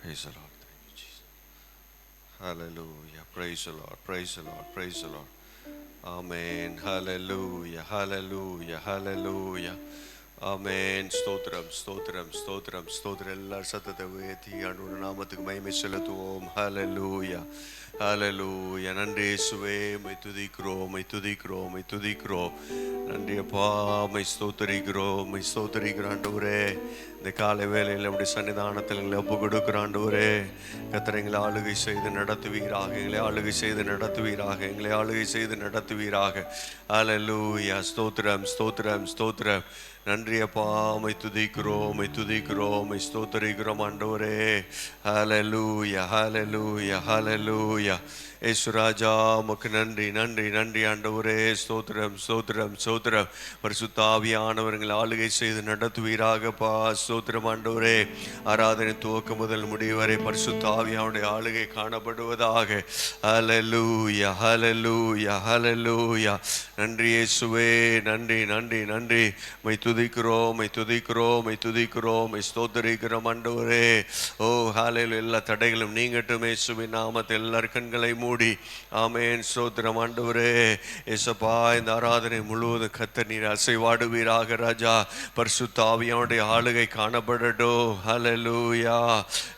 Praise the Lord. Thank you, Jesus. Hallelujah. Praise the Lord. Praise the Lord. Praise the Lord. Amen. Hallelujah. Hallelujah. Hallelujah. ஆமென். ஸ்தோத்திரம் ஸ்தோத்திரம் ஸ்தோத்திரம் ஸ்தோத்திரம். எல்லாரும் சத்தத்தை உயர்த்தி ஆண்டவருடைய நாமத்துக்கு மகிமை செலுத்துவோம். ஹல்லேலூயா ஹல்லேலூயா. நன்றி இயேசுவே, உம்மை துதிக்கிறோம், உம்மை துதிக்கிறோம், உம்மை துதிக்கிறோம். நன்றி அப்பா, உம்மை ஸ்தோத்திரிக்கிறோம், உம்மை ஸ்தோத்திரிக்கிறோம் ஆண்டவரே. இந்த காலை வேளையில் நம்முடைய சன்னிதானத்தில் எங்களை ஒப்பு கொடுக்கிற ஆண்டவரே, கர்த்தர் எங்களை ஆளுகை செய்து நடத்துவீராக, எங்களை ஆளுகை செய்து நடத்துவீராக, எங்களை ஆளுகை செய்து நடத்துவீராக. ஹல்லேலூயா. ஸ்தோத்திரம் ஸ்தோத்திரம் ஸ்தோத்திரம். நன்றி அப்பா, உம்மை துதிக்கிறோம், உம்மை துதிக்கிறோம், உம்மை ஸ்தோத்திரிக்கிறோம் ஆண்டவரே. ஹல்லேலூயா ஹல்லேலூயா ஹல்லேலூயா. ஏசுராஜா உமக்கு நன்றி நன்றி நன்றி ஆண்டவரே. ஸ்தோத்திரம் ஸ்தோத்திரம் ஸ்தோத்திரம். பரிசுத்த ஆவியானவர்கள் ஆளுகை செய்து நடத்துவீராகப்பா. ஸ்தோத்திரம் ஆண்டவரே. ஆராதனை துவக்கம் முதல் முடிவு வரை பரிசுத்த ஆவியானுடைய ஆளுகை காணப்படுவதாக. ஹல்லேலூயா ஹல்லேலூயா ஹல்லேலூயா. நன்றி இயேசுவே, நன்றி நன்றி நன்றி. மை துதிக்கிறோம், மை துதிக்கிறோம், மை துதிக்கிறோம், மை ஸ்தோத்திரிக்கிறோம் ஆண்டவரே. ஓ ஹல்லேலூயா. எல்லா தடைகளும் நீங்கட்டும் இயேசுவின் நாமத்தில். எல்லார் கண்களை மூடி ஆமென். ஸ்தோத்திரம் ஆண்டவரே. இயேசப்பா, இந்த ஆராதனை முழுவதும் கர்த்தர் நீர் அசைவாடுவீராக ராஜா. பரிசுத்த ஆவியானுடைய ஆளுகை காணப்படட்டும். ஹல்லேலூயா.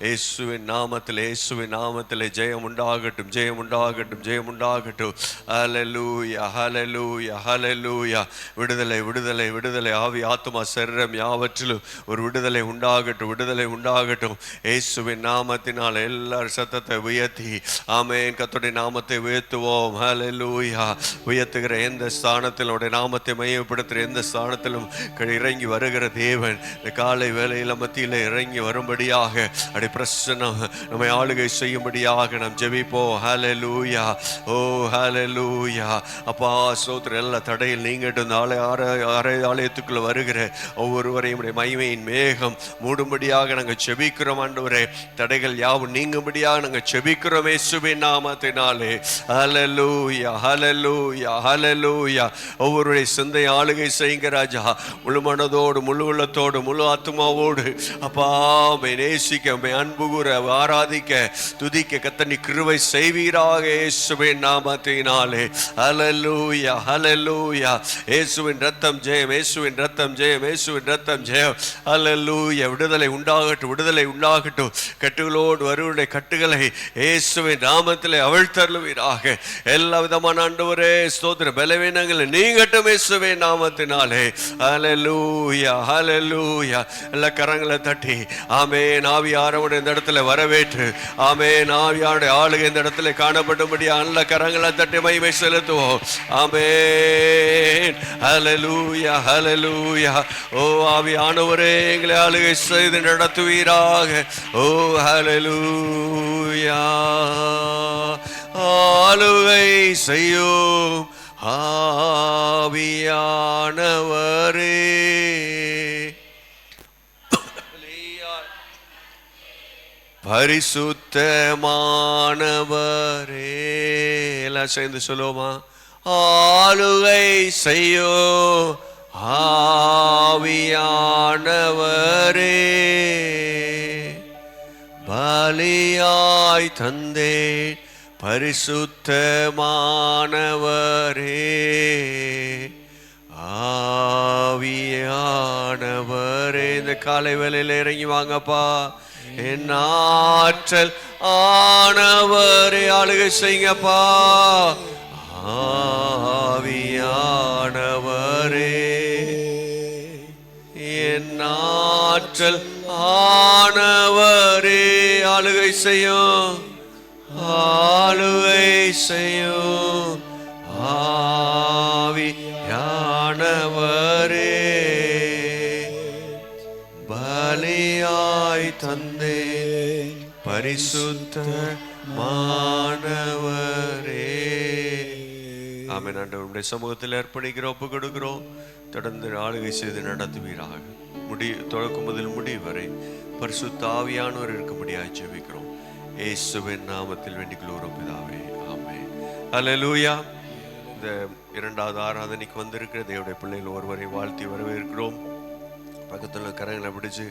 இயேசுவின் நாமத்தில், இயேசுவின் நாமத்தில் ஜெயம் உண்டாகட்டும், ஜெயம் உண்டாகட்டும், ஜெயம் உண்டாகட்டும். ஹல்லேலூயா ஹல்லேலூயா ஹல்லேலூயா. விடுதலை விடுதலை விடுதலை. ஆவி ஆத்துமா சரீரம் யாவற்றிலும் ஒரு விடுதலை உண்டாகட்டும், விடுதலை உண்டாகட்டும். இயேசுவின் நாமத்தினால் எல்லார் சத்தத்தை உயர்த்தி ஆமென் கர்த்தருடைய நாமத்தை உயர்த்துவோம். ஹல்லேலூயா. உயர்த்துகிற எந்த ஸ்தானத்தில் உடைய நாமத்தை மையப்படுத்துகிற எந்த ஸ்தானத்திலும் இறங்கி வருகிற தேவன் இந்த காலை வேளையில் மத்தியில் இறங்கி வரும்படியாக அப்படி பிரசன்னம் நம்மை ஆளுகை செய்யும்படியாக நாம் ஜெபிப்போம். ஹல்லேலூயா. ஓ ஹல்லேலூயா. அப்பா ஸ்தோத்திரம். எல்லா தடையில் நீங்கட்டும். ஆலயத்துக்குள்ள வருகிற ஒவ்வொருவரையும் மகிமையின் மேகம் மூடும்படியாக நாங்கள் ஜெபிக்கிறோம் ஆண்டவரே. தடைகள் யாவும் நீங்கும்படியாக நாங்கள் ஜெபிக்கிறோம் இயேசுவின் நாமத்தினாலே. ஹல்லேலூயா ஹல்லேலூயா ஹல்லேலூயா. ஒவ்வொருவருடைய சிந்தை ஆளுகை செய்யுங்க ராஜா. முழு மனதோடு, முழு உள்ளத்தோடு, முழு ஆத்மாவோடு அப்பா நேசிக்க, அன்பு கூற, ஆராதிக்க, துதிக்க கர்த்தர் நீர் கிருபை செய்வீராக இயேசுவின் நாமத்தினாலே. ஹல்லேலூயா ஹல்லேலூயா. இயேசுவின் ரத்தம் ஜெயம், இயேசுவின் ரத்தம் ஜெயம், இயேசுவின் ரத்தம் ஜெயம். ஹல்லேலூயா. விடுதலை உண்டாகட்டும், விடுதலை உண்டாகட்டும். கட்டுகளோடு வருவருடைய கட்டுகளை இயேசுவின் நாமத்திலே அவிழ்த்தருளுவீராக. எல்லா விதமான ஆண்டவரே ஸ்தோத்திர பலவீனங்களை நீங்கட்டும் இயேசுவின் நாமத்தினாலே. ஹல்லேலூயா ஹல்லேலூயா. எல்லா கரங்களை தட்டி ஆமென். ஆவியானவருடைய இந்த இடத்துல வரவேற்று ஆமென். ஆவியானுடைய ஆளுகை இந்த இடத்துல காணப்படும்படியா எல்லா கரங்களை தட்டி மகிமை செலுத்துவோம். ஆமென். ஹல்லேலூயா ஹல்லேலூயா. ஓ ஆவியானவரே, எங்களை ஆளுகை செய்து நடத்துவீராக. ஓ ஹல்லேலூயா. ஆளுகை செய்யும் ஆவியானவரே. பரிசுத்தமானவரே. எல்லாம் சேர்ந்து சொல்லுவோமா? ஆளுகை செய்யும் ஆவியானவரே. பலியாய் தந்தேன் பரிசுத்தமானவரே. ஆவியானவரே. இந்த காலை வேளையில் இறங்கி வாங்கப்பா. என் ஆற்றல் ஆனவரே ஆளுகை செய்யுங்கப்பா. ஆவியானவரே. என் ஆற்றல் ஆனவரே ஆளுகை செய்யும், ஆளுகை செய்யும். ஆவியானவரே. பலியாய் தந்தேன் பரிசுத்தமானவரே. ஆமென். ஆண்டவருடைய சமூகத்தில் அர்ப்பணிக்கிறோம், ஒப்பு கொடுக்கிறோம். தொடர்ந்து ஆளுகை செய்து நடத்துவீராக. தொடக்கம் முதல் முடிவு வரை பரிசுத்த ஆவியானவர் இருக்கும்படியாக ஜெபிக்கிறோம் இயேசுவின் நாமத்தில் வேண்டிக்கொள்கிறோம் பிதாவே. ஆமென். ஹல்லேலூயா. இந்த இரண்டாவது ஆராதனைக்கு வந்திருக்கிற தேவனுடைய பிள்ளைகள் ஒருவரை வாழ்த்தி வரவேற்கிறோம். பக்கத்தில் கரங்களை பிடிச்சு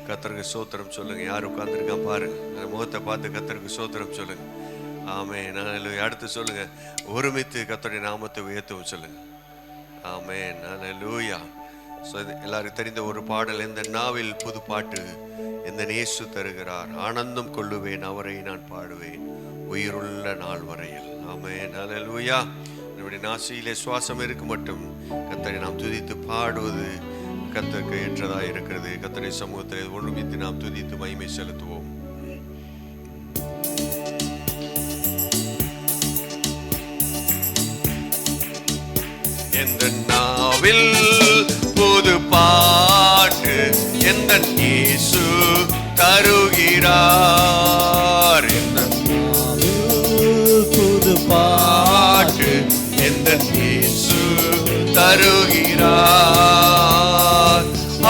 கர்த்தருக்கு ஸ்தோத்திரம் சொல்லுங்க. யார் உட்கார்ந்துருக்கா பாருங்க, அந்த முகத்தை பார்த்து கர்த்தருக்கு ஸ்தோத்திரம் சொல்லுங்க. ஆமென். ஹல்லேலூயா. அடுத்து சொல்லுங்க, ஒருமித்து கர்த்தருடைய நாமத்தை உயர்த்தவும் சொல்லுங்க. ஆமென். ஹல்லேலூயா. எல்லாரும் தெரிந்த ஒரு பாடல், இந்த நாவில் புது பாட்டு இந்த இயேசு தருகிறார், ஆனந்தம் கொள்ளுவேன் அவரை நான் பாடுவேன் உயிருள்ள நாள் வரையில். ஆமென். ஹல்லேலூயா. நம்முடைய நாசியிலே சுவாசம் இருக்கும் மட்டும் கர்த்தரை நாம் துதித்து பாடுவது கர்த்தருக்கு ஏற்றதா இருக்கிறது. கர்த்தரை சமூகத்தில் ஒருமித்து நாம் துதித்து மகிமை செலுத்துவோம். எந்த நாவில் புது பாட்டு எந்த இயேசு தருகிறார், எந்த நாவில் புது பாட்டு எந்த இயேசு தருகிறார்,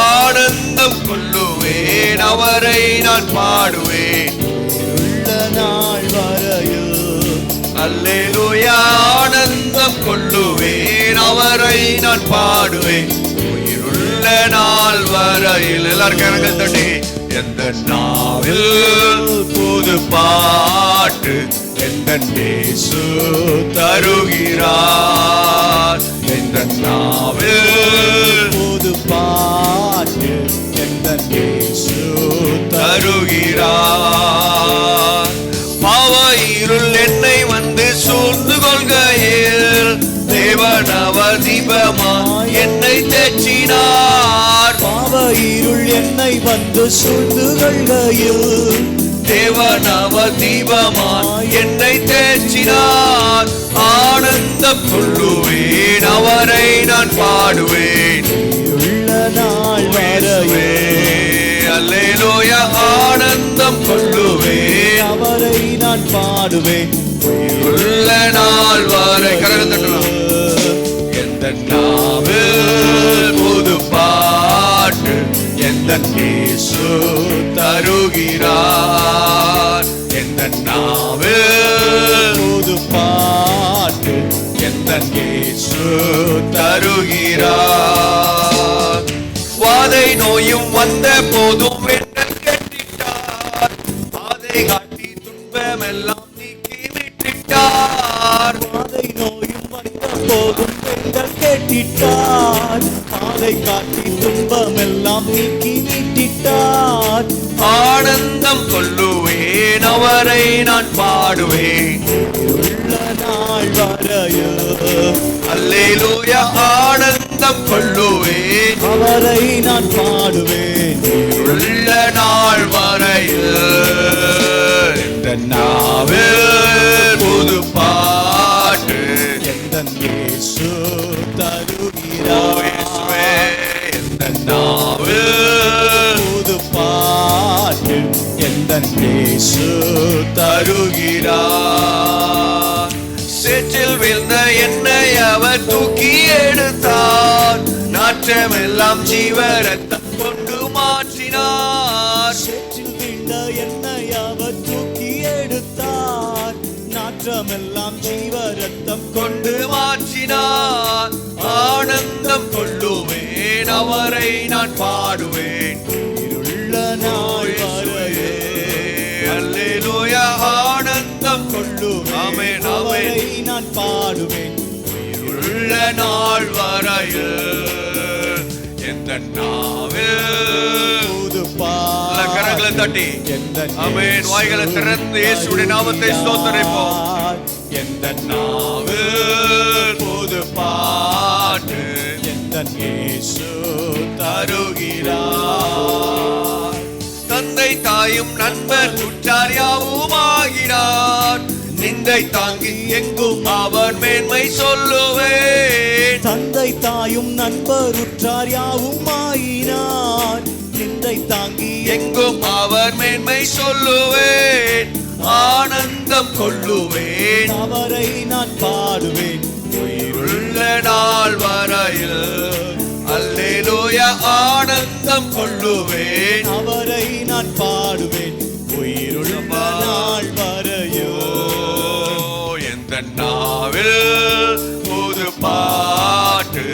ஆனந்தம் கொள்ளுவேன் அவரை நான் பாடுவேன் உள்ள நாள் வரையில். அல்லேலூயா. ஆனந்தம் கொள்ளுவேன் அவரை நான் பாடுவேன் உயிருள்ள நாள் வரையில். எல்லாரும் கரங்கள் தட்டி, எந்த நாவில் புது பாட்டு எந்த இயேசு தருகிறார், எந்த நாவில் புது பாட்டு எந்த இயேசு தருகிறார். பாவ இருள் என்னை வந்து சூழ்ந்து கொள்கையில் தேவனவ தீபமாய் என்னை தேற்றினார். பாவ இருள் என்னை வந்து சூழ்ந்து கொள்கையில் தேவனவ தீபமாய் என்னை தேற்றினார், ஆனந்தம் கொள்ளுவேன் அவரை நான் பாடுவேன் உள்ள நாள் வரையில். அல்லேலூயா. ஆனந்தம் கொள்ளுவேன் அவரை நான் பாடுவேன் உள்ள நாள் வரை. கரங்கள் தட்டலாம். எந்த நாவில் புது பாட்டு எந்த இயேசு தருகிறார், எந்த நாவில் புது பாட்டு எந்த இயேசு தருகிறார். வாதை நோயும் வந்த போதும் என்ன கேட்டிட்டார், அதை காட்டி துன்பமெல்லாம் நீக்கி விட்டிட்டார். வாதை நோயும் வந்த போதும் என்ன கேட்டிட்டார், அதை காட்டி துன்பமெல்லாம் நீக்கி விட்டிட்டார், ஆனந்தம் கொள்ளுவேன் அவரை நான் பாடுவேன் உள்ள நாள் வரையில். அல்லேலூயா. ஆனந்தம் கொள்ளுவேன் அவரை நான் பாடுவேன் உள்ள நாள் வரையில். இந்த நாவில் புது பாட்டு எந்த இயேசு தருகிறார், எந்த நாவில் புது பாட்டு எந்த இயேசு தருகிறார். சேற்றில் விழுந்த என்னை அவர் தூக்கி எடுத்தார், நாற்றமெல்லாம் ஜீவரத்தம் கொண்டு மாற்றினார். சேற்றில் விழுந்த என்னை அவர் தூக்கி எடுத்தார், நாற்றமெல்லாம் ஜீவரத்தம் கொண்டு மாற்றினார், ஆனந்தம் கொள்ளுவேன் அவரை நான் பாடுவேன் இருள்ள நாள் வரையில். அல்லேலூயா. ஆனந்தம் கொள்ளுவேன் ஆமென் அவரை நான் பாடுவேன் உள்ள நாள் வரையில். எந்த நாவில் புது பாட்டு. கரங்களை தட்டி ஆமென் வாய்களை திறந்து இயேசுவின் நாமத்தை ஸ்தோத்திரிப்போம். எந்த நாவில் புது பாட்டு எந்த இயேசு தருகிறார். தந்தை தாயும் நண்பர் உற்றார் யாவுமாகிறார், நிந்தை தாங்கி எங்கும் அவர் மேன்மை சொல்லுவேன். தந்தை தாயும் நண்பர் உற்றார் யாவுமாயினார், நிந்தை தாங்கி எங்கும் அவர் மேன்மை சொல்லுவேன், ஆனந்தம் கொள்ளுவேன் அவரை நான் பாடுவேன் உயிருள்ள நாள் வரையில். அல்லேலூயா. ஆனந்தம் கொள்ளுவேன் அவரை நான் பாடுவேன் உயிருள்ள நாள் வரையில். எந்த நாவில் புது பாட்டு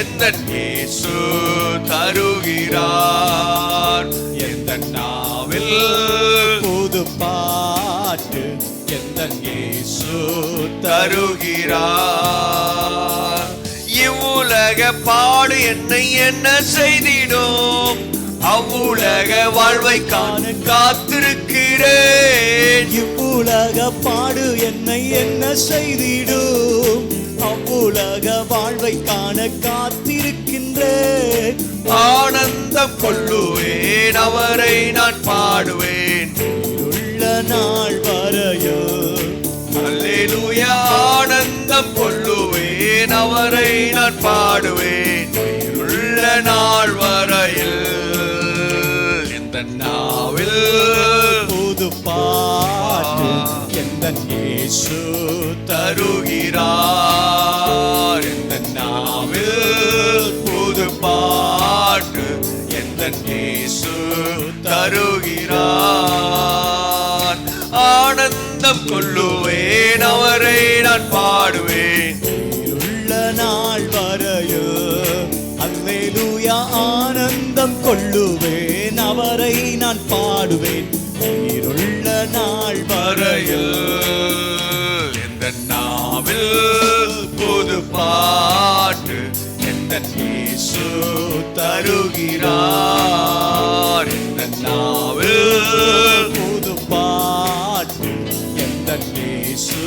எந்த இயேசு இயேசு தருகிறார். எந்த நாவில் புது பாட்டு எந்தன் இயேசு தருகிறார். இவ்வுலக பாடு என்னை என்ன செய்திடும், அவ்வுலக வாழ்வை காண காத்திருக்கிறேன். இவ்வுலக பாடு என்னை என்ன செய்திடும், அவ்வுலக வாழ்வை காண காத்திருக்கின்றேன். ஆனந்தம் கொள்ளுவேன், அவரை நான் பாடுவேன் உள்ள நாள் வரையோ. அல்லேலூயா. ஆனந்தம் கொள்ளுவேன், அவரை நான் பாடுவேன் உள்ள நாள் வரையில். இந்த நாவில் புது பாட்டு எந்தன் இயேசு தருகிறார். இந்த நாவில் புது பாட்டு எந்தன் இயேசு தருகிறார். ஆனந்தம் கொள்ளுவேன், அவரை நான் பாடுவேன் உள்ள நாள் வரையோ. அல்லேலூயா. ஆனந்தம் கொள்ளுவேன், அவரை நான் பாடுவேன் உயிருள்ள நாள் வரையில். இந்த நாவில் புது பாட்டு எந்தன் இயேசு தருகிறார். இந்த நாவில் புது பாட்டு எந்தன் இயேசு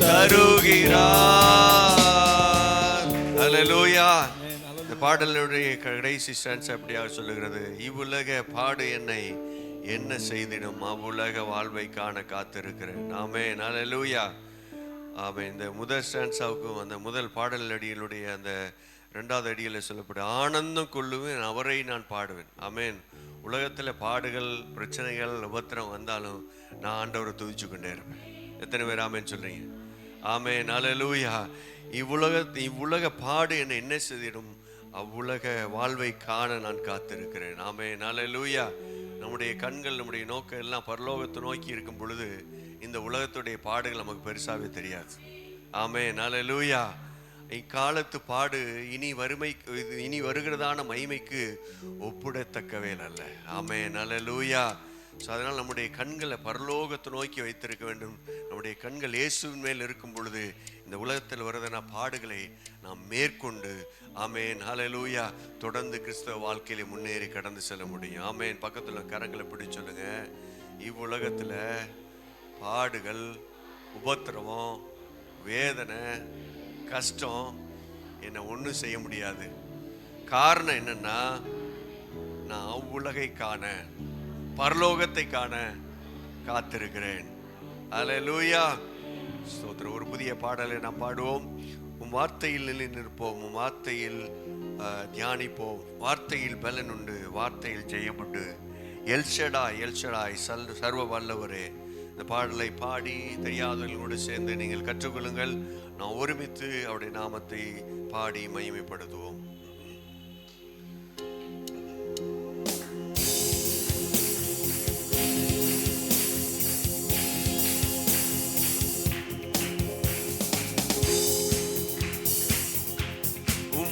தருகிறார். அல்லேலூயா. இந்த பாடலுடைய கடைசி ஸ்டான்ஸ் அப்படியாக சொல்லுகிறது, இவ்வுலக பாடு என்னை என்ன செய்திடும், அவ்வுலக வாழ்வை காண காத்திருக்கிறேன். ஆமென். அல்லேலூயா. ஆமென். இந்த முதல் ஸ்டான்ஸாவுக்கும் அந்த முதல் பாடல் அடியிலுடைய அந்த ரெண்டாவது அடியில் சொல்லப்படும், ஆனந்தம் கொள்ளுவேன், அவரை நான் பாடுவேன். ஆமென். உலகத்தில் பாடுகள், பிரச்சனைகள், உபத்திரம் வந்தாலும் நான் ஆண்டவரை துதிச்சு கொண்டே இருப்பேன். எத்தனை பேர் ஆமென் சொல்றீங்க? ஆமென். அல்லேலூயா. இவ்வுலக பாடு என்னை என்ன செய்திடும், அவ்வுலக வாழ்வை காண நான் காத்திருக்கிறேன். ஆமென். அல்லேலூயா. நம்முடைய கண்கள், நம்முடைய நோக்கம் எல்லாம் பரலோகத்தை நோக்கி இருக்கும் பொழுது இந்த உலகத்துடைய பாடுகள் நமக்கு பெருசாவே தெரியாது. ஆமென். அல்லேலூயா. இக்காலத்து பாடு இனி வருகிறதான மகிமைக்கு ஒப்பிடத்தக்கவே அல்ல. ஆமென். அல்லேலூயா. ஸோ அதனால் நம்முடைய கண்களை பரலோகத்தை நோக்கி வைத்திருக்க வேண்டும். நம்முடைய கண்கள் இயேசுவின் மேல் இருக்கும் பொழுது இந்த உலகத்தில் வருவதான பாடுகளை நாம் மேற்கொண்டு, ஆமென், ஹல்லேலூயா, தொடர்ந்து கிறிஸ்தவ வாழ்க்கையில முன்னேறி கடந்து செல்ல முடியும். ஆமென். பக்கத்தில் கரங்களை பிடிச்சு சொல்லுங்க, இவ்வுலகத்தில் பாடுகள், உபத்திரவம், வேதனை, கஷ்டம் என்னை ஒன்றும் செய்ய முடியாது. காரணம் என்னன்னா, நான் அவ்வுலகை காண, பரலோகத்தை காண காத்திருக்கிறேன். அல்லேலூயா. ஸ்தோத்திரம். ஒரு புதிய பாடலை நாம் பாடுவோம். உம் வார்த்தையில் நிற்போம், உம் வார்த்தையில் தியானிப்போம். வார்த்தையில் பலன் உண்டு, வார்த்தையில் ஜெயம் உண்டு. எல்ஷடாய் எல்ஷடாய் சர்வ வல்லவரே. இந்த பாடலை பாடி தெரியாதவர்களோடு சேர்ந்து நீங்கள் கற்றுக்கொள்ளுங்கள். நாம் ஒருமித்து அவருடைய நாமத்தை பாடி மகிமைப்படுத்துவோம்.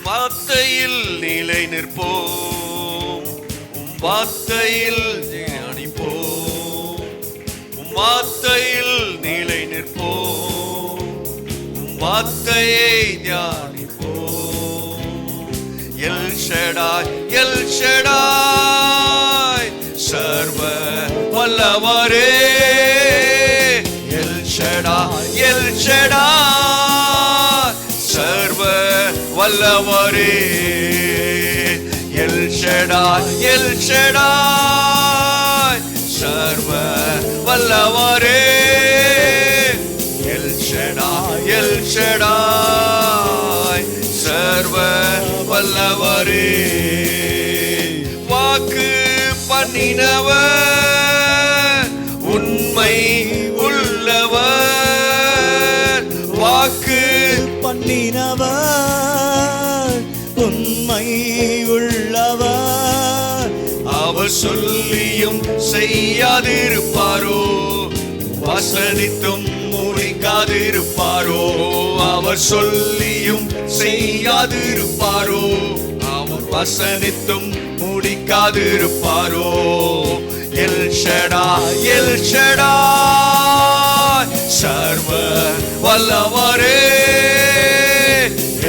வார்த்தையில் நிலை நிற்போம், உம் வார்த்தையில் தியானிப்போம். உம் வார்த்தையில் நிலை நிற்போம், உம் வார்த்தையை தியானிப்போம். எல்ஷடாய் எல்ஷடாய் சர்வ வல்லவரே. எல்ஷடாய் எல்ஷடாய் சர்வ வல்லவரே. எல்ஷடாய் எல்ஷடாய் சர்வ வல்லவரே. எல்ஷடாய் எல்ஷடாய் சர்வ வல்லவரே. வாக்கு பண்ணினவர் உண்மை உள்ளவர். வாக்கு பண்ணினவர் உண்மை உள்ளவர். அவர் சொல்லியும் செய்யாதிருப்பாரோ, வசனித்தும் முடிக்காதிருப்பாரோ. அவர் சொல்லியும் செய்யாதிருப்பாரோ, அவர் வசனித்தும் முடிக்காதிருப்பாரோ? எல் ஷடாய், எல் ஷடாய், சர்வ வல்லவரே.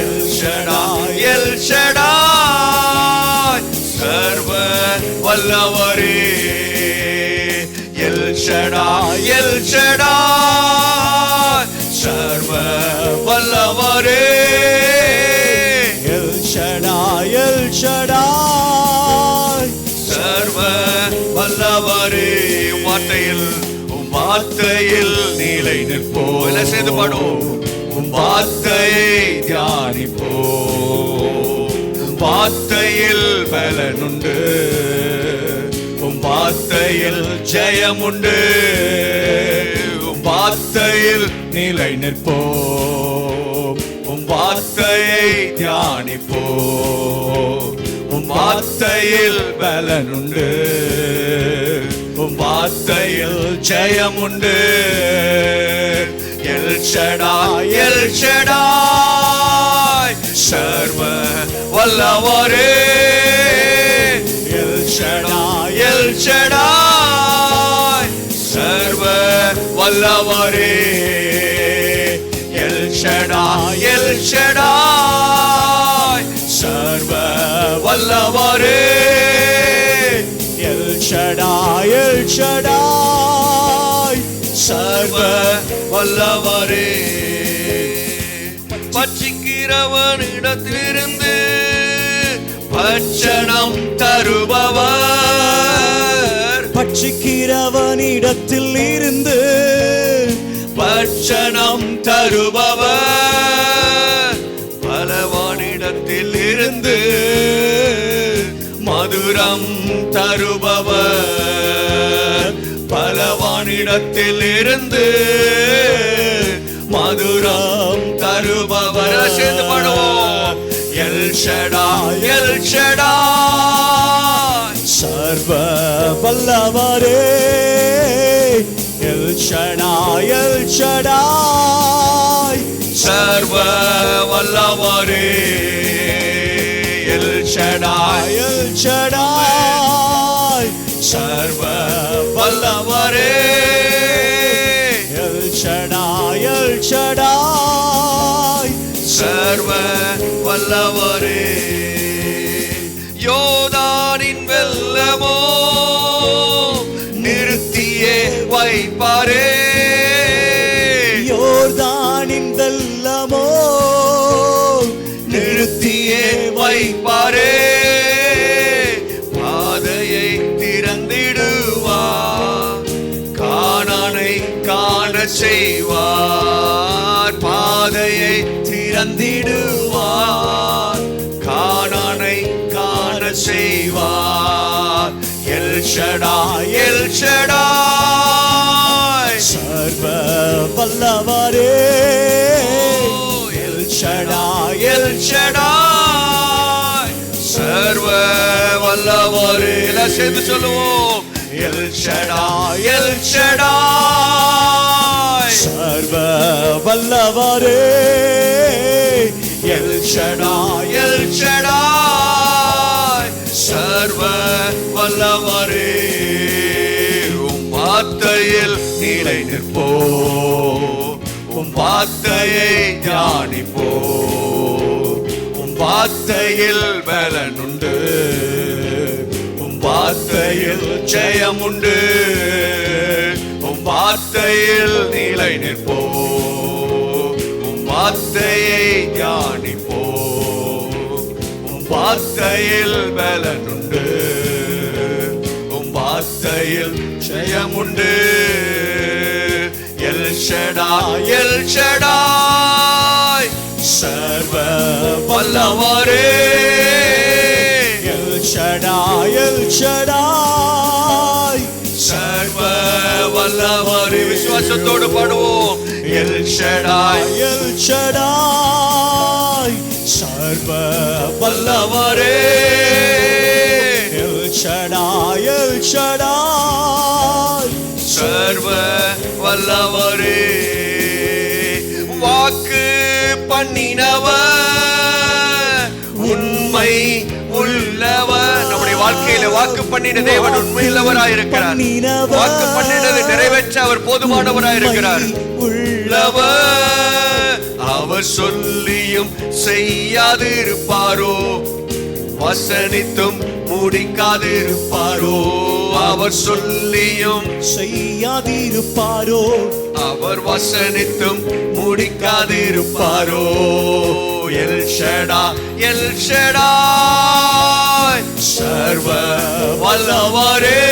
எல் ஷடாய், எல் ஷடாய், சர்வ வல்லவரே. எல் ஷடாய், எல் ஷடாய், சர்வ வல்லவரே. எல் ஷடாய், எல் ஷடாய், சர்வ வல்லவரே. வார்த்தையில், வார்த்தையில் நீலை நிற்போ. எல்லாம் சேர்ந்து பாடுவோம். வார்த்தையை தியானிப்போ. வார்த்தையில் பலனுண்டு, வார்த்தையில் ஜெயமுண்டு. வார்த்தையில் நிலை நிற்போம், வார்த்தையை தியானிப்போ. வார்த்தையில் பலனுண்டு, வார்த்தையில் ஜெயமுண்டு. எல் ஷடாய், எல் ஷடாய், சர்வ வல்லவரே. எல் ஷடாய், எல் ஷடாய், சர்வ வல்லவரே. எல் ஷடாய், எல் ஷடாய், சர்வ வல்லவரே. எல் ஷடாய், எல் ஷடாய், சர்வ வல்லவரே. பட்சிக்கிறவனிடத்திலிருந்து பட்சணம் தருபவர். பட்சிக்கிறவனிடத்தில் இருந்து பட்சணம் தருபவர். பலவானிடத்தில் இருந்து மதுரம் தருபவர். பலவானிடத்தில் இருந்து மதுரம் தருபவர். சேர்ந்து பாடுவோம். எல் ஷடாய், எல் ஷடாய், சர்வ வல்லவரே. எல் ஷடாய், எல் ஷடாய், சர்வ வல்லவரே. எல் ஷடாய், எல் ஷடாய், சர்வ வல்லவரே. எல் ஷடாய், எல் ஷடாய், சர்வ வல்லவரே. யோர்தானின் வெள்ளமோ நிறுத்தியே வைப்பாரே. யோர்தானின் வெள்ளமோ நிறுத்தியே வைப்பாரே. பாதையை திறந்திடுவார், கானானை காண செய்வார். பாதையை திறந்திடுவார், கானானை காண செய்வார். எல் ஷடாய், எல் ஷடாய், சர்வ வல்லவரே. எல் ஷடாய், எல் ஷடாய், சர்வ வல்லவரே. எல்லாம் சேர்ந்து சொல்லுவோம். எல் ஷடாய், எல் ஷடாய், சர்வ வல்லவரே. எல் ஷடாய், எல் ஷடாய், சர்வ வல்லவரே. உம் வார்த்தையில் நிலை நிற்போ. உம் வார்த்தையை தியானிப்போ. உம் வார்த்தையில் பலனுண்டு, உம் வார்த்தையில் ஜெயமுண்டு. உம் வார்த்தையில் நிலை நிற்போ. உம் வார்த்தையை தியானிப்போ. உம் வார்த்தையில் பலனுண்டு, உம் வார்த்தையில் ஜெயமுண்டு. எல் ஷடாய், எல் ஷடாய், சர்வ வல்லவரே. எல் ஷடாய், எல் ஷடாய், சர்வ வல்லவரே. விசுவாசத்தோடு பாடுவோம். எல் ஷடாய், எல் ஷடாய், சர்வ வல்லவரே. எல் ஷடாய், எல் ஷடாய், சர்வ வல்லவரே. வாக்கு பண்ணினவர் உண்மை உள்ள வாழ்க்கையில வாக்கு பண்ணின தேவன் உண்மையுள்ளவராயிருக்கிறார். வாக்கு பண்ணினது நிறைவேற்ற அவர் போதுமானவராயிருக்கிறார். உள்ளவர் அவர் சொல்லியும் செய்யாதிருப்பாரோ, வசனித்தும் முடிக்காதிருப்பாரோ. அவர் சொல்லியும் செய்யாதிருப்பாரோ, அவர் வசனித்தும் முடிக்காதிருப்பாரோ. எல் ஷடாய், எல் ஷடாய், சர்வ வல்லவரே.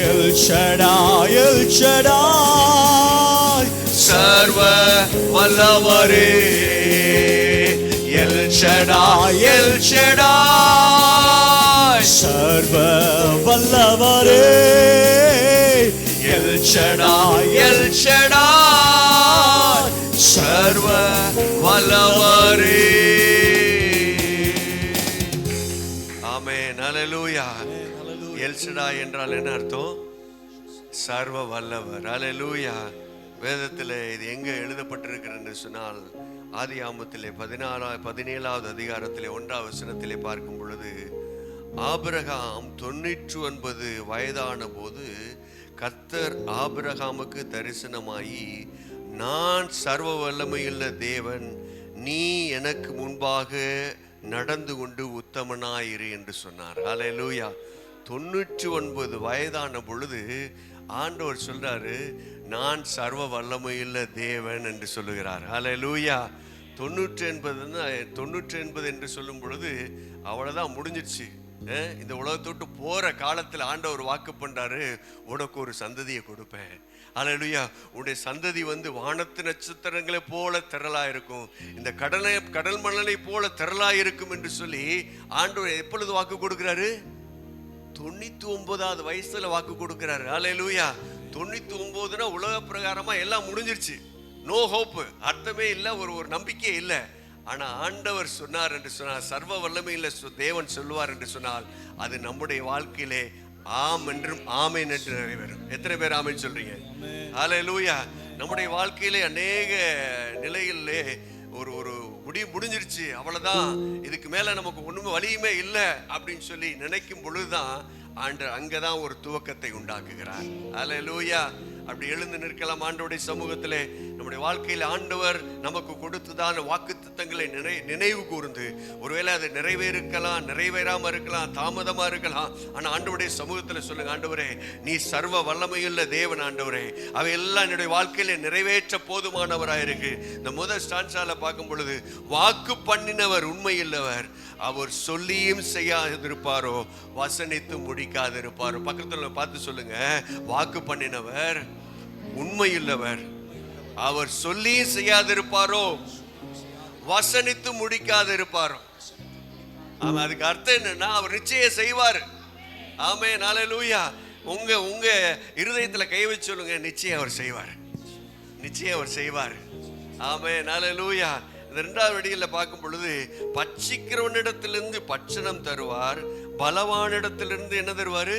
எல் ஷடாய், எல் ஷடாய், சர்வ வல்லவரே. எல் ஷடாய், எல் ஷடாய், சர்வ வல்லவரே. எல் ஷடாய், எல் ஷடாய், சர்வ வல்லவரே. ஆமென், ஹல்லேலூயா. எல் ஷடாய் என்றால் என்ன அர்த்தம்? சர்வ வல்லவர். ஹல்லேலூயா. வேதத்தில் இது எங்க எழுதப்பட்டிருக்கிறது சொன்னால், ஆதியாகமத்திலே 17வது அதிகாரத்திலே 1வது வசனத்திலே பார்க்கும் பொழுது, ஆபிரகாம் 99 வயதான போது கர்த்தர் ஆபிரகாமுக்கு தரிசனமாகி, நான் சர்வ வல்லமையுள்ள தேவன், நீ எனக்கு முன்பாக நடந்து கொண்டு உத்தமனாயிரு என்று சொன்னார். ஹல்லேலூயா. 99 வயதான பொழுது ஆண்டவர் சொல்றாரு, நான் சர்வ வல்லமையுள்ள தேவன் என்று சொல்லுகிறார். ஹல்லேலூயா. 99 என்று சொல்லும் பொழுது அவ்வளவுதான், முடிஞ்சிருச்சு. இந்த உலகத்தோட்டு போற காலத்தில் ஆண்டவர் வாக்கு பண்றாரு, உனக்கு ஒரு சந்ததியை கொடுப்பேன். ஹல்லேலூயா. உன்னுடைய சந்ததி வானத்து நட்சத்திரங்களை போல திரளா இருக்கும், இந்த கடல் மணலை போல திரளா இருக்கும் என்று சொல்லி ஆண்டவர் எப்பொழுது வாக்கு கொடுக்கிறாரு? 99வது வயசுல வாக்கு கொடுக்கிறாரு. ஹல்லேலூயா. 99னா உலக பிரகாரமா எல்லாம் முடிஞ்சிருச்சு, நோ ஹோப், அர்த்தமே இல்லை, ஒரு நம்பிக்கை இல்லை. ஆனா ஆண்டவர் சொன்னார் என்று சொன்னால், சர்வ வல்லமையில தேவன் சொல்லுவார் என்று சொன்னால், அது நம்முடைய வாழ்க்கையிலே ஆம் என்றும் ஆமென் என்று நிறைவேறும். எத்தனை பேர் ஆமென் சொல்றீங்க? ஹல்லேலூயா. நம்முடைய வாழ்க்கையிலே அநேக நிலைகளிலே ஒரு முடிஞ்சிருச்சு, அவ்வளவுதான், இதுக்கு மேல நமக்கு ஒண்ணுமே வழியுமே இல்லை அப்படின்னு சொல்லி நினைக்கும் பொழுதுதான் ஆண்டவர் அங்கதான் ஒரு துவக்கத்தை உண்டாக்குகிறார். ஹல்லேலூயா. அப்படி எழுந்து நிற்கலாம் ஆண்டவருடைய சமூகத்திலே. நம்முடைய வாழ்க்கையில் ஆண்டவர் நமக்கு கொடுத்ததான வாக்குத்தத்தங்களை நினைவு கூர்ந்து, ஒருவேளை அது நிறைவேறலாம், நிறைவேறாம இருக்கலாம், தாமதமா இருக்கலாம், ஆனா ஆண்டவருடைய சமூகத்தில் சொல்லுங்க, ஆண்டவரே நீ சர்வ வல்லமையுள்ள தேவன், ஆண்டவரே அவையெல்லாம் என்னுடைய வாழ்க்கையில நிறைவேற்ற போதுமானவராயிருக்கு. இந்த முதல் ஸ்டான்ஸால பார்க்கும் பொழுது, வாக்கு பண்ணினவர் உண்மையுள்ளவர், அவர் சொல்லியும் செய்யாதிருப்பாரோ, வசனித்து முடிக்காதிருப்பாரோ. பக்கத்துல பார்த்து சொல்லுங்க, வாக்கு பண்ணினவர் உண்மையுள்ளவர், அவர் சொல்லியும் செய்யாதிருப்பாரோ, வசனித்து முடிக்காதிருப்பாரோ. ஆமா, அதுக்கு அர்த்தம் என்னன்னா, அவர் நிச்சயம் செய்வார். ஆமென், ஹல்லேலூயா. உங்க இருதயத்துல கை வச்சு சொல்லுங்க, நிச்சயம் அவர் செய்வார், நிச்சயம் அவர் செய்வார். ஆமென், ஹல்லேலூயா. இந்த 2வது வடியில பார்க்கும் பொழுது, பட்சிக்கிறவனிடத்திலிருந்து பட்சணம் தருவார், பலவானிடத்திலிருந்து என்ன தருவாரு?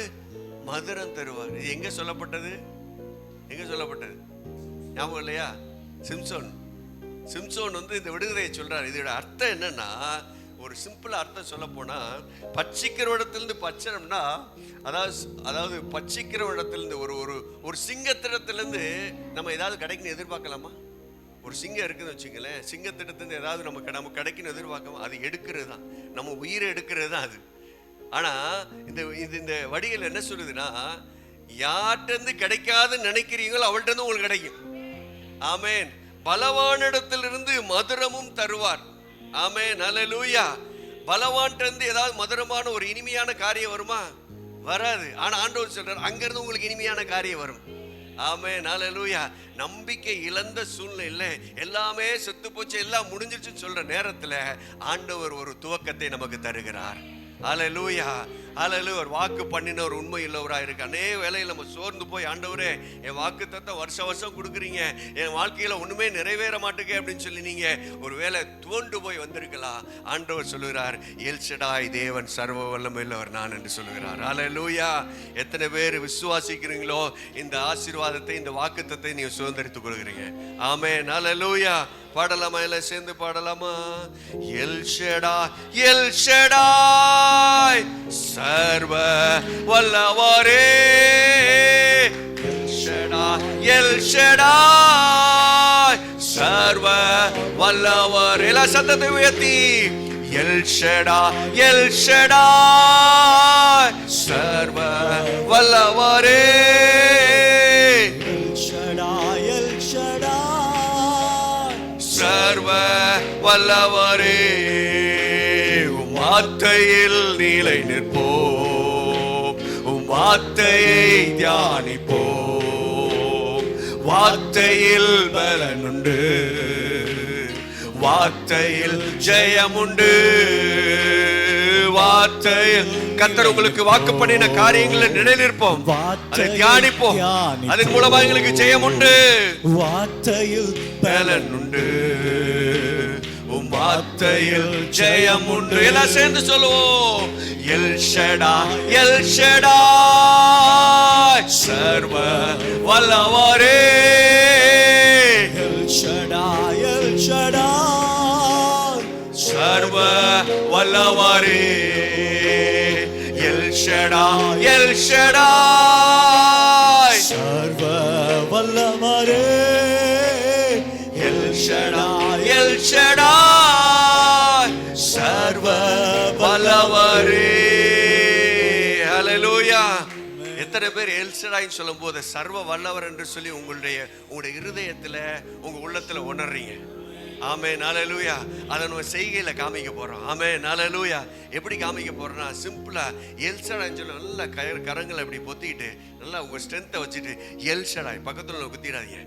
மதுரம் தருவார். இது எங்க சொல்லப்பட்டது? எங்க சொல்லப்பட்டது? ஞாபகம் இல்லையா? சிம்சோன் இந்த விடுதலையை சொல்றாரு. இதோட அர்த்தம் என்னன்னா, ஒரு சிம்பிள் அர்த்தம் சொல்ல போனா, பட்சிக்கிற இடத்திலிருந்து பட்சணம்னா, அதாவது பட்சிக்கிற இடத்திலிருந்து ஒரு சிங்கத்திடத்திலிருந்து நம்ம ஏதாவது கிடைக்குன்னு எதிர்பார்க்கலாமா? ஒரு சிங்கம் இருக்குன்னு வச்சுங்களேன், சிங்கத்திடத்திலிருந்து ஏதாவது நமக்கு கிடைக்குன்னு எதிர்பார்க்காம அது எடுக்கிறது தான், நம்ம உயிரை எடுக்கிறது தான் அது. ஆனா இந்த வடிகள் என்ன சொல்லுதுன்னா, யார்கிட்ட கிடைக்காதுன்னு நினைக்கிறீங்களோ அவள்கிட்ட உங்களுக்கு கிடைக்கும். ஆமென். பலவானிடத்திலிருந்து மதுரமும் தருவார். ஆமென், ஹல்லேலூயா. பலவான்கிட்ட ஏதாவது மதுரமான ஒரு இனிமையான காரியம் வருமா? வராது. ஆனா ஆண்டவர் சொல்றார், அங்கிருந்து உங்களுக்கு இனிமையான காரியம் வரும். ஆமென், ஹல்லேலூயா. நம்பிக்கை இழந்த சூழ்நிலையில எல்லாமே செத்து போச்சு, எல்லாம் முடிஞ்சிருச்சுன்னு சொல்ற நேரத்துல ஆண்டவர் ஒரு துவக்கத்தை நமக்கு தருகிறார். ஹல்லேலூயா. ஹல்லேலூயா. ஒரு வாக்கு பண்ணின ஒரு உண்மை உள்ளவராக இருக்கு. அநேக வேளையில் நம்ம சோர்ந்து போய், ஆண்டவரே என் வாக்கு தத்தம் வருஷம் கொடுக்குறீங்க, என் வாழ்க்கையில ஒண்ணுமே நிறைவேற மாட்டேங்க அப்படின்னு சொல்லி நீங்க ஒரு வேளை துவண்டு போய் வந்திருக்கலாம். ஆண்டவர் சொல்லுகிறார், எல் ஷடாய் தேவன் சர்வ வல்லமையுள்ளவர் நான் என்று சொல்லுகிறார். ஹல்லேலூயா. எத்தனை பேர் விசுவாசிக்கிறீங்களோ இந்த ஆசீர்வாதத்தை, இந்த வாக்குத்தத்தை நீங்க சுதந்திரித்துக் கொள்கிறீங்க. ஆமென். ஹல்லேலூயா. பாடலாமா? எல்லாம் சேர்ந்து பாடலாமா? எல் ஷடாய், எல் ஷடாய் சர்வ வல்லவரே, எல் ஷடாய், எல் ஷடாய் சர்வ வல்லவரே. எல்லா சத்தத்தை உயர்த்தி, எல் ஷடாய், எல் ஷடாய் சர்வ வல்லவரே, எல் ஷடாய், எல் ஷடாய் சர்வ வல்லவரே. உம் வார்த்தையில் நிலை நிற்போம், உம் வார்த்தையை தியானிப்போம். வார்த்தையில் பலனுண்டு, வார்த்தையில் ஜெயமுண்டு. வார்த்தையில் கர்த்தர் உங்களுக்கு வாக்கு பண்ணின காரியங்களை நினைநிற்போம், அதை தியானிப்போம். அதன் மூலமா எங்களுக்கு ஜெயம் உண்டு, வார்த்தையில் பலன் உண்டு, உம் வார்த்தையில் ஜெயம் உண்டு. எல்லாம் சேர்ந்து சொல்லுவோம், எல் ஷடாய், எல் ஷடாய் சர்வ வல்லவரே, எல் ஷடாய், எல் ஷடாய் சர்வ வல்லவரே, எல் ஷடாய், எல் ஷடாய் சர்வ வல்லவரே, எல் ஷடாய், எல் ஷடாய் சர்வ வல்லவரே. ஹல்லேலூயா. எத்தனை பேர் எல் ஷடாய்ன்னு சொல்லும் போது சர்வ வல்லவர் என்று சொல்லி உங்களுடைய இருதயத்துல, உங்க உள்ளத்துல உணர்றீங்க? ஆமென். ஹல்லேலூயா. அதை நம்ம செய்கையில காமிக்க போறோம். ஆமென். ஹல்லேலூயா. எப்படி காமிக்க போறோம்னா, சிம்பிளா எல் ஷடாய்ன்னு சொல்லி நல்லா கரங்களை இப்படி பொத்திக்கிட்டு நல்லா உங்க ஸ்ட்ரென்த்தை வச்சுட்டு எல் ஷடாய், பக்கத்துல குத்திடாதீங்க,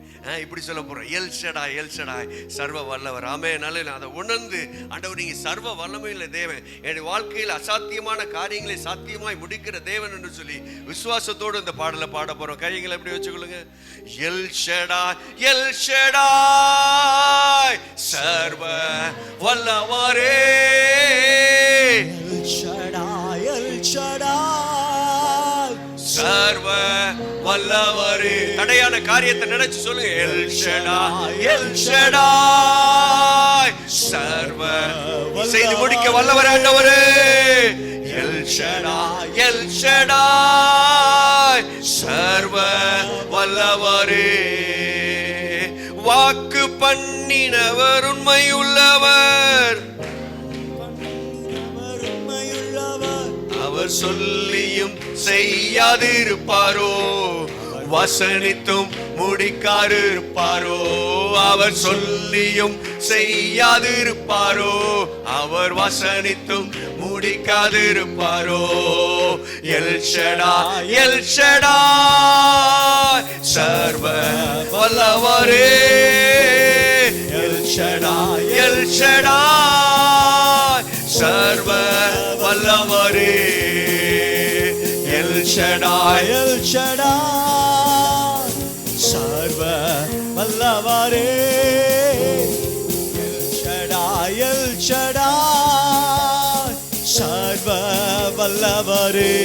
இப்படி சொல்ல போறோம், எல் ஷடாய், எல் ஷடாய் சர்வ வல்லவர். ஆமென். ஹல்லேலூயா. அதை உணர்ந்து, ஆண்டவர் நீங்க சர்வ வல்லமையுள்ள தேவன், என்னுடைய வாழ்க்கையில் அசாத்தியமான காரியங்களை சாத்தியமாய் முடிக்கிற தேவன் என்று சொல்லி விசுவாசத்தோடு இந்த பாடலை பாட போறோம். கைகளை எப்படி வச்சுக்கொள்ளுங்க. எல் ஷடாய், எல் ஷடாய் சர்வ வல்லவரே, எல் ஷடாய், எல் ஷடாய் சர்வ வல்லவரே. தடையான காரியத்தை நினைச்சு சொல்லுங்க, எல் ஷடாய், எல் ஷடாய் சர்வ செய்து முடிக்க வல்லவர் ஆண்டவரே, எல் ஷடாய், எல் ஷடாய் சர்வ வல்லவரே. வாக்கு பண்ணினவர் உண்மையுள்ளவர், அவர் சொல்லியும் செய்யாதிருப்பாரோ, வசனித்தும் முடிக்காதிருப்பாரோ. அவர் சொல்லியும் செய்யாதிருப்பாரோ, அவர் வசனித்தும் முடிக்காதிருப்பாரோ. எல் ஷடாய், எல் ஷடாய் சர்வ வல்லவரே, எல் ஷடாய், எல் ஷடாய் சர்வ வல்லவரே, எல் ஷடாய், எல் ஷடாய் சர்வ வல்லவரே, எல் ஷடாய், எல் ஷடாய் சர்வ வல்லவரே,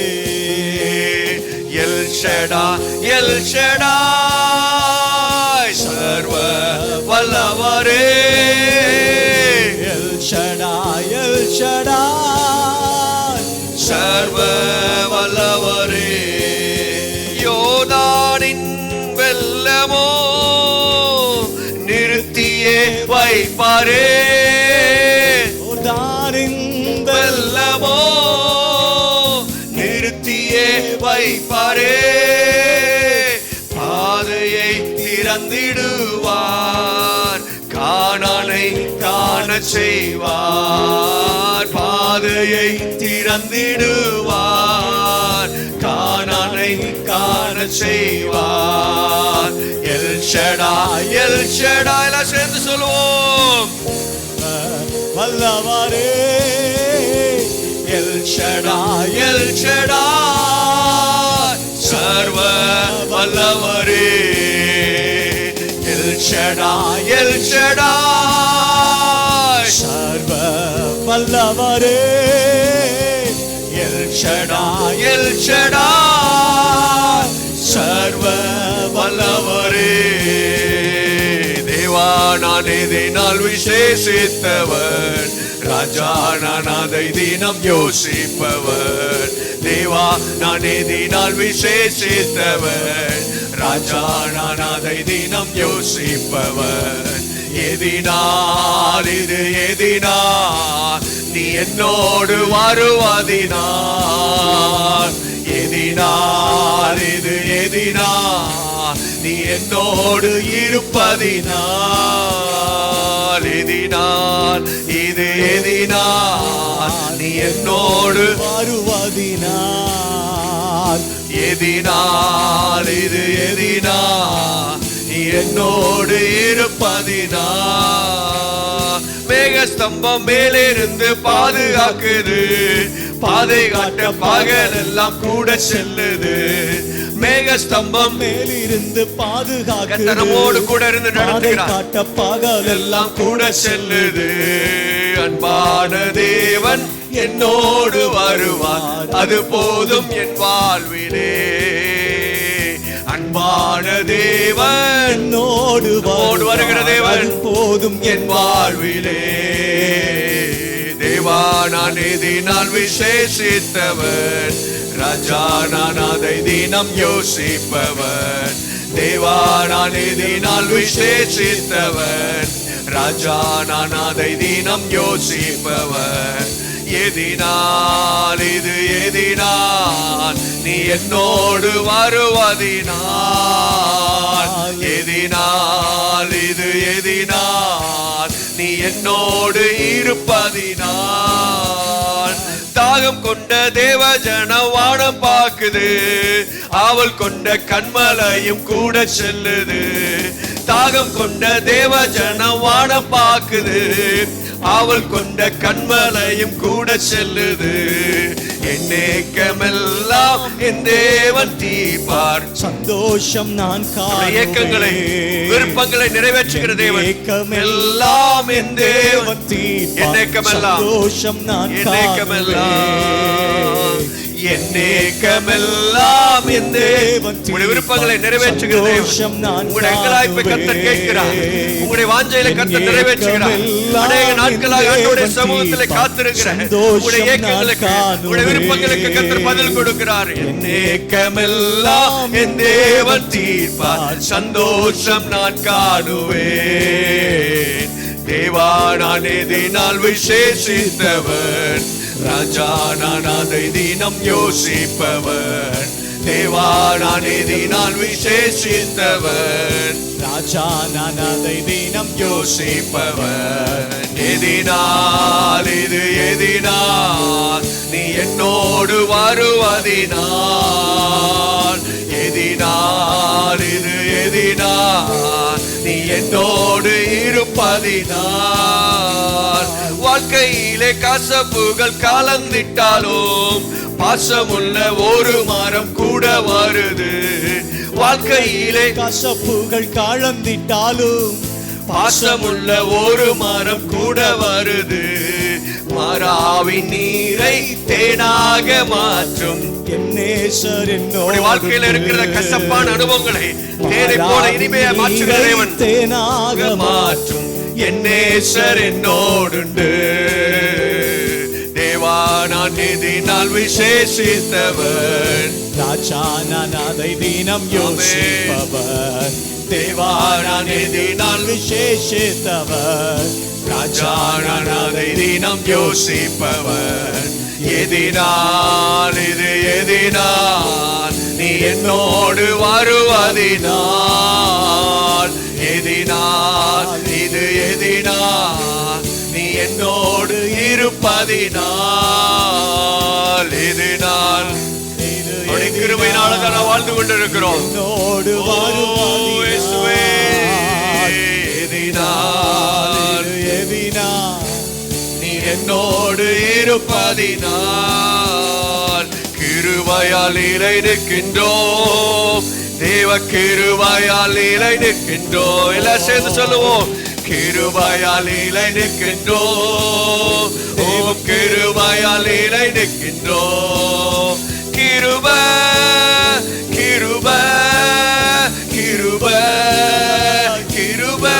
எல் ஷடாய், எல் ஷடாய் சர்வ வல்லவரே, எல் ஷடாய், எல் ஷடாய் சர்வ வல்லவரே. யோர்தானின் வெள்ளமோ நிறுத்தியே வைப்பாரே, யோர்தானின் வெள்ளமோ நிறுத்தியே வைப்பாரே. பாதையை திறந்திடுவார், கானானை காண செய்வார். பாதையை திறந்திடுவார், கானானை காண செய்வார். எல் ஷடாய், எல் ஷடாய் எல்லாம் சேர்ந்து சொல்லுவோம், வல்லவரே, எல் ஷடாய் எல் ஷடாய் சர்வ வல்லவரே எல் ஷடாய் எல் ஷடாய் சர்வ வல்லவரே எல் ஷடாய் எல் ஷடாய் சர்வ வல்லவரே தேவா நான் இதனால் விசேஷித்தவன் ராஜா நான் அதை தினம் யோசிப்பவன் தேவா நான் இதனால் விசேஷித்தவன் ராஜா நான் அதை தினம் யோசிப்பவன் எதினால் இது எதினால் நீ என்னோடு வருவதினால் எதினால் இது எதினால் நீ என்னோடு இருப்பதினால் எதினால் இது எதினால் நீ என்னோடு வருவதினால் எதினால் இது எதினால் நீ என்னோடு இருப்பதினால் மேகஸ்தம்பம் மேலிருந்து பாதுகாக்குது பாதை காட்ட பகல் எல்லாம் கூட செல்லுது மேகஸ்தம்பம் மேலிருந்து பாதுகாக்குது நம்மோடு கூட இருந்து நடத்துகிறார் காட்ட பகல் எல்லாம் கூட செல்லுது அன்பான தேவன் என்னோடு வருவார் அது போதும் என் வாழ்விலே அன்பான தேவன் என்னோடு வருகிற தேவன் போதும் என் வாழ்விலே தேவா நான் இதனால் விசேஷித்தவன் ராஜா நான் அதை தினம் யோசிப்பவன் தேவா நான் இதனால் விசேஷித்தவன் ராஜா நான் அதை தினம் யோசிப்பவன் எதினால் இது எதினால் நீ என்னோடு வருவதினால் எதினால் இது எதினால் நீ என்னோடு இருப்பதினால் தாகம் கொண்ட தேவ ஜன வானம் பார்க்குது ஆவல் கொண்ட கண்மலையும் கூட செல்லுது தாகம் கொண்ட தேவ ஜன வானம் பார்க்குது ஆவல் கொண்ட கண்மலையும் கூட செல்லுது என்னேக்கமெல்லாம் என் தேவன் தீர்ப்பார் சந்தோஷம் நான் இயக்கங்களை விருப்பங்களை நிறைவேற்றுகிற தேவன் எல்லாம் என் தேவன் என்னேக்கமெல்லாம் சந்தோஷம் நான் என்னேக்கமெல்லாம் என் தேவன் உங்களுடைய விருப்பங்களை நிறைவேற்றுகிற தேவன் உங்களுடைய எங்களாய்ப்பை கர்த்தர் கேட்கிறார் உங்களுடைய வாஞ்சையில கர்த்தர் நிறைவேற்றுகிறார் அநேக நாட்களாக ஆண்டவருடைய சமூகத்திலே காத்திருக்கிற உங்களுடைய ஏக்கங்களுக்கு உங்களுடைய விருப்பங்களுக்கு கர்த்தர் பதில் கொடுக்கிறார் என்னேக்கமெல்லாம் என் தேவன் தீர்ப்பார் சந்தோஷம் நான் காணுவேன் தேவா நான் இதனால் விசேஷித்தவன் ராஜா நான் அதை தினம் யோசிப்பவன் தேவா நான் இதனால் விசேஷித்தவன் ராஜா நான் அதை தினம் யோசிப்பவன் எதினால் இது எதினால் நீ என்னோடு வருவதினால் எதினால் இது எதினால் நீ என்னோடு இருப்பதினால் வாழ்க்கையிலே கசப்புகள் கலந்திட்டாலும் பாசமுள்ள ஒரு மரம் கூட வருது வாழ்க்கையிலே கசப்புகள் கலந்திட்டாலும் பாசமுள்ள ஒரு மரம் கூட வருது மராவின் நீரை தேனாக மாற்றும் வாழ்க்கையில் இருக்கிற கசப்பான அனுபவங்களை தேனை போல இனிமையா மாற்றுகிற தேவன் தேனாக மாற்றும் என் நேசர் என்னோடுண்டு தேவா நான் இதனால் விசேஷித்தவன் ராஜா நான் அதை தினம் யோசிப்பவன் தேவா நான் இதனால் விசேஷித்தவன் ராஜா நான் அதை தினம் யோசிப்பவன் எதினால் இது எதினால் நீ என்னோடு வருவதினால் எதினால் இது எதினால் நீ என்னோடு இருப்பதினால் எதினால் கிருபையினால தான் வாழ்ந்து கொண்டிருக்கிறோம் என்னோடு எதினால் எதினால் நீ என்னோடு இருப்பதினால் கிருபையால் நிலை நிற்கின்றோம். தேவ கிருபையால் நிலை நிற்கின்றோம். எல்லாம் சேர்ந்து சொல்லுவோம். கிருபையால் நிலை நிற்கின்றோம். ஓம் கிருபையால் நிலை நிற்கின்றோம். கிருபை கிருபை கிருபை கிருபை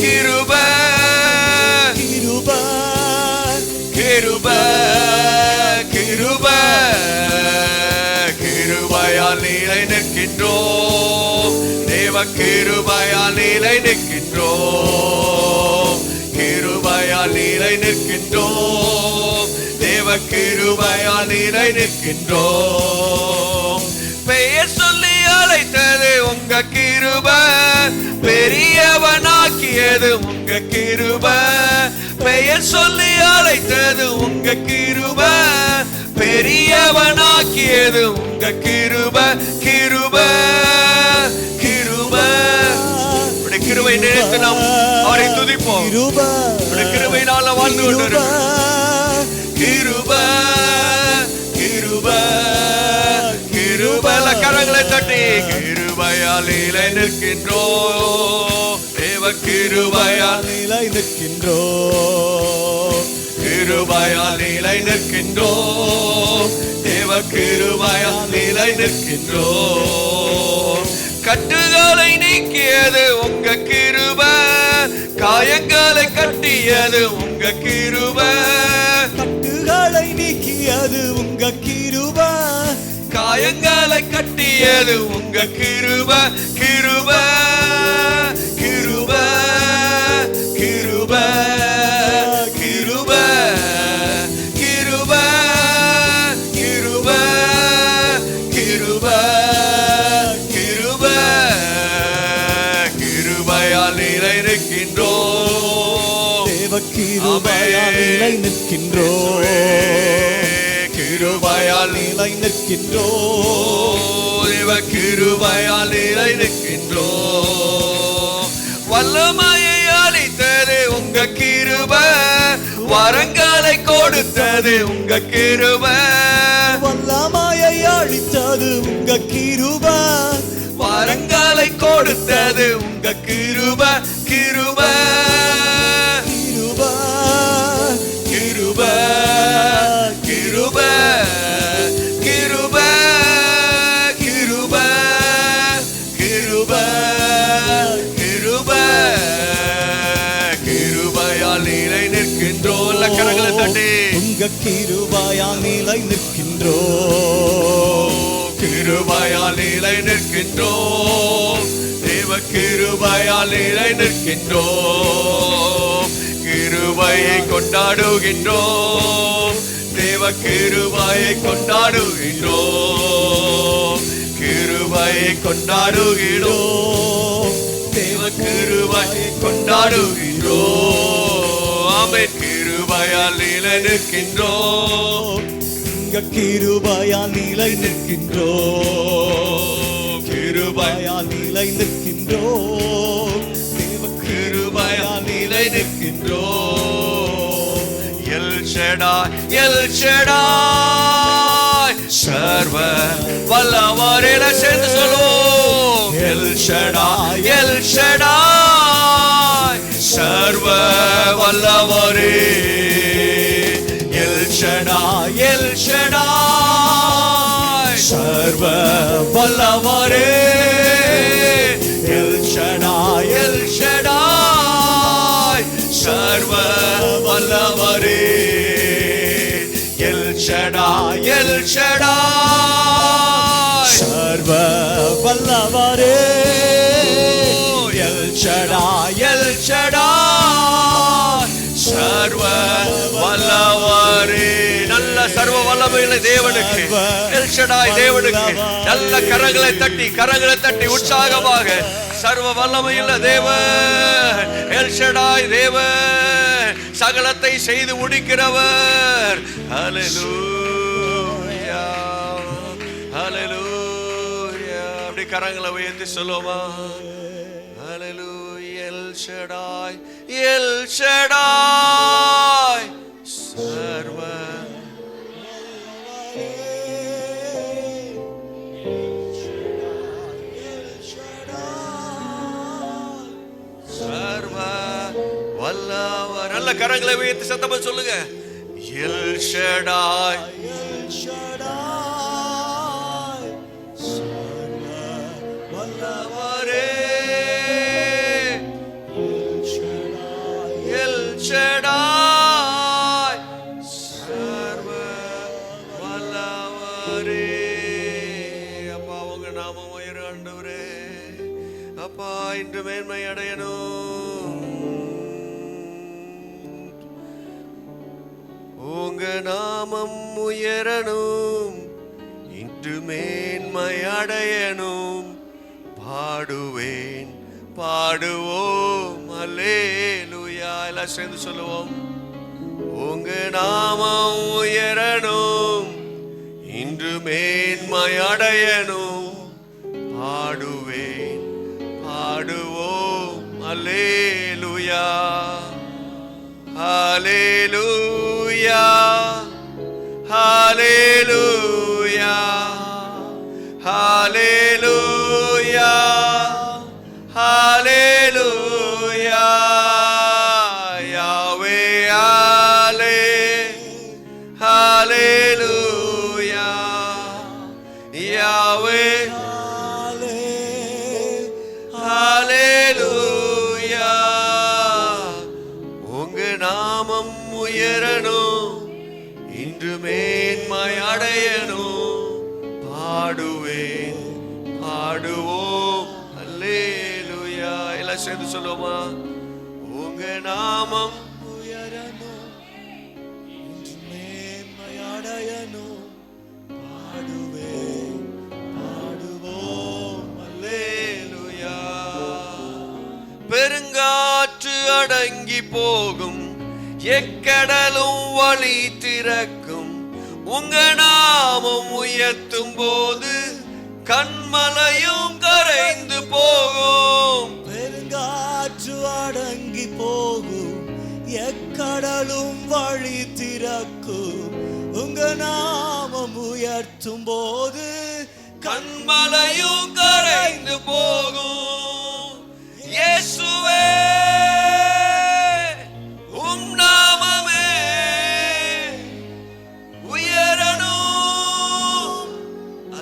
கிருபை கிருபை கிருபை கிருபையால் நிலை நிற்கின்றோம். தேவ கிருபையால் நிலை நிற்கின்றோம். கிருபையால் நிலை நிற்கின்றோம். தேவ கிருபையால் நிலை நிற்கின்றோம். பெயர் சொல்லி அழைத்தது உங்க கிருபை, பெரியவனாக்கியது உங்க கிருபை. பெயர் சொல்லி அழைத்தது உங்க கிருபை, பெரியவனாக்கியது உங்க கிருபை. கிருபை கிருபை கிருபை நினைத்து நாம் அவரை துதிப்போம். கிருபையினால வாழ்ந்து கொண்டிருக்கிறோம். கிருபை கிருபை கிருபை கரங்களை தட்டி கிருபையால் நிலை நிற்கின்றோம். தேவ கிருபையால் நிலை நிற்கின்றோம். கிருபையால் நிலை நிற்கின்றோம். தேவ கிருபையால் நிலை நிற்கின்றோம். கட்டுகளை நீக்கியது உங்க கிருபை, காயங்களை கட்டியது உங்க கிருபை. கட்டுகளை நீக்கியது உங்க கிருபை, காயங்களை கட்டியது உங்க கிருபை. கிருபை கிருபை கிருபை கிருபை கிருபை கிருபை கிருபை கிருபை கிருபையால் நிலை நிற்கின்றோம். தேவ கிருபையால் நிலை நிற்கின்றோம். கிருபையால் நிலை நிற்கின்றோம். தேவ கிருபையால் நிலை நிற்கின்றோம். வல்லமையை அளித்தது உங்க கிருபை, வரங்களை கொடுத்தது உங்க கிருபை. வல்லமையை அளித்தது உங்க கிருபை, வரங்களை கொடுத்தது உங்க கிருபை. கிருபை கிருபை கிருபை கிருபை கிருபை கிருபை கிருபை கிருபையால் நிலை நிற்கின்றோம். கரங்களை தட்டி உங்க கிருபையால் நிலை நிற்கின்றோம். கிருபையால் நிலை நிற்கின்றோம். தேவ கிருபையால் நிலை நிற்கின்றோம். கிருபையை கொண்டாடுகின்றோம். தேவ கிருபையை கொண்டாடுகின்றோம். கிருபையை கொண்டாடுகிறோம். தேவ கிருபையை கொண்டாடுகின்றோம். ஆமென். கிருபையால் நிலை நிற்கின்றோம். உங்க கிருபையால் நிலை நிற்கின்றோம். கிருபையால் நிலை நிற்கின்றோம். தேவ கிருபையால் நிலை நிற்கின்றோம். எல் ஷடாய் எல் ஷடாய் சர்வ வல்லவரே. சேர்ந்து சொல்லுவோம். எல் ஷடாய் எல் ஷடாய் சர்வ வல்லவரே. எல் ஷடாய் எல் ஷடாய் சர்வ வல்லவரே. எல் ஷடாய் எல் ஷடாய் சர்வ வல்லவரே. எல் ஷடாய் எல் ஷடாய் சர்வ வல்லவரே. எல் ஷடாய் எல் ஷடாய் சர்வ வல்லவரே. நல்ல சர்வ வல்லமையுள்ள தேவனுக்கு, எல் ஷடாய் தேவனுக்கு நல்ல கரங்களை தட்டி உற்சாகமாக சர்வ வல்லமையுள்ள தேவன், எல் ஷடாய் தேவன், சகலத்தை செய்து முடிக்கிறவர். ஹல்லேலூயா ஹல்லேலூயா. அப்படி கரங்களை உயர்த்தி சொல்லுவோமா? ஹல்லேலூயா. ஷடாய் எல் ஷடாய் சர்வ சர்வ வல்லவர். நல்ல கரங்களை உயர்த்தி சத்தமா சொல்லுங்க. எல் ஷடாய் எல் ஷடாய் சர்வ வல்லவரே. எல் ஷடாய் சர்வ வல்லவரே. அப்பா உங்க நாமம் உயர ஆண்டவரே. அப்பா இன்று மேன்மை அடையணும். உங்க நாமம் உயரணும். இன்று மேன்மை அடையணும். பாடுவேன் பாடுவோம் அல்லேலூயா. எல்லாம் சேர்ந்து சொல்லுவோம். உங்க நாமம் உயரணும். இன்று மேன்மை அடையணும். பாடுவேன் பாடுவோம் அல்லேலூயா. ஹல்லேலூயா ஹல்லேலூயா ஹல்லேலூயா ஹல்லேலூயா. யாவே ஹல்லே ஹல்லேலூயா யாவே ஹல்லேலூயா. உங்க நாமம் உயரணும். இன்று மேன்மை அடையணும். பாடுவேன் பாடுவோம் அல்லேலூயா. எல்லாம் சேர்ந்து சொல்லுவோமா. உங்க நாமம் உயரணும். இன்று மேன்மை அடையணும். பாடுவேன் பாடுவோம் அல்லேலூயா. பெருங்காற்று அடங்கி போகும். எக்கடலும் வழி திறக்கும். உங்க நாமம் உயர்த்தும் போது கண்மலையும் கரைந்து போகும். பெருங்காற்று அடங்கி போகும். எக்கடலும் வழி திறக்கும். உங்க நாமம் உயர்த்தும் போது கண்மலையும் கரைந்து போகும். இயேசுவே உம் நாமமே உயரணும்.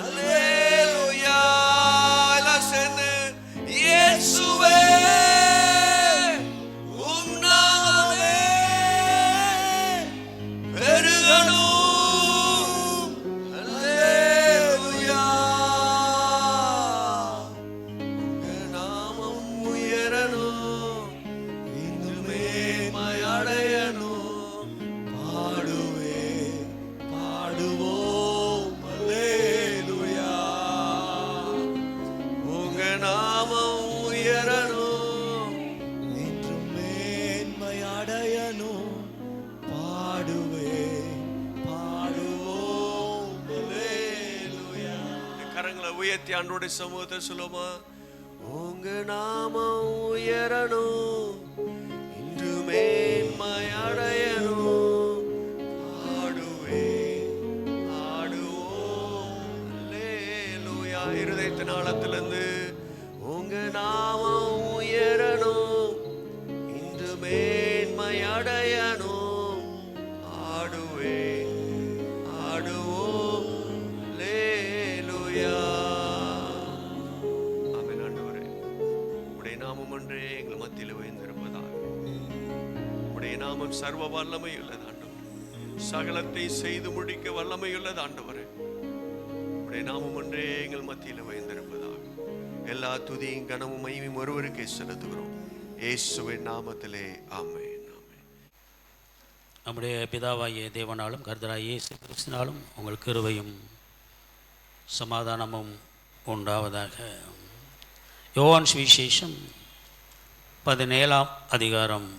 அல்லேலூயா. எல்லாம் சேர்ந்து இயேசுவே உம் நாமமே பெருகணும். அல்லேலூயா. உங்க நாமம் உயரணும். இன்று மேன்மை அடையணும். பாடுவேன் பாடுவோம் அல்லேலூயா. உங்க நாமம் உயரணும். இன்று மேன்மை அடையணும். பாடுவேன் பாடுவோம் அல்லேலூயா. கரங்களை உயர்த்தி ஆண்டோட சமூகத்தை சொல்லுமா. உங்க நாமம் உயரணும். இன்று மேன்மை அடையணும். பாடுவேன் பாடுவோம் அல்லேலூயா. இருதயத்தின் ஆழத்திலிருந்து உங்க நாமம் உயரணும். இன்று மேன்மை அடையணும். பாடுவேன் பாடுவோம் அல்லேலூயா. ஆமென். ஆண்டவரே உம்முடைய நாமம் ஒன்றே எங்கள் மத்தியில் உயர்ந்திருப்பதாக. உம்முடைய நாமம் சர்வ வல்லமையுள்ளது ஆண்டவரே. சகலத்தை செய்து முடிக்க வல்லமையுள்ளது ஆண்டவரே. உம்முடைய நாமம் ஒன்றே எங்கள் மத்தியில் உயர்ந்திருப்பதாக. எல்லா துதியும் கனமும் மகிமையும் ஒருவருக்கே செலுத்துகிறோம். இயேசுவின் நாமத்திலே ஆமென். ஆமென். நம்முடைய பிதாவாகிய தேவனாலும் கர்த்தராகிய இயேசு கிறிஸ்துவினாலும் உங்கள் கிருபையும் சமாதானமும் உண்டாவதாக. யோவான் சுவிசேஷம் 17ஆம் அதிகாரம்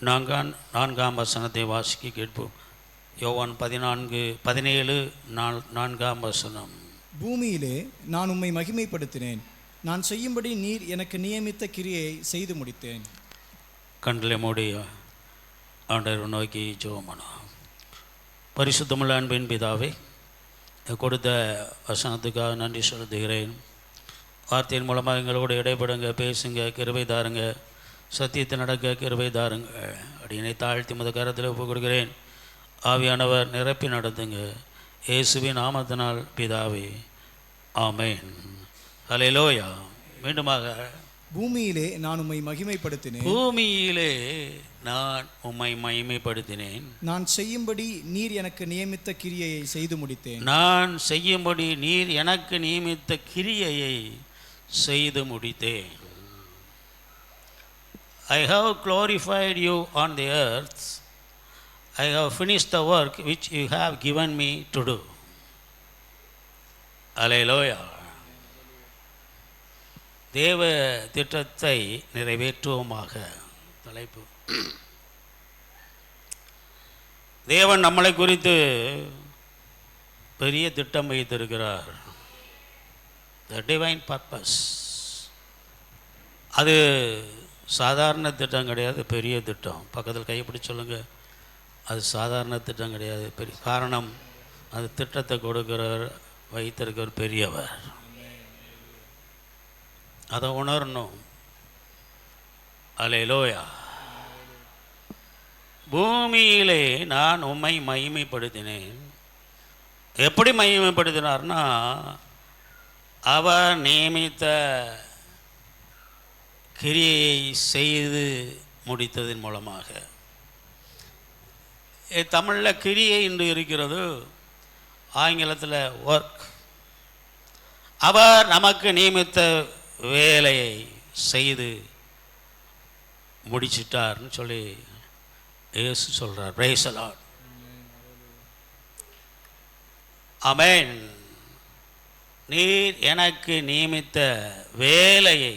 4ஆம் வசனத்தை வாசிக்க கேட்போம். யோவான் 14:17 4ஆம் வசனம். பூமியிலே நான் உம்மை மகிமைப்படுத்தினேன். நான் செய்யும்படி நீர் எனக்கு நியமித்த கிரியை செய்து முடித்தேன். கண்களை மூடி ஆண்டவர் நோக்கி ஜெபம் பண்ணுவோம். பரிசுத்தமுள்ள அன்பின் பிதாவே, கொடுத்த வசனத்துக்காக நன்றி செலுத்துகிறேன். வார்த்தையின் மூலமாக எங்களோடு இடைப்படுங்க, பேசுங்க, கிருபை தாருங்க, சத்தியத்தை நடக்க கிருபை தாருங்க. அடியினை தாழ்த்தி முத கரத்தில் ஒப்புக் கொடுக்கிறேன். ஆவியானவர் நிரப்பி நடத்துங்க. இயேசுவின் நாமத்தினால் பிதாவே, ஆமென். ஹல்லேலூயா. மீண்டுமாக, பூமியிலே நான் உம்மை மகிமைப்படுத்தினேன். பூமியிலே நான் உம்மை மகிமைப்படுத்தினேன். நான் செய்யும்படி நீர் எனக்கு நியமித்த கிரியையை செய்து முடித்தேன். நான் செய்யும்படி நீர் எனக்கு நியமித்த கிரியையை செய்து முடித்தேன். I have glorified you on the earth. I have finished the work which you have given me to do. Hallelujah. தேவ திட்டத்தை நிறைவேற்றுவோமாக. தலைப்பு: தேவன் நம்மளை குறித்து பெரிய திட்டம் வைத்திருக்கிறார். The divine purpose. அது சாதாரண திட்டம் கிடையாது, பெரிய திட்டம். பக்கத்தில் கைப்பிடி சொல்லுங்க, அது சாதாரண திட்டம் கிடையாது, பெரிய. காரணம், அது திட்டத்தை கொடுக்கிறவர், வைத்திருக்கிறவர் பெரியவர். அதை உணரணும். அல்லேலூயா. பூமியிலே நான் உம்மை மகிமைப்படுத்தினேன். எப்படி மகிமைப்படுத்தினார்னா, அவர் நியமித்த கிரியை செய்து முடித்ததன் மூலமாக. தமிழில் கிரியை என்று இருக்கிறது, ஆங்கிலத்தில் ஒர்க். அவர் நமக்கு நியமித்த வேலையை செய்து முடிச்சிட்டார்னு சொல்லி இயேசு சொல்கிறார். Praise the Lord. ஆமென். நீர் எனக்கு நியமித்த வேலையை,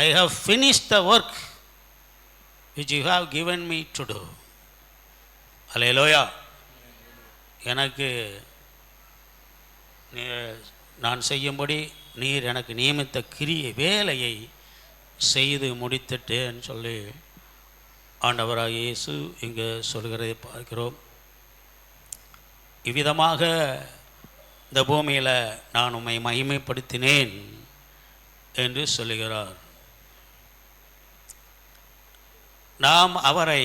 I have finished the work which you have given me to do. அல்லேலூயா. எனக்கு நான் செய்யும்படி நீர் எனக்கு நியமித்த கிரியை, வேலையை செய்து முடித்துட்டேன்னு சொல்லி ஆண்டவராக இயேசு இங்கே சொல்கிறதை பார்க்கிறோம். இவ்விதமாக இந்த பூமியில் நான் உம்மை மகிமைப்படுத்தினேன் என்று சொல்லுகிறார். நாம் அவரை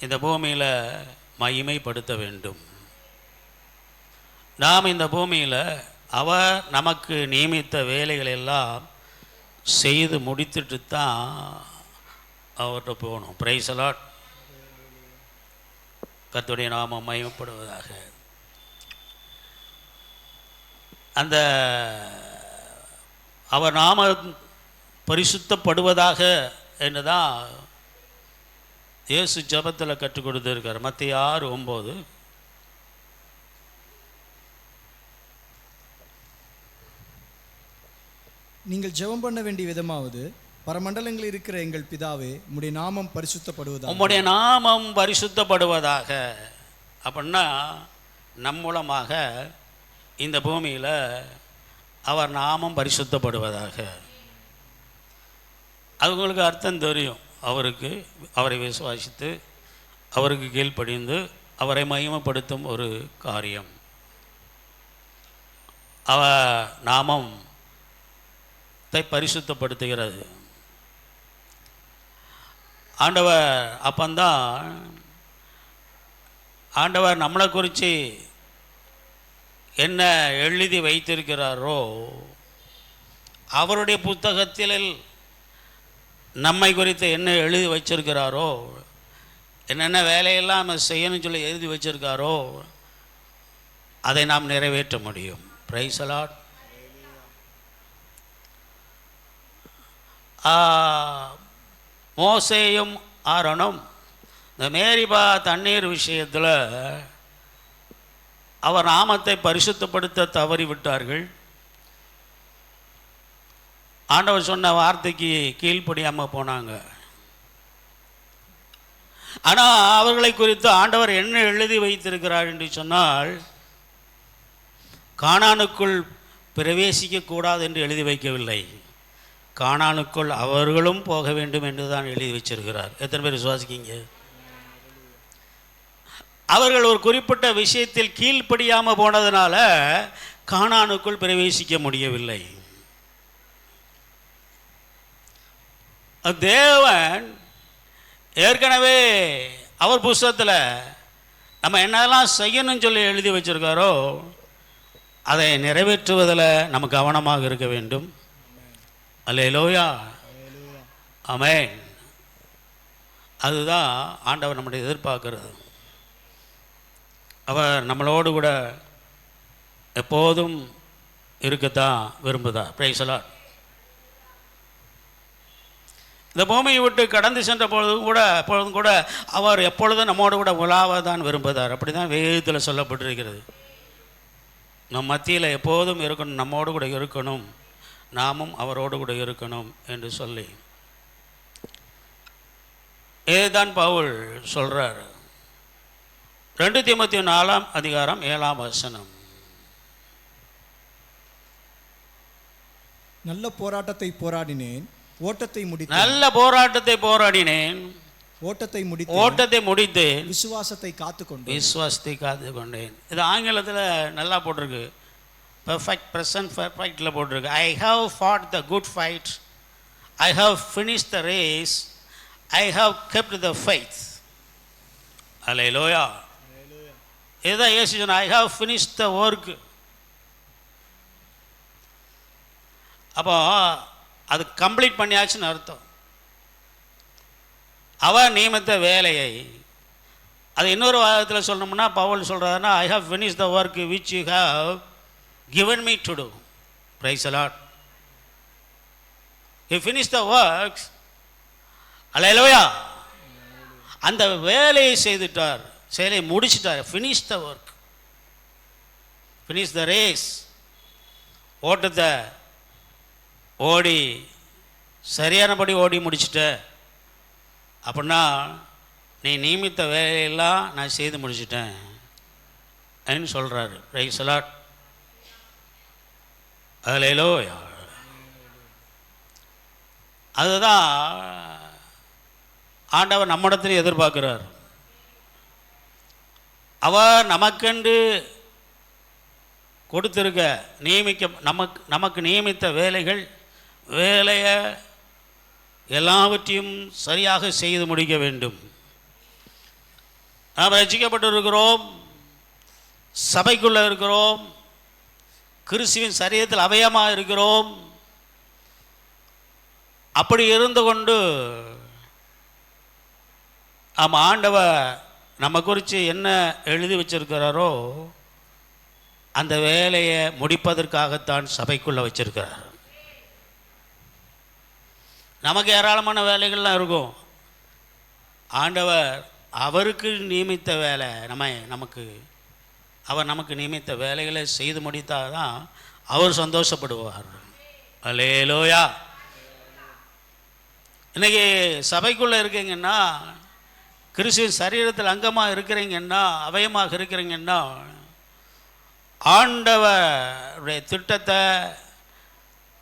இந்த பூமியில் மகிமைப்படுத்த வேண்டும். நாம் இந்த பூமியில் அவர் நமக்கு நியமித்த வேலைகளெல்லாம் செய்து முடித்துட்டு தான் அவர்கிட்ட போகணும். Praise the Lord. கர்த்தருடைய நாமம் மகிமைப்படுவதாக. அந்த அவர் நாமம் பரிசுத்தப்படுவதாக என்று தான் இயேசு ஜெபத்தில் கற்றுக் கொடுத்துருக்கார். மத்தேயு 6:9. நீங்கள் ஜெபம் பண்ண வேண்டிய விதமாவது, பரமண்டலங்களில் இருக்கிற எங்கள் பிதாவே, உம்முடைய நாமம் பரிசுத்தப்படுவதாக. உம்முடைய நாமம் பரிசுத்தப்படுவதாக. அப்படின்னா நம் மூலமாக இந்த பூமியில் அவர் நாமம் பரிசுத்தப்படுவதாக. அது உங்களுக்கு அர்த்தம் தெரியும். அவரை விசுவாசித்து அவருக்கு கீழ்ப்படிந்து அவரை மகிமைப்படுத்தும் ஒரு காரியம். நாமத்தை பரிசுத்தப்படுத்துகிறது. ஆண்டவர் அப்பந்தான் ஆண்டவர் நம்மளை குறித்து என்ன எழுதி வைத்திருக்கிறாரோ, அவருடைய புத்தகத்தில் நம்மை குறித்து என்ன எழுதி வச்சிருக்கிறாரோ, என்னென்ன வேலையெல்லாம் நம்ம செய்யணும்னு சொல்லி எழுதி வச்சிருக்காரோ, அதை நாம் நிறைவேற்ற முடியும். Praise the Lord. மோசேயும் ஆரோனும் இந்த மேரிபா தண்ணீர் விஷயத்தில் அவர் நாமத்தை பரிசுத்தப்படுத்த தவறிவிட்டார்கள். ஆண்டவர் சொன்ன வார்த்தைக்கு கீழ்ப்படியாமல் போனாங்க. ஆனால் அவர்களை குறித்து ஆண்டவர் என்ன எழுதி வைத்திருக்கிறார் என்று சொன்னால், கானானுக்குள் பிரவேசிக்கக்கூடாது என்று எழுதி வைக்கவில்லை. கானானுக்குள் அவர்களும் போக வேண்டும் என்று தான் எழுதி வச்சிருக்கிறார். எத்தனை பேர் விசுவாசிக்கீங்க? அவர்கள் ஒரு குறிப்பிட்ட விஷயத்தில் கீழ்ப்படியாமல் போனதுனால கானானுக்குள் பிரவேசிக்க முடியவில்லை. தேவன் ஏற்கனவே அவர் புஸ்தகத்தில் நம்ம என்னெல்லாம் செய்யணும்னு சொல்லி எழுதி வச்சிருக்காரோ அதை நிறைவேற்றுவதில் நம்ம கவனமாக இருக்க வேண்டும். அல்லேலூயா, ஆமென். அதுதான் ஆண்டவர் நம்முடைய எதிர்பார்க்கிறது. அவர் நம்மளோடு கூட எப்போதும் இருக்கத்தான் விரும்புதார். Price the Lord. இந்த பூமியை விட்டு கடந்து சென்ற பொழுதும் கூட அவர் எப்பொழுதும் நம்மோடு கூட உலாவதான் விரும்புதார். அப்படி தான் வேதத்தில் சொல்லப்பட்டிருக்கிறது. நம் மத்தியில் எப்போதும் இருக்கணும், நம்மோடு கூட இருக்கணும், நாமும் அவரோடு கூட இருக்கணும் என்று சொல்லி இதுதான் பவுல் சொல்கிறார். 2 தீமோத்தேயு 4:7. நல்ல போராட்டத்தை போராடினேன், ஓட்டத்தை முடித்தேன். நல்ல போராட்டத்தை போராடினேன், ஓட்டத்தை முடித்தேன், விசுவாசத்தை காத்துக்கொண்டேன். இது ஆங்கிலத்தில் நல்லா போட்டிருக்கு. பெர்ஃபெக்ட் ப்ரெசன்ட் பெர்ஃபெக்டில் போட்டிருக்கு. I have fought the good fight, I have finished the race, I have kept the faith. அல்லேலூயா. இதுதான் இயேசு சொன்னார், I have finished the work. அப்போ அது கம்ப்ளீட் பண்ணியாச்சுன்னு அர்த்தம். அவர் நியமித்த வேலையை, அது இன்னொரு வாதத்தில் சொல்லணும்னா பவுல் சொல்கிறாருன்னா, I have finish the work which you have given me to do. Praise the Lord. He finished the works. Hallelujah. அந்த வேலையை செய்துட்டார், செயலை முடிச்சிட்டார். finish the work, finish the race. ஓட்டத்தை ஓடி சரியானபடி ஓடி முடிச்சிட்ட அப்படின்னா நீ நியமித்த வேலையெல்லாம் நான் செய்து முடிச்சிட்டேன் அப்படின்னு சொல்கிறாரு. Praise the Lord. அல்லேலூயா. அதுதான் ஆண்டவர் நம்மிடத்தில் எதிர்பார்க்கிறார். அவர் நமக்கென்று கொடுத்திருக்க நமக்கு நியமித்த வேலையை எல்லாவற்றையும் சரியாக செய்து முடிக்க வேண்டும். நாம் ரட்சிக்கப்பட்டு இருக்கிறோம், சபைக்குள்ளே இருக்கிறோம், கிறிஸ்துவின் சரீரத்தில் அவயமாக இருக்கிறோம். அப்படி இருந்து கொண்டு ஆண்டவர் நம்ம குறித்து என்ன எழுதி வச்சிருக்கிறாரோ அந்த வேலையை முடிப்பதற்காகத்தான் சபைக்குள்ளே வச்சிருக்கிறார். நமக்கு ஏராளமான வேலைகள்லாம் இருக்கும். ஆண்டவர் அவருக்கு நியமித்த வேலை அவர் நமக்கு நியமித்த வேலைகளை செய்து முடித்தால் தான் அவர் சந்தோஷப்படுவார். அல்லேலூயா. இன்றைக்கி சபைக்குள்ளே இருக்கீங்கன்னா, கிறிஸ்துவின் சரீரத்தில் அங்கமாக இருக்கிறீங்கன்னா, அவயமாக இருக்கிறீங்கன்னா, ஆண்டவருடைய திட்டத்தை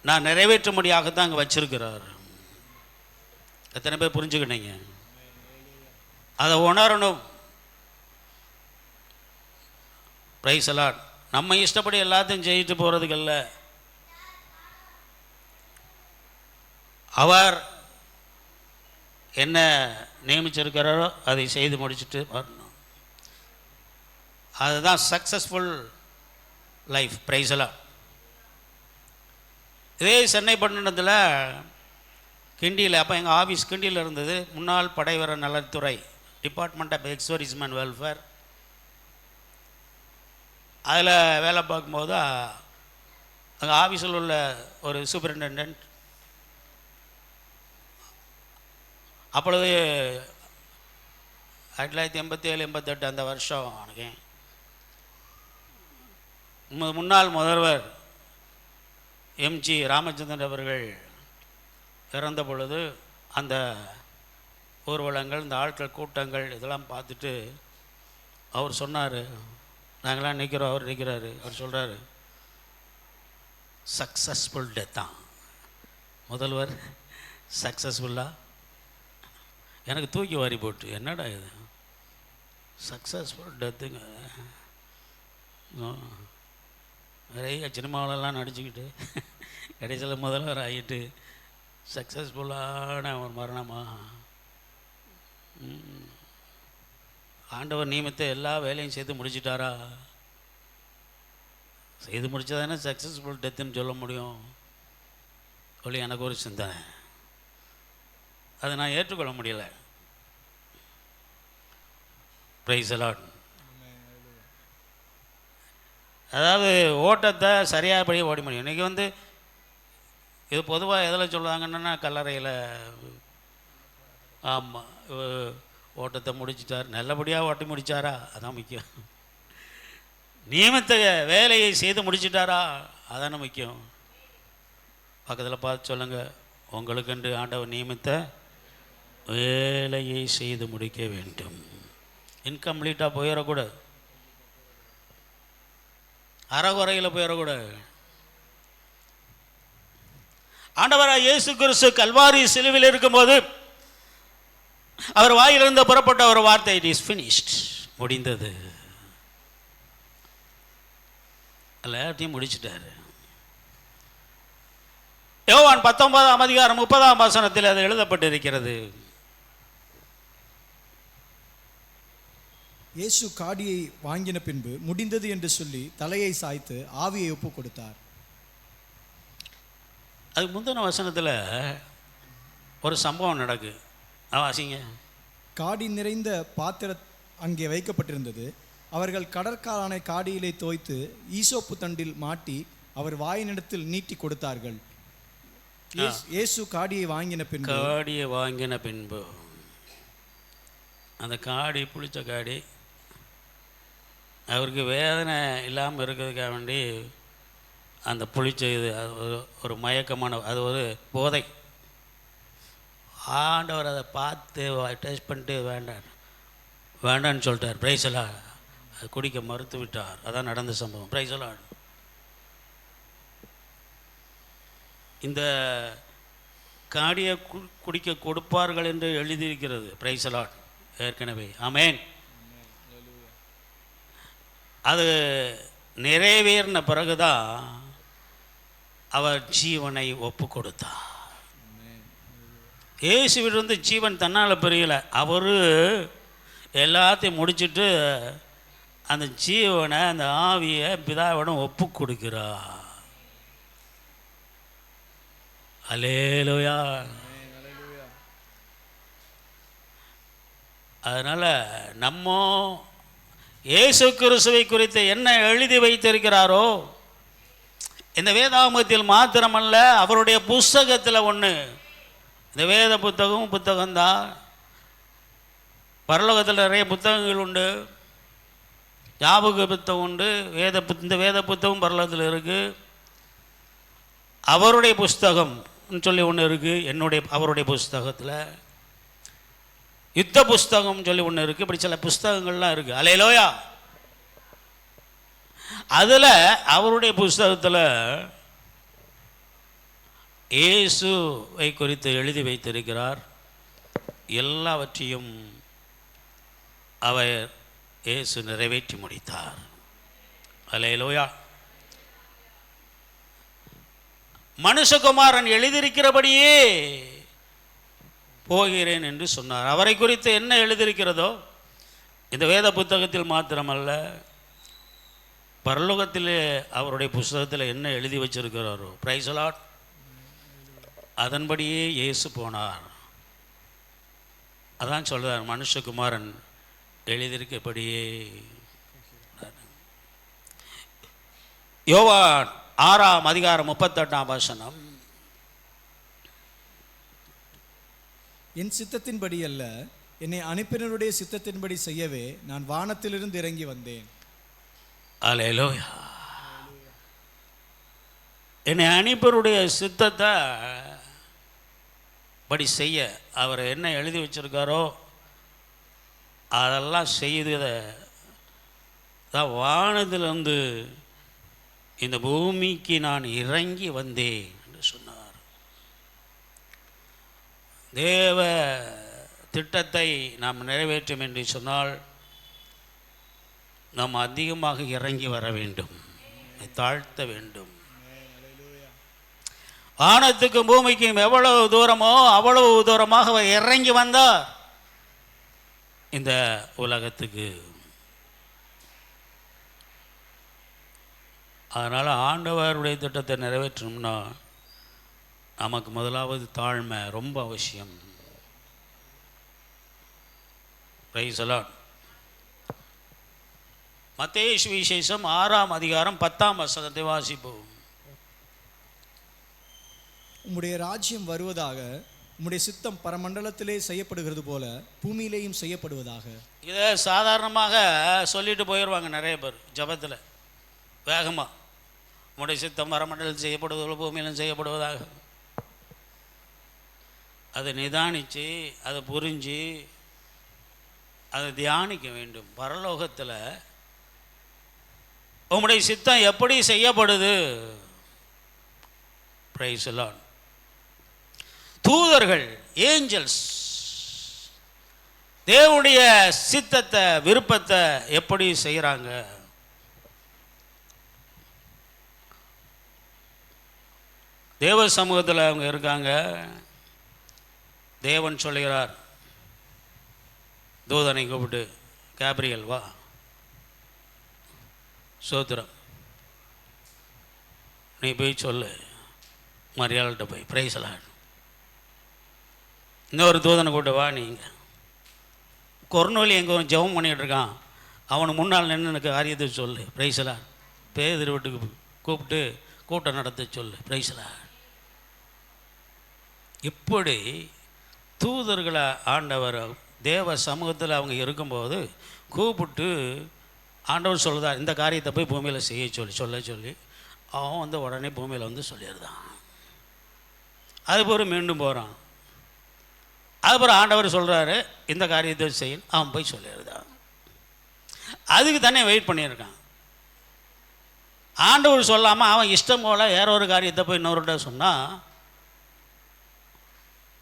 நான் நிறைவேற்றும்படியாகத்தான் அங்கே வச்சிருக்கிறார். எத்தனை பேர் புரிஞ்சுக்கிட்டீங்க? அதை உணரணும். Price the Lord. நம்ம இஷ்டப்படி எல்லாத்தையும் செய்யிட்டு போகிறதுக்கு இல்லை. அவர் என்ன நியமிச்சிருக்கிறாரோ அதை செய்து முடிச்சுட்டு வரணும். அதுதான் successful life. Price the Lord. இதே சென்னை பட்டணத்தில் கிண்டியில், அப்போ எங்கள் ஆஃபீஸ் கிண்டியில் இருந்தது. முன்னாள் படைவீரர் நலத்துறை, டிபார்ட்மெண்ட் ஆஃப் எக்ஸோரிஸ்ம் அண்ட் வெல்ஃபேர். அதில் வேலை பார்க்கும்போது அங்கே ஆஃபீஸில் உள்ள ஒரு சூப்பரிண்டெண்டன்ட் அப்பொழுது 1987-88 அந்த வருஷம் நினைக்கிறேன், முன்னாள் முதல்வர் எம்ஜி ராமச்சந்திரன் அவர்கள் இறந்த பொழுது அந்த ஊர்வலங்கள், இந்த ஆட்கள் கூட்டங்கள் இதெல்லாம் பார்த்துட்டு அவர் சொன்னார், நாங்களாம் நிற்கிறோம், அவர் நிற்கிறாரு. அவர் சொல்கிறாரு, சக்ஸஸ்ஃபுல் டெத்தான். முதல்வர் சக்ஸஸ்ஃபுல்லாக எனக்கு தூக்கி வாரி போட்டு, என்னடா இது சக்ஸஸ்ஃபுல் டெத்துங்க, நிறைய சினிமாவிலலாம் நடிச்சுக்கிட்டு கடைசியில் முதல்வர் ஆகிட்டு சக்ஸஸ்ஃபுல்லான ஒரு மரணமா? ஆண்டவர் நியமித்த எல்லா வேலையும் செய்து முடிச்சிட்டாரா? செய்து முடிச்சதானே சக்ஸஸ்ஃபுல் டெத்துன்னு சொல்ல முடியும். சொல்லி எனக்கு ஒரு சிந்தனை, அதை நான் ஏற்றுக்கொள்ள முடியலை. Price the Lord. அதாவது ஓட்டத்தை சரியாகபடி ஓடி முடியும். இன்றைக்கி இது பொதுவாக எதில் சொல்லுவாங்கன்னா கல்லறையில், ஆமாம் ஓட்டத்தை முடிச்சிட்டார், நல்லபடியாக ஓட்டி முடித்தாரா, அதான் முக்கியம். நியமித்த வேலையை செய்து முடிச்சிட்டாரா, அதான முக்கியம். பக்கத்தில் பார்த்து சொல்லுங்கள், உங்களுக்கென்று ஆண்டவர் நியமித்த வேலையை செய்து முடிக்க வேண்டும். இன்கம்ப்ளீட்டாக போயிடக்கூடாது, அறகுறையில் போயிடக்கூடாது. ஆண்டவராக இயேசு கிறிஸ்து கல்வாரி சிலுவையில் இருக்கும்போது அவர் வாயிலிருந்து புறப்பட்ட ஒரு வார்த்தை, இட் இஸ் ஃபினிஷ்ட், முடிந்தது. எல்லாத்தையும் முடிச்சிட்டாரு. யோவான் 19:30 அது எழுதப்பட்டிருக்கிறது. இயேசு காடியை வாங்கின பின்பு முடிந்தது என்று சொல்லி தலையை சாய்த்து ஆவியை ஒப்பு கொடுத்தார். அதுக்கு முந்தின வசனத்தில் ஒரு சம்பவம் நடக்கு, வாசிங்க. காடி நிறைந்த பாத்திரம் அங்கே வைக்கப்பட்டிருந்தது. அவர்கள் கடற்காரனை காடியிலே தோய்த்து ஈசோப்பு தண்டில் மாட்டி அவர் வாயினிடத்தில் நீட்டி கொடுத்தார்கள். இயேசு காடியை வாங்கின பின்பு அந்த காடி புளிச்ச காடி அவருக்கு வேதனை இல்லாமல் இருக்கிறதுக்காக வேண்டி அந்த புளிச்ச இது ஒரு மயக்கமான, அது ஒரு போதை. ஆண்டவர் அதை பார்த்து டேஸ்ட் பண்ணிட்டு வேண்டான்னு சொல்லிட்டார். Price the Lord. அது குடிக்க மறுத்து விட்டார். அதான் நடந்த சம்பவம். Price the Lord. இந்த காடியை குடிக்க கொடுப்பார்கள் என்று எழுதியிருக்கிறது. Price the Lord. ஏற்கனவே ஆமென். அது நிறைவேறின பிறகுதான் அவர் ஜீவனை ஒப்பு கொடுத்தார். இயேசுவிலிருந்து ஜீவன் தன்னால் பெரியலை. அவர் எல்லாத்தையும் முடிச்சுட்டு அந்த ஜீவனை, அந்த ஆவியை பிதாவிடம் ஒப்பு கொடுக்கிறார். அல்லேலூயா. அதனால் நம்ம இயேசு கிறிஸ்துவை குறித்து என்ன எழுதி வைத்திருக்கிறாரோ, இந்த வேதாகமத்தில் மாத்திரமல்ல, அவருடைய புஸ்தகத்தில் ஒன்று. இந்த வேத புத்தகம்தான். பரலோகத்தில் நிறைய புத்தகங்கள் உண்டு, ஞாபக புத்தகம் உண்டு, இந்த வேத புத்தகம் பரலோகத்தில் இருக்குது. அவருடைய புஸ்தகம்னு சொல்லி ஒன்று இருக்குது. அவருடைய புஸ்தகத்தில் யுத்த புஸ்தகம் சொல்லி ஒன்று இருக்குது. இப்படி சில புஸ்தகங்கள்லாம் இருக்குது. அல்லேலூயா. அதில் அவருடைய புஸ்தகத்தில் இயேசுவை குறித்து எழுதி வைத்திருக்கிறார். எல்லாவற்றையும் அவர் இயேசு நிறைவேற்றி முடித்தார். அல்லேலூயா. மனுஷகுமாரன் எழுதியிருக்கிறபடியே போகிறேன் என்று சொன்னார். அவரை குறித்து என்ன எழுதியிருக்கிறதோ இந்த வேத புத்தகத்தில் மாத்திரமல்ல, பரலோகத்திலே அவருடைய புஸ்தகத்தில் என்ன எழுதி வச்சிருக்கிறாரோ, பிரைஸ் தி லார்ட், அதன்படியே இயேசு போனார். அதான் சொல்கிறார், மனுஷகுமாரன் எழுதியிருக்கபடியே. யோவான் 6:38 என் சித்தத்தின்படி அல்ல, என்னை அனுப்பினருடைய சித்தத்தின்படி செய்யவே நான் வானத்திலிருந்து இறங்கி வந்தேன். அல்லேலூயா. என்னை அனுப்பினருடைய சித்தத்தை படி செய்ய அவர் என்ன எழுதி வச்சிருக்காரோ அதெல்லாம் செய்து தான் வானத்திலிருந்து இந்த பூமிக்கு நான் இறங்கி வந்தேன் என்று சொன்னார். தேவ திட்டத்தை நாம் நிறைவேற்றும் என்று சொன்னால் நாம் அதிகமாக இறங்கி வர வேண்டும், தாழ்த்த வேண்டும். வானத்துக்கும் பூமிக்கும் எவ்வளவு தூரமோ அவ்வளவு தூரமாக அவர் இறங்கி வந்தார் இந்த உலகத்துக்கு. அதனால் ஆண்டவருடைய திட்டத்தை நிறைவேற்றணும்னா நமக்கு முதலாவது தாழ்மை ரொம்ப அவசியம். Price the Lord. மத்தேயு சுவிசேஷம் 6ஆம் அதிகாரம் 10ஆம் வசனத்தை வாசிப்போம். உம்முடைய ராஜ்யம் வருவதாக, உம்முடைய சித்தம் பரமண்டலத்திலே செய்யப்படுகிறது போல பூமியிலேயும் செய்யப்படுவதாக. இதை சாதாரணமாக சொல்லிட்டு போயிடுவாங்க நிறைய பேர் ஜபத்தில் வேகமாக. உம்முடைய சித்தம் பரமண்டலத்தில் செய்யப்படுவது போல பூமியிலும் செய்யப்படுவதாக. அதை நிதானித்து அதை புரிஞ்சு அதை தியானிக்க வேண்டும். பரலோகத்தில் உம்முடைய சித்தம் எப்படி செய்யப்படுது? Price the Lord. தூதர்கள், ஏஞ்சல்ஸ் தேவனுடைய சித்தத்தை விருப்பத்தை எப்படி செய்கிறாங்க? தேவ சமூகத்தில் அவங்க இருக்காங்க. தேவன் சொல்லுகிறார், தூதனை கூப்பிட்டு, கேப்ரியல் வா, சோத்திரம், நீ போய் சொல்லு மரியாள்கிட்ட போய் பிரைஸ் தி லார்ட். இன்னொரு தூதனை கூப்பிட்டு வா, நீங்கள் கொர்நேலியு எங்கே ஜெபம் பண்ணிகிட்டு இருக்கான், அவனுக்கு முன்னால் நின்று எனக்கு காரியத்தை சொல்லு பிரைஸ் தி லார்ட். பேதுரு வீட்டுக்கு கூப்பிட்டு கூட்டம் நடத்த சொல்லு பிரைஸ் தி லார்ட். இப்படி தூதர்களை ஆண்டவர் தேவ சமூகத்தில் அவங்க இருக்கும்போது கூப்பிட்டு ஆண்டவர் சொல்லுதார், இந்த காரியத்தை போய் பூமியில் செய்ய சொல்லி அவன் வந்து உடனே பூமியில் வந்து சொல்லிடுறான். அதுபோல் மீண்டும் போகிறான். அதுபோல் ஆண்டவர் சொல்கிறாரு, இந்த காரியத்தை செய்ய, அவன் போய் சொல்லிடுறான். அதுக்கு தானே வெயிட் பண்ணியிருக்கான். ஆண்டவர் சொல்லாமல் அவன் இஷ்டம் போல் வேற ஒரு காரியத்தை போய் இன்னொருட சொன்னால்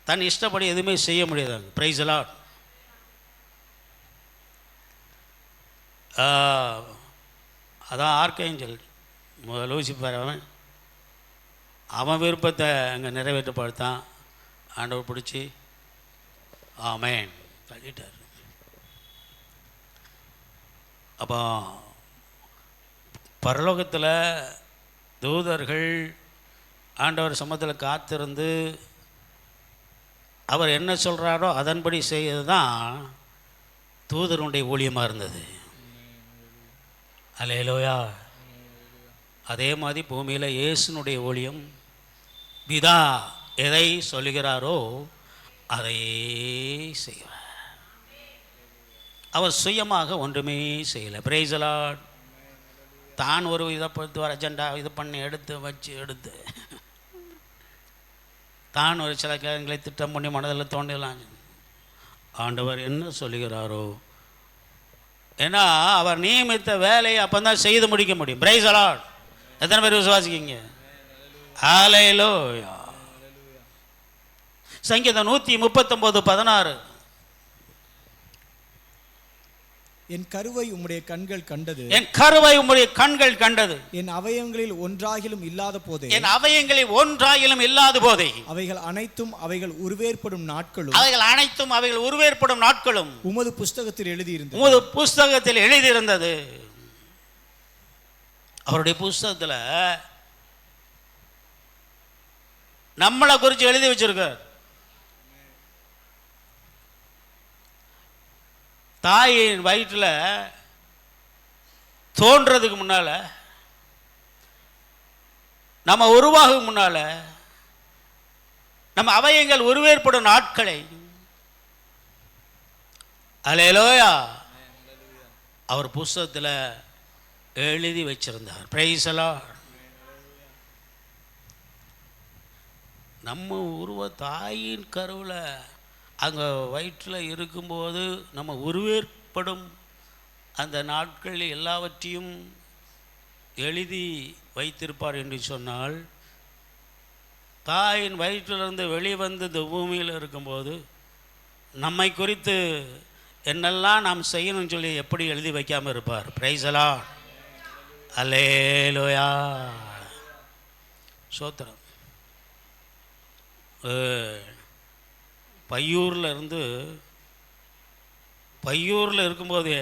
தன் இஷ்டப்படி எதுவுமே செய்ய முடியாது. Price the Lord. அதான் ஆர்க்கேஞ்சல் லூசிஃபர், அவன் விருப்பத்தை அங்கே நிறைவேற்றப்படுத்தான். ஆண்டவர் பிடிச்சி ஆமென் தள்ளிட்டார். அப்போ பரலோகத்தில் தூதர்கள் ஆண்டவர் சமூகத்தில் காத்திருந்து அவர் என்ன சொல்கிறாரோ அதன்படி செய்வது தான் தூதருடைய ஊழியமாக இருந்தது. அல்லேலூயா. அதே மாதிரி பூமியில் இயேசுனுடைய ஊழியம், பிதா எதை சொல்லுகிறாரோ அதையே செய்வார். அவர் சுயமாக ஒன்றுமே செய்யலை. Price the Lord. தான் ஒரு இதை பொறுத்து வர அஜெண்டா இது பண்ணி எடுத்து தான் ஒரு சில காரியங்களை திட்டம் பண்ணி மனதில் தோண்டலாம். ஆண்டவர் என்ன சொல்லுகிறாரோ, ஏன்னா அவர் நியமித்த வேலையை அப்போ தான் செய்து முடிக்க முடியும். Praise the Lord. எத்தனை பேர் விசுவாசிக்கீங்க? ஹல்லேலூயா. சங்கீதம் 139:16. என் கருவை உம்முடைய கண்கள் கண்டது, என் கருவை உம்முடைய கண்கள் கண்டது, என் அவயவங்களில் ஒன்றாகிலும் இல்லாத போதே, என் அவயங்களில் ஒன்றாகிலும் இல்லாத போதே, அவைகள் அனைத்தும் அவைகள் உருவேற்படும் நாட்களும், அவைகள் அனைத்தும் அவைகள் உருவேற்படும் நாட்களும் உமது புஸ்தகத்தில் எழுதியிருந்தது. உமது புஸ்தகத்தில் எழுதியிருந்தது. அவருடைய புஸ்தகத்தில் நம்மளை குறித்து எழுதி வச்சிருக்கார். தாயின் வயிற்றில் தோன்றதுக்கு முன்னால், நம்ம உருவாகும் முன்னால், நம்ம அவயங்கள் உருவேற்படும் நாட்களை அல்லேலூயா அவர் புஸ்தகத்தில் எழுதி வச்சிருந்தார். Price the Lord. நம்ம தாயின் கருவில் அங்கே வயிற்றில் இருக்கும்போது நம்ம உருவேற்படும் அந்த நாட்கள் எல்லாவற்றையும் எழுதி வைத்திருப்பார் என்று சொன்னால், தாயின் வயிற்றிலிருந்து வெளிவந்து இந்த பூமியில் இருக்கும்போது நம்மை குறித்து என்னெல்லாம் நாம் செய்யணும்னு சொல்லி எப்படி எழுதி வைக்காமல் இருப்பார்? Praise the Lord. அல்லேலூயா. சோத்திரம். பையூரில் இருக்கும்போதே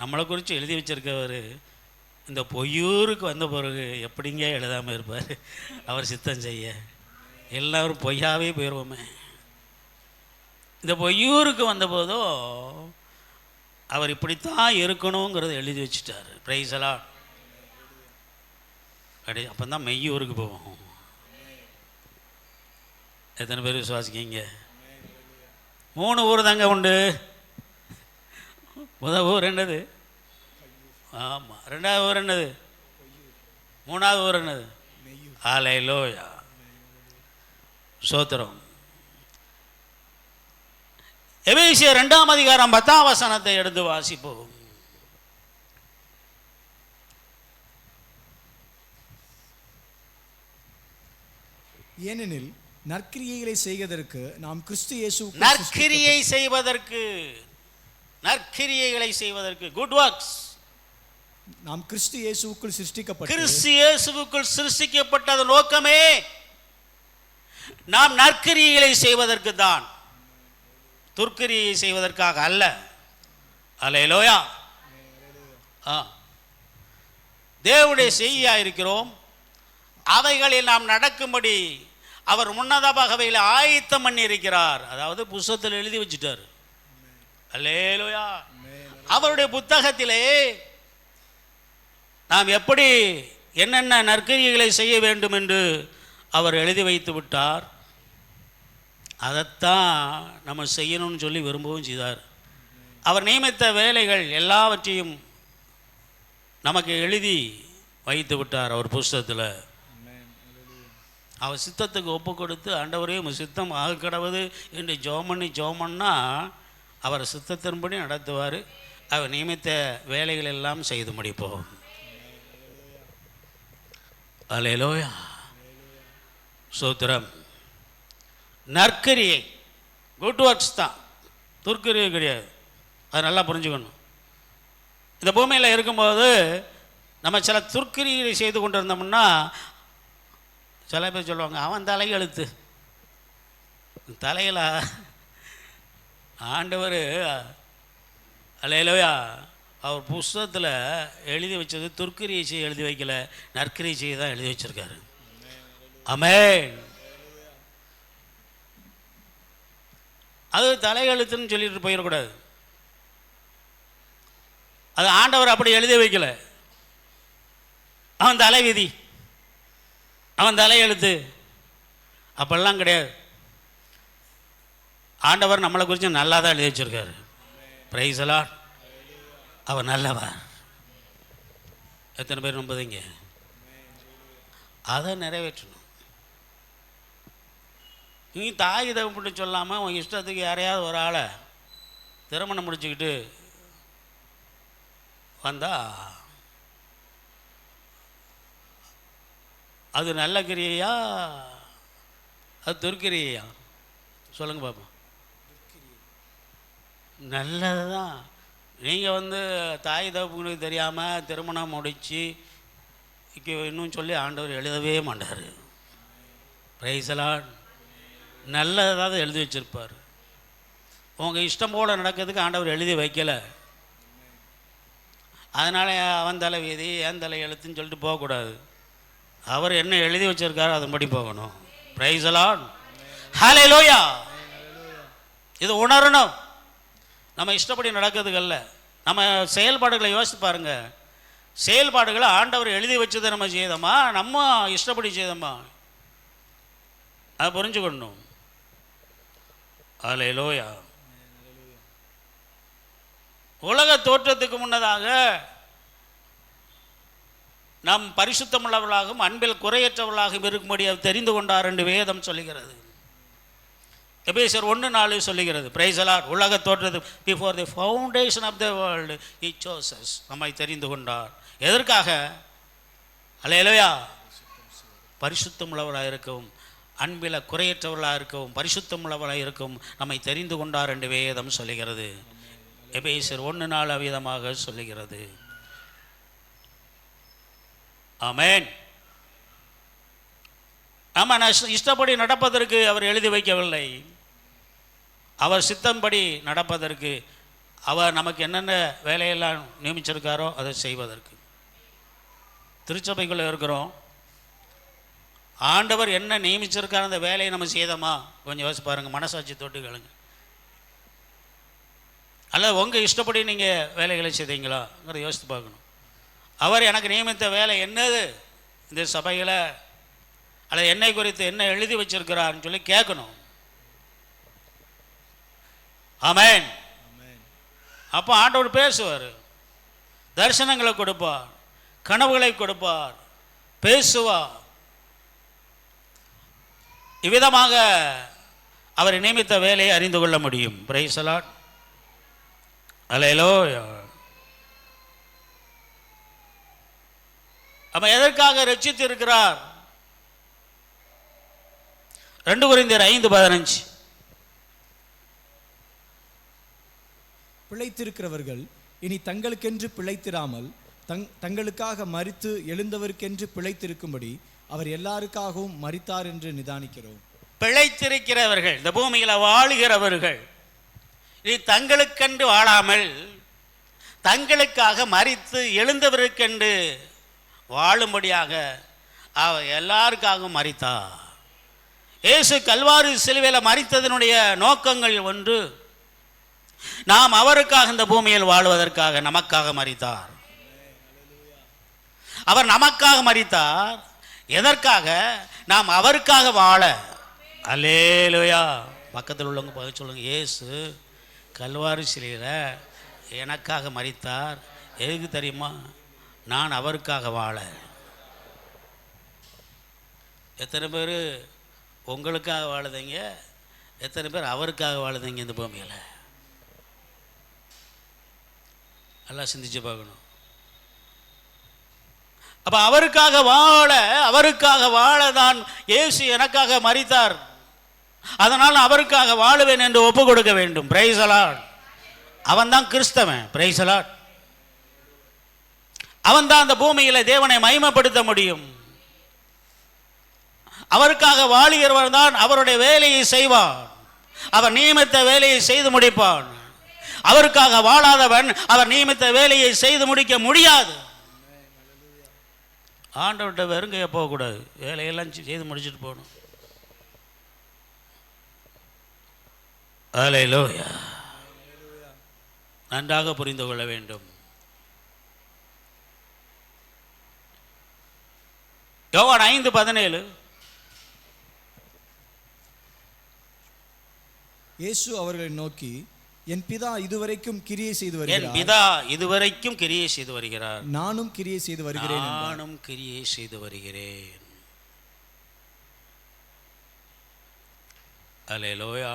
நம்மளை குறித்து எழுதி வச்சிருக்கவர் இந்த பொய்யூருக்கு வந்த பிறகு எப்படிங்க எழுதாமல் இருப்பார்? அவர் சித்தம் செய்ய எல்லோரும் பொய்யாவே போயிடுவோமே. இந்த பொய்யூருக்கு வந்தபோதோ அவர் இப்படித்தான் இருக்கணுங்கிறத எழுதி வச்சுட்டார். Price the Lord. அப்போ தான் மெய்யூருக்கு போவோம். எத்தனை பேர் விசுவாசிக்கீங்க? 3 ஊர் தாங்க உண்டு. முதல் ஊர் என்னது? ஆமாம். 2வது ஊர் என்னது? 3வது ஊர் என்னது? ஹல்லேலூயா. ஸ்தோத்திரம். எபேசியர் 2ஆம் அதிகாரம் 10ஆம் வசனத்தை எடுத்து வாசிப்போம். ஏனெனில் நற்கிரியைகளை செய்வதற்கு நாம் கிறிஸ்து இயேசுவுக்குள் நற்கிரியைகளை செய்வதற்கு குட் ஒர்க்ஸ் நாம் கிறிஸ்து இயேசுவுக்குள் சிருஷ்டிக்கப்பட்ட நோக்கமே நாம் நற்கிரியைகளை செய்வதற்கு தான், துர்க்கிரியை செய்வதற்காக அல்ல. அல்லேலூயா. தேவனுடைய செய்தியாக இருக்கிறோம். அவைகளில் நாம் நடக்கும்படி அவர் முன்னதாக அவைகளை ஆயத்தம் பண்ணி இருக்கிறார். அதாவது புத்தகத்தில் எழுதி வச்சுட்டார். அல்லேலூயா. அவருடைய புத்தகத்திலே நாம் எப்படி என்னென்ன நற்கிரியைகளை செய்ய வேண்டும் என்று அவர் எழுதி வைத்து விட்டார். அதைத்தான் நம்ம செய்யணும்னு சொல்லி விரும்பவும் செய்தார். அவர் நியமித்த வேலைகள் எல்லாவற்றையும் நமக்கு எழுதி வைத்து விட்டார் அவர் புஸ்தகத்தில். அவர் சித்தத்துக்கு ஒப்பு கொடுத்து ஆண்டவரே உம் சித்தம் ஆக கடவுது என்று ஜோமன்னா அவர் சித்தத்தின்படி நடத்துவார். அவர் நியமித்த வேலைகள் எல்லாம் செய்து முடிப்போம். அல்லேலூயா. ஸ்தோத்திரம். நற்கிரியை குட் ஒர்க்ஸ் தான், துர்க்கிரியை கிடையாது. அது நல்லா புரிஞ்சுக்கணும். இந்த பூமியில் இருக்கும்போது நம்ம சில துர்க்கிரியை செய்து கொண்டு இருந்தோம்னா சில பேர் சொல்லுவாங்க, அவன் தலையெழுத்து. தலையில் ஆண்டவர் அல்லேலூயா அவர் புஸ்தகத்தில் எழுதி வச்சது துர்க்கிரியை செய்ய எழுதி வைக்கல, நற்கிரியை செய்ய தான் எழுதி வச்சிருக்காரு. ஆமென். அது தலையெழுத்துன்னு சொல்லிட்டு போயிடக்கூடாது. அது ஆண்டவர் அப்படி எழுதி வைக்கல. அவன் தலைவிதி, அவன் தலையெழுத்து அப்பெல்லாம் கிடையாது. ஆண்டவர் நம்மளை குறித்து நல்லா தான் எழுதி வச்சிருக்காரு. Price the Lord. அவர் நல்லவர். எத்தனை பேர் நம்புதீங்க? அதை நிறைவேற்றணும். நீ தாய் தகப்பன்னு சொல்லாமல் உன் இஷ்டத்துக்கு யாரையாவது ஒரு ஆளை திருமணம் முடிச்சுக்கிட்டு வந்தா அது நல்ல கிரியையா அது துர்க்கிரியையா? சொல்லுங்க பாப்போம். நல்லது தான். நீங்கள் தாய் தகப்பனுக்கு தெரியாமல் திருமணம் முடித்து இன்னும் சொல்லி ஆண்டவர் எழுதவே மாட்டார். Price the Lord. நல்லதாவது எழுதி வச்சிருப்பார். உங்கள் இஷ்டம் போல் நடக்கிறதுக்கு ஆண்டவர் எழுதி வைக்கலை. அதனால் அவன் தலை வீதி என் தலை எழுத்துன்னு சொல்லிட்டு போகக்கூடாது. அவர் என்ன எழுதி வச்சிருக்காரோ அதன்படி போகணும். Praise the Lord. ஹல்லேலூயா. இது உணரணும். நம்ம இஷ்டப்படி நடக்கிறதுக்கு அல்ல. நம்ம செயல்பாடுகளை யோசித்து பாருங்க. செயல்பாடுகளை ஆண்டவர் எழுதி வச்சதை நம்ம செய்தோமா, நம்ம இஷ்டப்படி செய்தோமா, அதை புரிஞ்சுக்கணும். ஹல்லேலூயா. உலக தோற்றத்துக்கு முன்னதாக நாம் பரிசுத்தமுள்ளவர்களாகவும் அன்பில் குறையற்றவர்களாகவும் இருக்கும்படி அவர் தெரிந்து கொண்டார் என்று வேதம் சொல்லுகிறது. எபேசியர் 1:4 சொல்லுகிறது. Praise the Lord. உலக தோற்றது before the foundation of the world he chose us. நம்மை தெரிந்து கொண்டார். எதற்காக? அல்லேலூயா. பரிசுத்தம் உள்ளவராக இருக்கவும், அன்பில் குறையற்றவர்களாக இருக்கவும், பரிசுத்தம் உள்ளவராக இருக்கவும் நம்மை தெரிந்து கொண்டார் என்று வேதம் சொல்லுகிறது. எபேசியர் 1:4 விதமாக சொல்லுகிறது. ஆமென். ஆமாம், நான் இஷ்டப்படி நடப்பதற்கு அவர் எழுதி வைக்கவில்லை. அவர் சித்தம்படி நடப்பதற்கு அவர் நமக்கு என்னென்ன வேலையெல்லாம் நியமிச்சிருக்காரோ அதை செய்வதற்கு. திருச்சபைக்குள்ளே இருக்கிறோம், ஆண்டவர் என்ன நியமிச்சிருக்கார் அந்த வேலையை நம்ம செய்தோமா கொஞ்சம் யோசிச்சு பாருங்கள். மனசாட்சி தொட்டு கேளுங்க. அல்லது உங்கள் இஷ்டப்படி நீங்கள் வேலைகளை செய்தீங்களாங்கிறத யோசித்து பார்க்கணும். அவர் எனக்கு நியமித்த வேலை என்னது இந்த சபையில், அல்லது என்னை குறித்து என்ன எழுதி வச்சிருக்கிறார்னு சொல்லி கேட்கணும். ஆமென். அப்போ ஆண்டவர் பேசுவார், தரிசனங்களை கொடுப்பார், கனவுகளை கொடுப்பார், பேசுவார். இவ்விதமாக அவர் நியமித்த வேலையை அறிந்து கொள்ள முடியும். Praise the Lord. அல்லேலூயா. அப்ப எதற்காக ரட்சித்து இருக்கிறார்? 2 கொரிந்தியர் 5:15. பிழைத்திருக்கிறவர்கள் இனி தங்களுக்கென்று பிழைத்திராமல் தங்களுக்காக மரித்து எழுந்தவருக்கென்று பிழைத்திருக்கும்படி அவர் எல்லாருக்காகவும் மரித்தார் என்று நிதானிக்கிறோம். பிழைத்திருக்கிறவர்கள், இந்த பூமியில் வாழுகிறவர்கள், இனி தங்களுக்கென்று வாழாமல் தங்களுக்காக மரித்து எழுந்தவருக்கென்று வாழும்படியாக அவர் எல்லாருக்காகவும் மரித்தார். இயேசு கல்வாரி சிலுவையில் மரித்ததனுடைய நோக்கங்கள் ஒன்று, நாம் அவருக்காக இந்த பூமியில் வாழ்வதற்காக நமக்காக மரித்தார். அவர் நமக்காக மரித்தார். எதற்காக? நாம் அவருக்காக வாழ. அல்லேலூயா. பக்கத்தில் உள்ளவங்க பதில் சொல்லுங்க. இயேசு கல்வாரி சிலுவையில் எனக்காக மரித்தார். எதுக்கு தெரியுமா? நான் அவருக்காக வாழ. எத்தனை பேர் உங்களுக்காக வாழுதீங்க? எத்தனை பேர் அவருக்காக வாழுதீங்க இந்த பூமியில்? எல்லாம் சிந்திச்சு பார்க்கணும். அப்போ அவருக்காக வாழ தான் இயேசு எனக்காக மரித்தார். அதனால் அவருக்காக வாழுவேன் என்று ஒப்பு கொடுக்க வேண்டும். Praise the Lord. அவன் தான் கிறிஸ்தவன். Price the Lord. அவன் தான் அந்த பூமியில் தேவனை மகிமைப்படுத்த முடியும். அவருக்காக வாழுகிறவன் தான் அவருடைய வேலையை செய்வான். அவர் நியமித்த வேலையை செய்து முடிப்பான். அவருக்காக வாழாதவன் அவர் நியமித்த வேலையை செய்து முடிக்க முடியாது. ஆண்டவர்கிட்ட வெறுங்கைய போகக்கூடாது. வேலையெல்லாம் செய்து முடிச்சுட்டு போகணும். அல்லேலூயா. நன்றாக புரிந்து கொள்ள வேண்டும். யோவான் 5:17. இயேசு அவர்களை நோக்கி, என் பிதா இதுவரைக்கும் கிரியை செய்து வருகிறார். என் பிதா இதுவரைக்கும் கிரியை செய்து வருகிறார். நானும் கிரியை செய்து வருகிறேன். நானும் கிரியை செய்து வருகிறேன். அல்லேலூயா.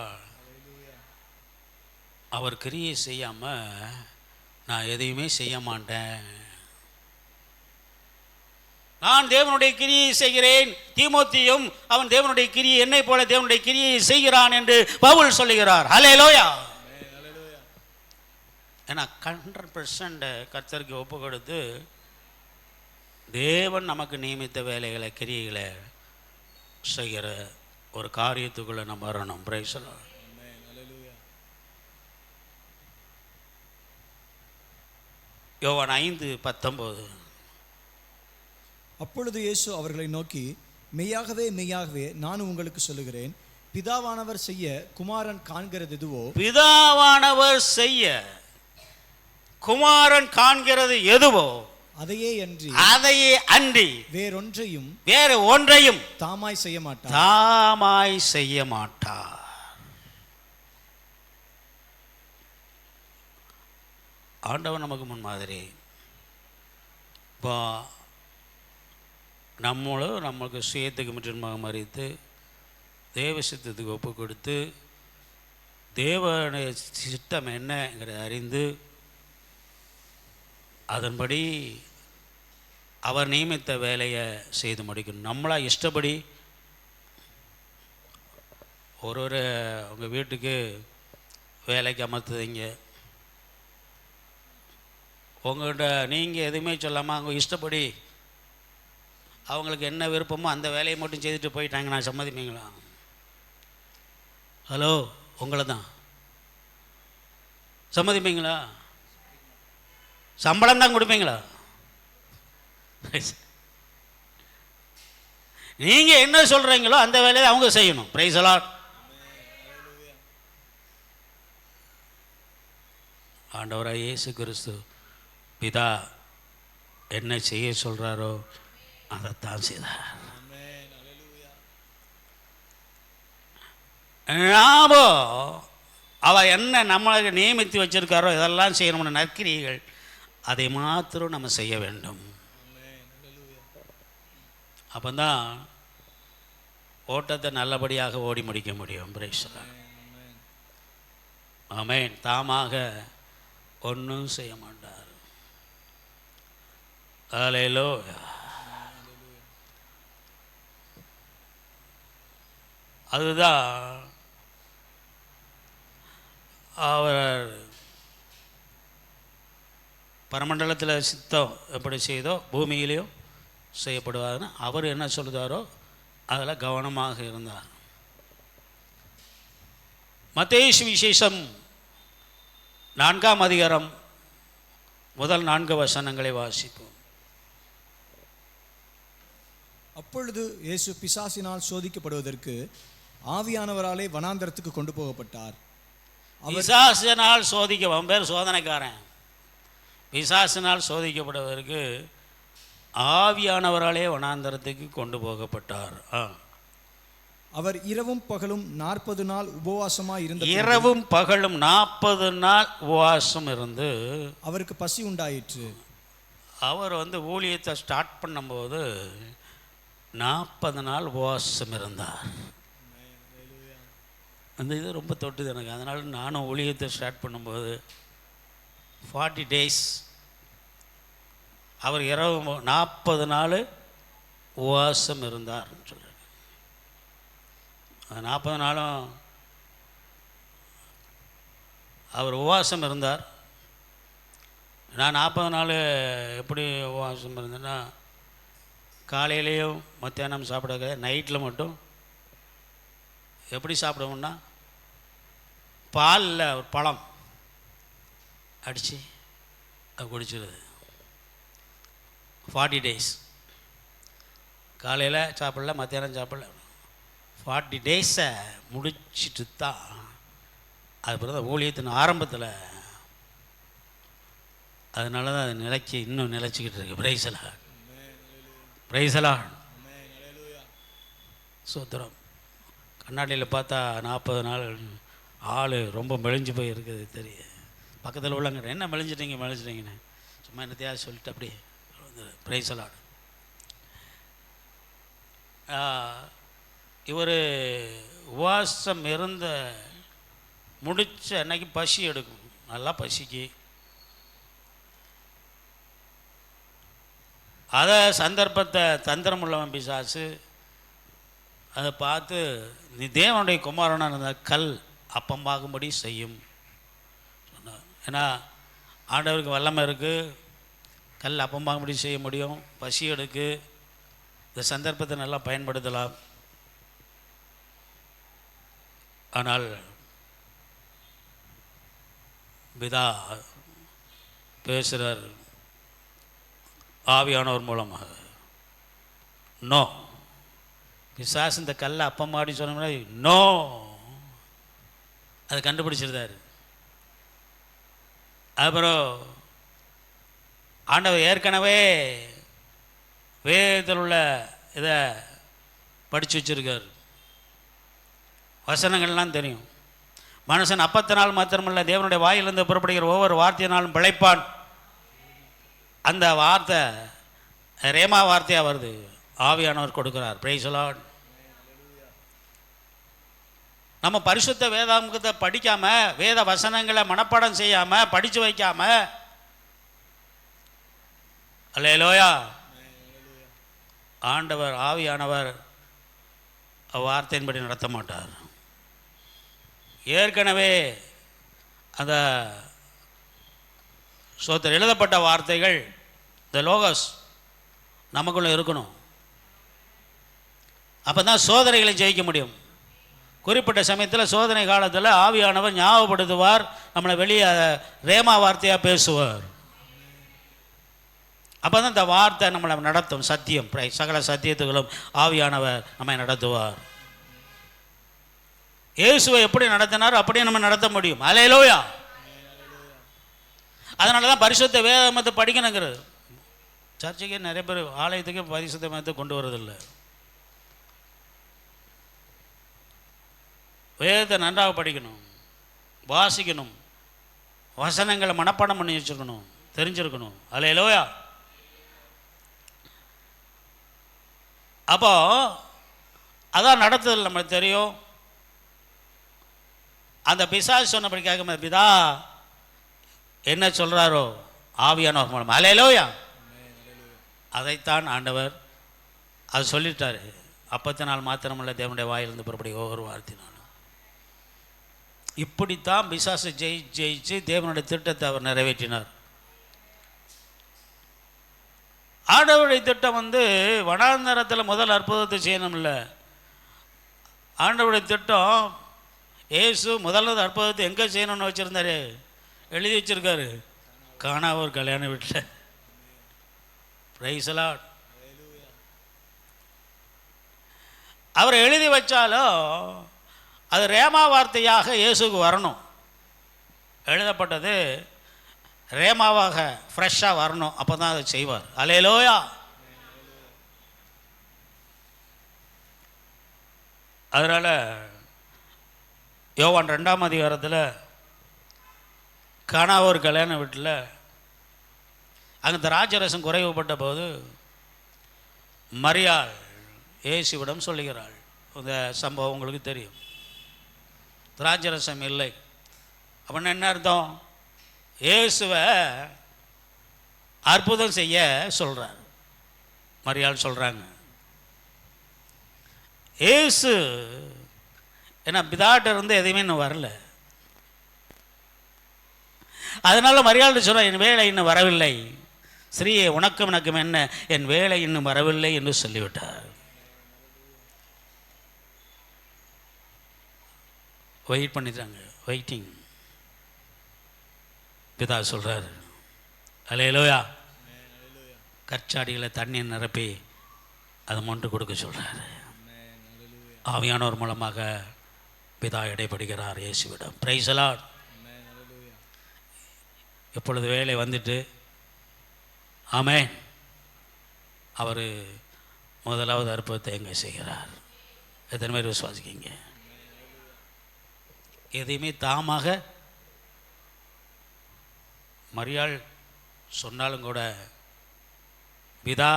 அவர் கிரியை செய்யாம நான் எதையுமே செய்ய மாட்டேன். நான் தேவனுடைய கிரியை செய்கிறேன். தீமோத்தியும் அவன் தேவனுடைய கிரியை என்னை போல தேவனுடைய கிரியை செய்கிறான் என்று பவுல் சொல்லுகிறார். அல்லேலூயா. ஏன்னா 100% கர்த்தருக்கு ஒப்பு கொடுத்து தேவன் நமக்கு நியமித்த வேலைகளை கிரியைகளை செய்கிற ஒரு காரியத்துக்குள்ள நம்ம வரணும். Price the Lord. யோவான் 5:19. அப்பொழுது இயேசு அவர்களை நோக்கி, மெய்யாகவே மெய்யாகவே நான் உங்களுக்கு சொல்லுகிறேன், பிதாவானவர் செய்ய குமாரன் காண்கிறது எதுவோ, பிதாவானவர் செய்ய குமாரன் காண்கிறது எதுவோ அதையே அன்றி வேறு ஒன்றையும் தாமாய் செய்ய மாட்டார். ஆண்டவன் நமக்கு முன்மாதிரி. இப்போ நம்மளுக்கு சுயத்துக்கு முற்றிலுமாக மறித்து தேவ சித்தத்துக்கு ஒப்பு கொடுத்து தேவனுடைய சித்தம் என்னங்கிறத அறிந்து அதன்படி அவர் நியமித்த வேலையை செய்து முடிக்கணும். நம்மளா இஷ்டப்படி ஒரு உங்கள் வீட்டுக்கு வேலைக்கு அமர்த்துவீங்க, உங்கள்கிட்ட நீங்கள் எதுவுமே சொல்லாமல் அவங்க இஷ்டப்படி அவங்களுக்கு என்ன விருப்பமோ அந்த வேலையை மட்டும் செய்துட்டு போயிட்டாங்க, நான் சம்மதிப்பீங்களா? ஹலோ, உங்களை தான் சம்மதிப்பீங்களா? சம்பளம் தான் கொடுப்பீங்களா? நீங்கள் என்ன சொல்கிறீங்களோ அந்த வேலையை அவங்க செய்யணும். Price the Lord. ஆண்டவராக இயேசு கிறிஸ்து பிதா என்ன செய்ய சொல்கிறாரோ அதைத்தான் செய்தார். நாமோ அவர் என்ன நம்மளுக்கு நியமித்து வச்சிருக்காரோ இதெல்லாம் செய்யணும்னு நற்கிரியைகள், அதை மாத்திரம் நம்ம செய்ய வேண்டும். அப்போ தான் ஓட்டத்தை நல்லபடியாக ஓடி முடிக்க முடியும். Praise the Lord. ஆமென். தாமாக ஒன்றும் செய்ய மாட்டார். ஹல்லேலூயா. அதுதான் அவர் பரமண்டலத்தில் சித்தம் எப்படி செய்தோ பூமியிலையும் செய்யப்படுவார்னு அவர் என்ன சொல்லுதாரோ அதில் கவனமாக இருந்தார். மத்தேயு சுவிசேஷம் 4ஆம் அதிகாரம் முதல் 4 வசனங்களை வாசிப்போம். அப்பொழுது இயேசு பிசாசினால் சோதிக்கப்படுவதற்கு ஆவியானவராலே வனாந்தரத்துக்கு கொண்டு போகப்பட்டார். பிசாசினால் அவன் பேர் சோதனைக்காரன். பிசாசினால் சோதிக்கப்படுவதற்கு ஆவியானவராலே வனாந்தரத்துக்கு கொண்டு போகப்பட்டார். அவர் இரவும் பகலும் 40 நாள் உபவாசமாய் இருந்த இரவும் பகலும் 40 நாள் உபவாசம் இருந்து அவருக்கு பசி உண்டாயிற்று. அவர் ஊழியத்தை ஸ்டார்ட் பண்ணும்போது 40 நாள் உபவாசம் இருந்தார். அந்த இது ரொம்ப தொட்டுது எனக்கு. அதனால் நானும் ஊழியத்தை ஸ்டார்ட் பண்ணும்போது 40 days அவர் இரவு 40 நாள் உபவாசம் இருந்தார்னு சொல்கிறார். 40 நாளும் அவர் உபவாசம் இருந்தார். நான் 40 நாள் எப்படி உபவாசம் இருந்தேன்னா, காலையிலையும் மத்தியானம் சாப்பிட, நைட்டில் மட்டும் எப்படி சாப்பிடுவோம்னா பாலில் ஒரு பழம் அடித்து அது குடிச்சிடுது. 40 days காலையில் சாப்பிடல, மத்தியானம் சாப்பிடல, 40 days முடிச்சுட்டு தான் அது தான் ஊழியத்தின் ஆரம்பத்தில். அதனால தான் அது இன்னும் நிலைச்சிக்கிட்டு இருக்கு. Price the Lord. Price the Lord. சோத்திரம். கண்ணாடியில் பார்த்தா 40 நாள் ஆள் ரொம்ப மெலிஞ்சு போய் இருக்குது தெரியும். பக்கத்தில் உள்ளவங்க என்ன மெலிஞ்சிட்டீங்கன்னு சும்மா என்னத்தையாவது சொல்லிட்டு அப்படியே. Price the Lord. இவர் உபவாசம் இருந்த முடிச்ச அன்னைக்கு பசி எடுக்கும், நல்லா பசிக்கு. அதை சந்தர்ப்பத்தை தந்திரம் உள்ளவன் பிசாசு அதை பார்த்து, நீ தேவனுடைய குமாரனாக இருந்த கல் அப்பமாகும்படி செய்யும் சொன்னார். ஏன்னா ஆண்டவருக்கு வல்லமை இருக்குது, கல் அப்பமாகும்படி செய்ய முடியும். பசி எடுக்கு, இந்த சந்தர்ப்பத்தை நல்லா பயன்படுத்தலாம். ஆனால் பிதா பேசுகிறார் ஆவியானவர் மூலமாக. நோ, பிசாசு இந்த கல்லை அப்பமாடி சொன்ன நோ, அதை கண்டுபிடிச்சிருந்தார். அப்புறம் ஆண்டவர் ஏற்கனவே வேதத்தில் உள்ள இதை படித்து வச்சுருக்கார். வசனங்கள்லாம் தெரியும். மனுஷன் அப்பத்தினால் மாத்திரமல்ல தேவனுடைய வாயிலிருந்து புறப்படுகிற ஒவ்வொரு வார்த்தையினாலும் பிழைப்பான். அந்த வார்த்தை ரேமா வார்த்தையாக வருது, ஆவியானவர் கொடுக்குறார். Price the Lord. நம்ம பரிசுத்த வேதாகமத்தை படிக்காமல், வேத வசனங்களை மனப்பாடம் செய்யாமல், படித்து வைக்காமல், அல்லேலூயா, ஆண்டவர் ஆவியானவர் வார்த்தையின்படி நடத்த மாட்டார். ஏற்கனவே அந்த சோத்திர எழுதப்பட்ட வார்த்தைகள், இந்த லோகஸ் நமக்குள்ளே இருக்கணும். அப்போ தான் சோதனைகளை ஜெயிக்க முடியும். குறிப்பிட்ட சமயத்தில் சோதனை காலத்தில் ஆவியானவர் ஞாபகப்படுத்துவார், நம்மளை வெளியே ரேமா வார்த்தையாக பேசுவார். அப்போ தான் இந்த வார்த்தை நம்மளை நடத்தும். சத்தியம், சகல சத்தியத்துகளும் ஆவியானவர் நம்மை நடத்துவார். இயேசுவை எப்படி நடத்தினார் அப்படியே நம்ம நடத்த முடியும். அல்லேலூயா. அதனால தான் பரிசுத்த வேதத்தை படிக்கணுங்கிறது. சர்ச்சைக்கு நிறைய பேர் ஆலயத்துக்கு பரிசுத்த வேதத்தை கொண்டு வரதில்லை. வேதத்தை நன்றாக படிக்கணும், வாசிக்கணும், வசனங்களை மனப்பாடம் பண்ணி வச்சுருக்கணும், தெரிஞ்சிருக்கணும். அல்லேலூயா. அப்போ அதான் நடத்துதல் நம்மளுக்கு தெரியும். அந்த பிசாசு சொன்னபடி கேட்கும் பிதா என்ன சொல்கிறாரோ ஆவியானவர் மூலம். அல்லேலூயா. அதைத்தான் ஆண்டவர் அது சொல்லிட்டார். அப்பத்தினால் மாத்திரமல்ல, தேவனுடைய வாயிலிருந்து புறப்படி ஒவ்வொரு வார்த்தையினாலும். இப்படித்தான் பிசாசு ஜெயிச்சு தேவனுடைய திட்டத்தை அவர் நிறைவேற்றினார். ஆண்டவருடைய திட்டம் வனாந்தரத்தில் முதல் அற்புதத்தை செய்யணும்ல. ஆண்டவருடைய திட்டம் இயேசு முதல்ல அற்புதத்தை எங்கே செய்யணும்னு வச்சுருந்தாரு, எழுதி வச்சுருக்காரு, காணா ஒரு கல்யாண வீட்டில். Price the Lord. அவர் எழுதி வச்சாலும் அது ரேமா வார்த்தையாக இயேசுக்கு வரணும். எழுதப்பட்டது ரேமாவாக ஃப்ரெஷ்ஷாக வரணும். அப்போ தான் அதை செய்வார். அல்லேலூயா. அதனால் யோவான் 2ஆம் அதிகாரத்தில் காணா ஒரு கல்யாண வீட்டில் அங்கே திராட்சரசம் குறைவுபட்ட போது மரியாள் இயேசுவிடம் சொல்லுகிறாள். இந்த சம்பவம் உங்களுக்கு தெரியும். திராட்சரசம் இல்லை அப்படின்னா என்ன அர்த்தம்? இயேசுவை அற்புதம் செய்ய சொல்கிறார். மரியாள் சொல்கிறாங்க, இயேசு ஏன்னா பிதாட்ட இருந்து எதையுமே இன்னும் வரல. அதனால மரியாதை சொல்ற, என் வேலை இன்னும் வரவில்லை, ஸ்ரீயே உனக்கும் எனக்கும் என்ன, என் வேலை இன்னும் வரவில்லை என்று சொல்லிவிட்டார். வெயிட் பண்ணிட்டாங்க, வெயிட்டிங். பிதா சொல்றார், அல்லேலூயா, கற்சாடிகளை தண்ணீர் நிரப்பி அதை மொண்டு கொடுக்க சொல்றாரு. ஆவியானவர் மூலமாக பிதா இடைப்படுகிறார் இயேசுவிடம். Price the Lord. எப்பொழுது வேலை வந்துட்டு ஆமென், அவர் முதலாவது அற்புதத்தை எங்கே செய்கிறார்? எத்தனை பேர் விசுவாசிக்கீங்க? எதையுமே தாமாக மரியாள் சொன்னாலும் கூட பிதா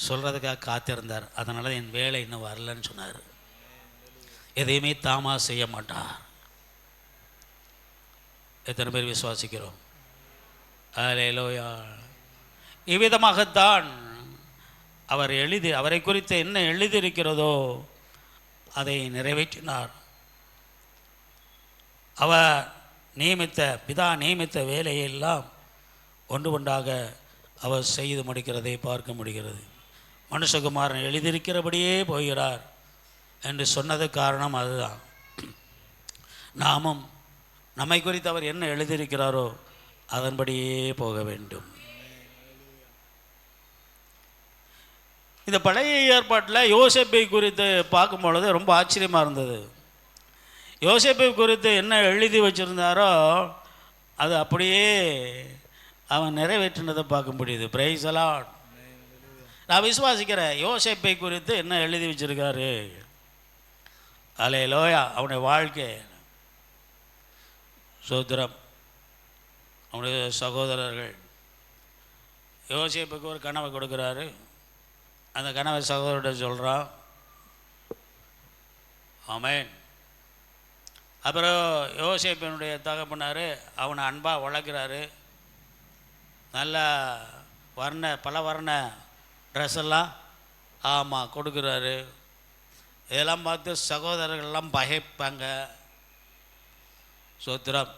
சொல்கிறதுக்காக காத்திருந்தார். அதனால என் வேலை இன்னும் வரலன்னு சொன்னார். எதையுமே தாமாக செய்ய மாட்டார். எத்தனை பேர் விசுவாசிக்கிறோம்? அல்லேலூயா. இவ்விதமாகத்தான் அவரை குறித்து என்ன எழுதியிருக்கிறதோ அதை நிறைவேற்றினார். பிதா நியமித்த வேலையெல்லாம் ஒன்று ஒன்றாக அவர் செய்து முடிக்கிறதை பார்க்க முடிகிறது. மனுஷகுமாரன் எழுதியிருக்கிறபடியே போகிறார் என்று சொன்னது காரணம் அதுதான். நாமும் நம்மை குறித்து அவர் என்ன எழுதியிருக்கிறாரோ அதன்படியே போக வேண்டும். இந்த பழைய ஏற்பாட்டில் யோசேப்பை குறித்து பார்க்கும் பொழுது ரொம்ப ஆச்சரியமாக இருந்தது. யோசேப்பை குறித்து என்ன எழுதி வச்சுருந்தாரோ அது அப்படியே அவன் நிறைவேற்றினதை பார்க்க முடியுது. Price the Lord. நான் விசுவாசிக்கிறேன், யோசேப்பை குறித்து என்ன எழுதி வச்சிருக்காரு. அல்லேலூயா. அவனுடைய வாழ்க்கை சோத்திரம். அவனுடைய சகோதரர்கள் யோசேப்புக்கு ஒரு கனவை கொடுக்குறாரு. அந்த கனவை சகோதரர்கிட்ட சொல்கிறான். ஆமென். அப்புறம் யோசேப்பினுடைய தகப்பனார் அவனை அன்பாக வளர்க்குறாரு. நல்ல பல வர்ண ட்ரெஸ் எல்லாம் ஆமாம் கொடுக்குறாரு. இதெல்லாம் பார்த்து சகோதரர்கள்லாம் பகைப்பாங்க. சோத்திரம்.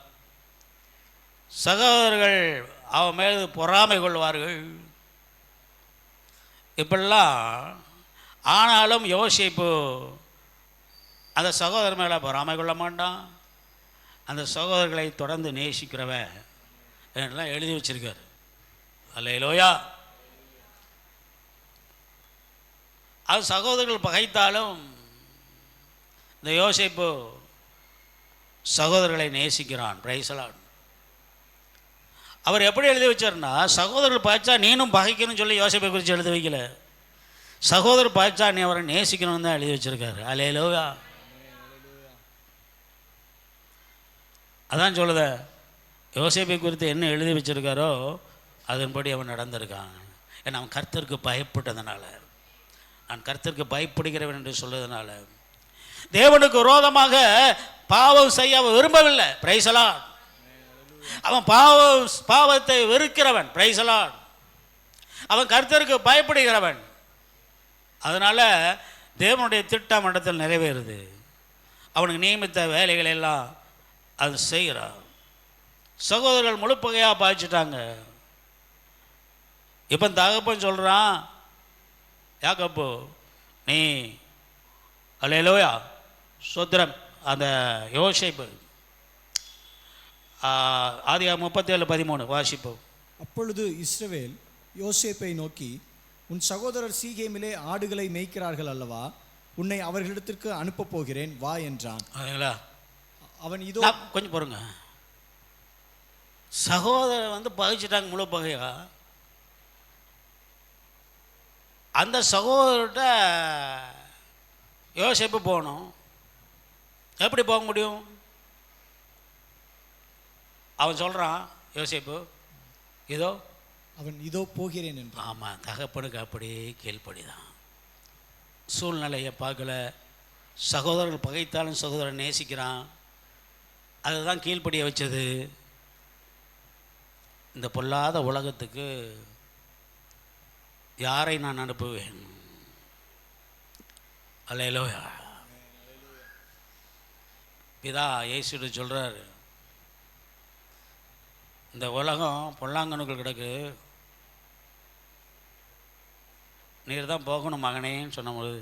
சகோதரர்கள் அவன் மேல் பொறாமை கொள்வார்கள். இப்படிலாம். ஆனாலும் யோசிப்பு அந்த சகோதரர் மேலே பொறாமை கொள்ள மாட்டான். அந்த சகோதரர்களை தொடர்ந்து நேசிக்கிறவன் எல்லாம் எழுதி வச்சிருக்கார். அல்லேலூயா. அது சகோதரர்கள் பகைத்தாலும் இந்த யோசேப்பு சகோதரர்களை நேசிக்கிறான். Price the Lord. அவர் எப்படி எழுதி வச்சார்னா, சகோதரர்கள் பகைச்சா நீனும் பகைக்கணும்னு சொல்லி யோசேப்பை குறித்து எழுதி வைக்கல. சகோதரர் பகைச்சா நீ அவரை நேசிக்கணும்னு தான் எழுதி வச்சிருக்காரு. அல்லேலூயா. அதான் சொல்லுத, யோசேப்பை குறித்து என்ன எழுதி வச்சிருக்காரோ அதன்படி அவன் நடந்திருக்கான். ஏன்னா அவன் கர்த்தருக்கு பயப்பட்டதுனால, நான் கர்த்தருக்கு பயப்படுகிறவன் என்று சொல்வதனால, தேவனுக்கு விரோதமாக பாவம் செய்ய அவன் விரும்பவில்லை. Price the Lord. அவன் பாவத்தை வெறுக்கிறவன். Price the Lord. அவன் கர்த்தருக்கு பயப்படுகிறவன். அதனால தேவனுடைய திட்டம் இடத்தில் நிறைவேறுது. அவனுக்கு நியமித்த வேலைகள் எல்லாம் அது செய்கிறான். சகோதரர்கள் முழுப்பகையாக பாய்ச்சிட்டாங்க. இப்போ தகப்பன் சொல்கிறான், யாக்கோப்பு நீ அல்லேலூயா சோத்திரம். அந்த யோசேப்பு ஆதியாகமம் 37:13 வாசிப்போம். அப்பொழுது இஸ்ரவேல் யோசேப்பை நோக்கி, உன் சகோதரர் சீகேமிலே ஆடுகளை மேய்க்கிறார்கள் அல்லவா, உன்னை அவர்களிடத்திற்கு அனுப்பப் போகிறேன், வா என்றான். அவன் இதோ. கொஞ்சம் பாருங்க, சகோதரர் பகிச்சிட்டாங்க முழு பகையா. அந்த சகோதரர்கிட்ட யோசேப்பு போகணும். எப்படி போக முடியும்? அவன் சொல்கிறான், யோசேப்பு இதோ. அவன் இதோ போகிறேன் என்று. ஆமாம், தகப்பனுக்கு அப்படியே கீழ்ப்படிதான். சூழ்நிலையை பார்க்கல. சகோதரர்கள் பகைத்தாலும் சகோதரன் நேசிக்கிறான். அதுதான் கீழ்ப்படிய வச்சது. இந்த பொல்லாத உலகத்துக்கு யாரை நான் அனுப்புவேன்? அல்லேலூயா. பிதா இயேசு சொல்கிறார், இந்த உலகம் பொல்லாங்கனுக்குள் கிடக்கு, நீர் தான் போகணும் மகனேன்னு சொன்னபோது,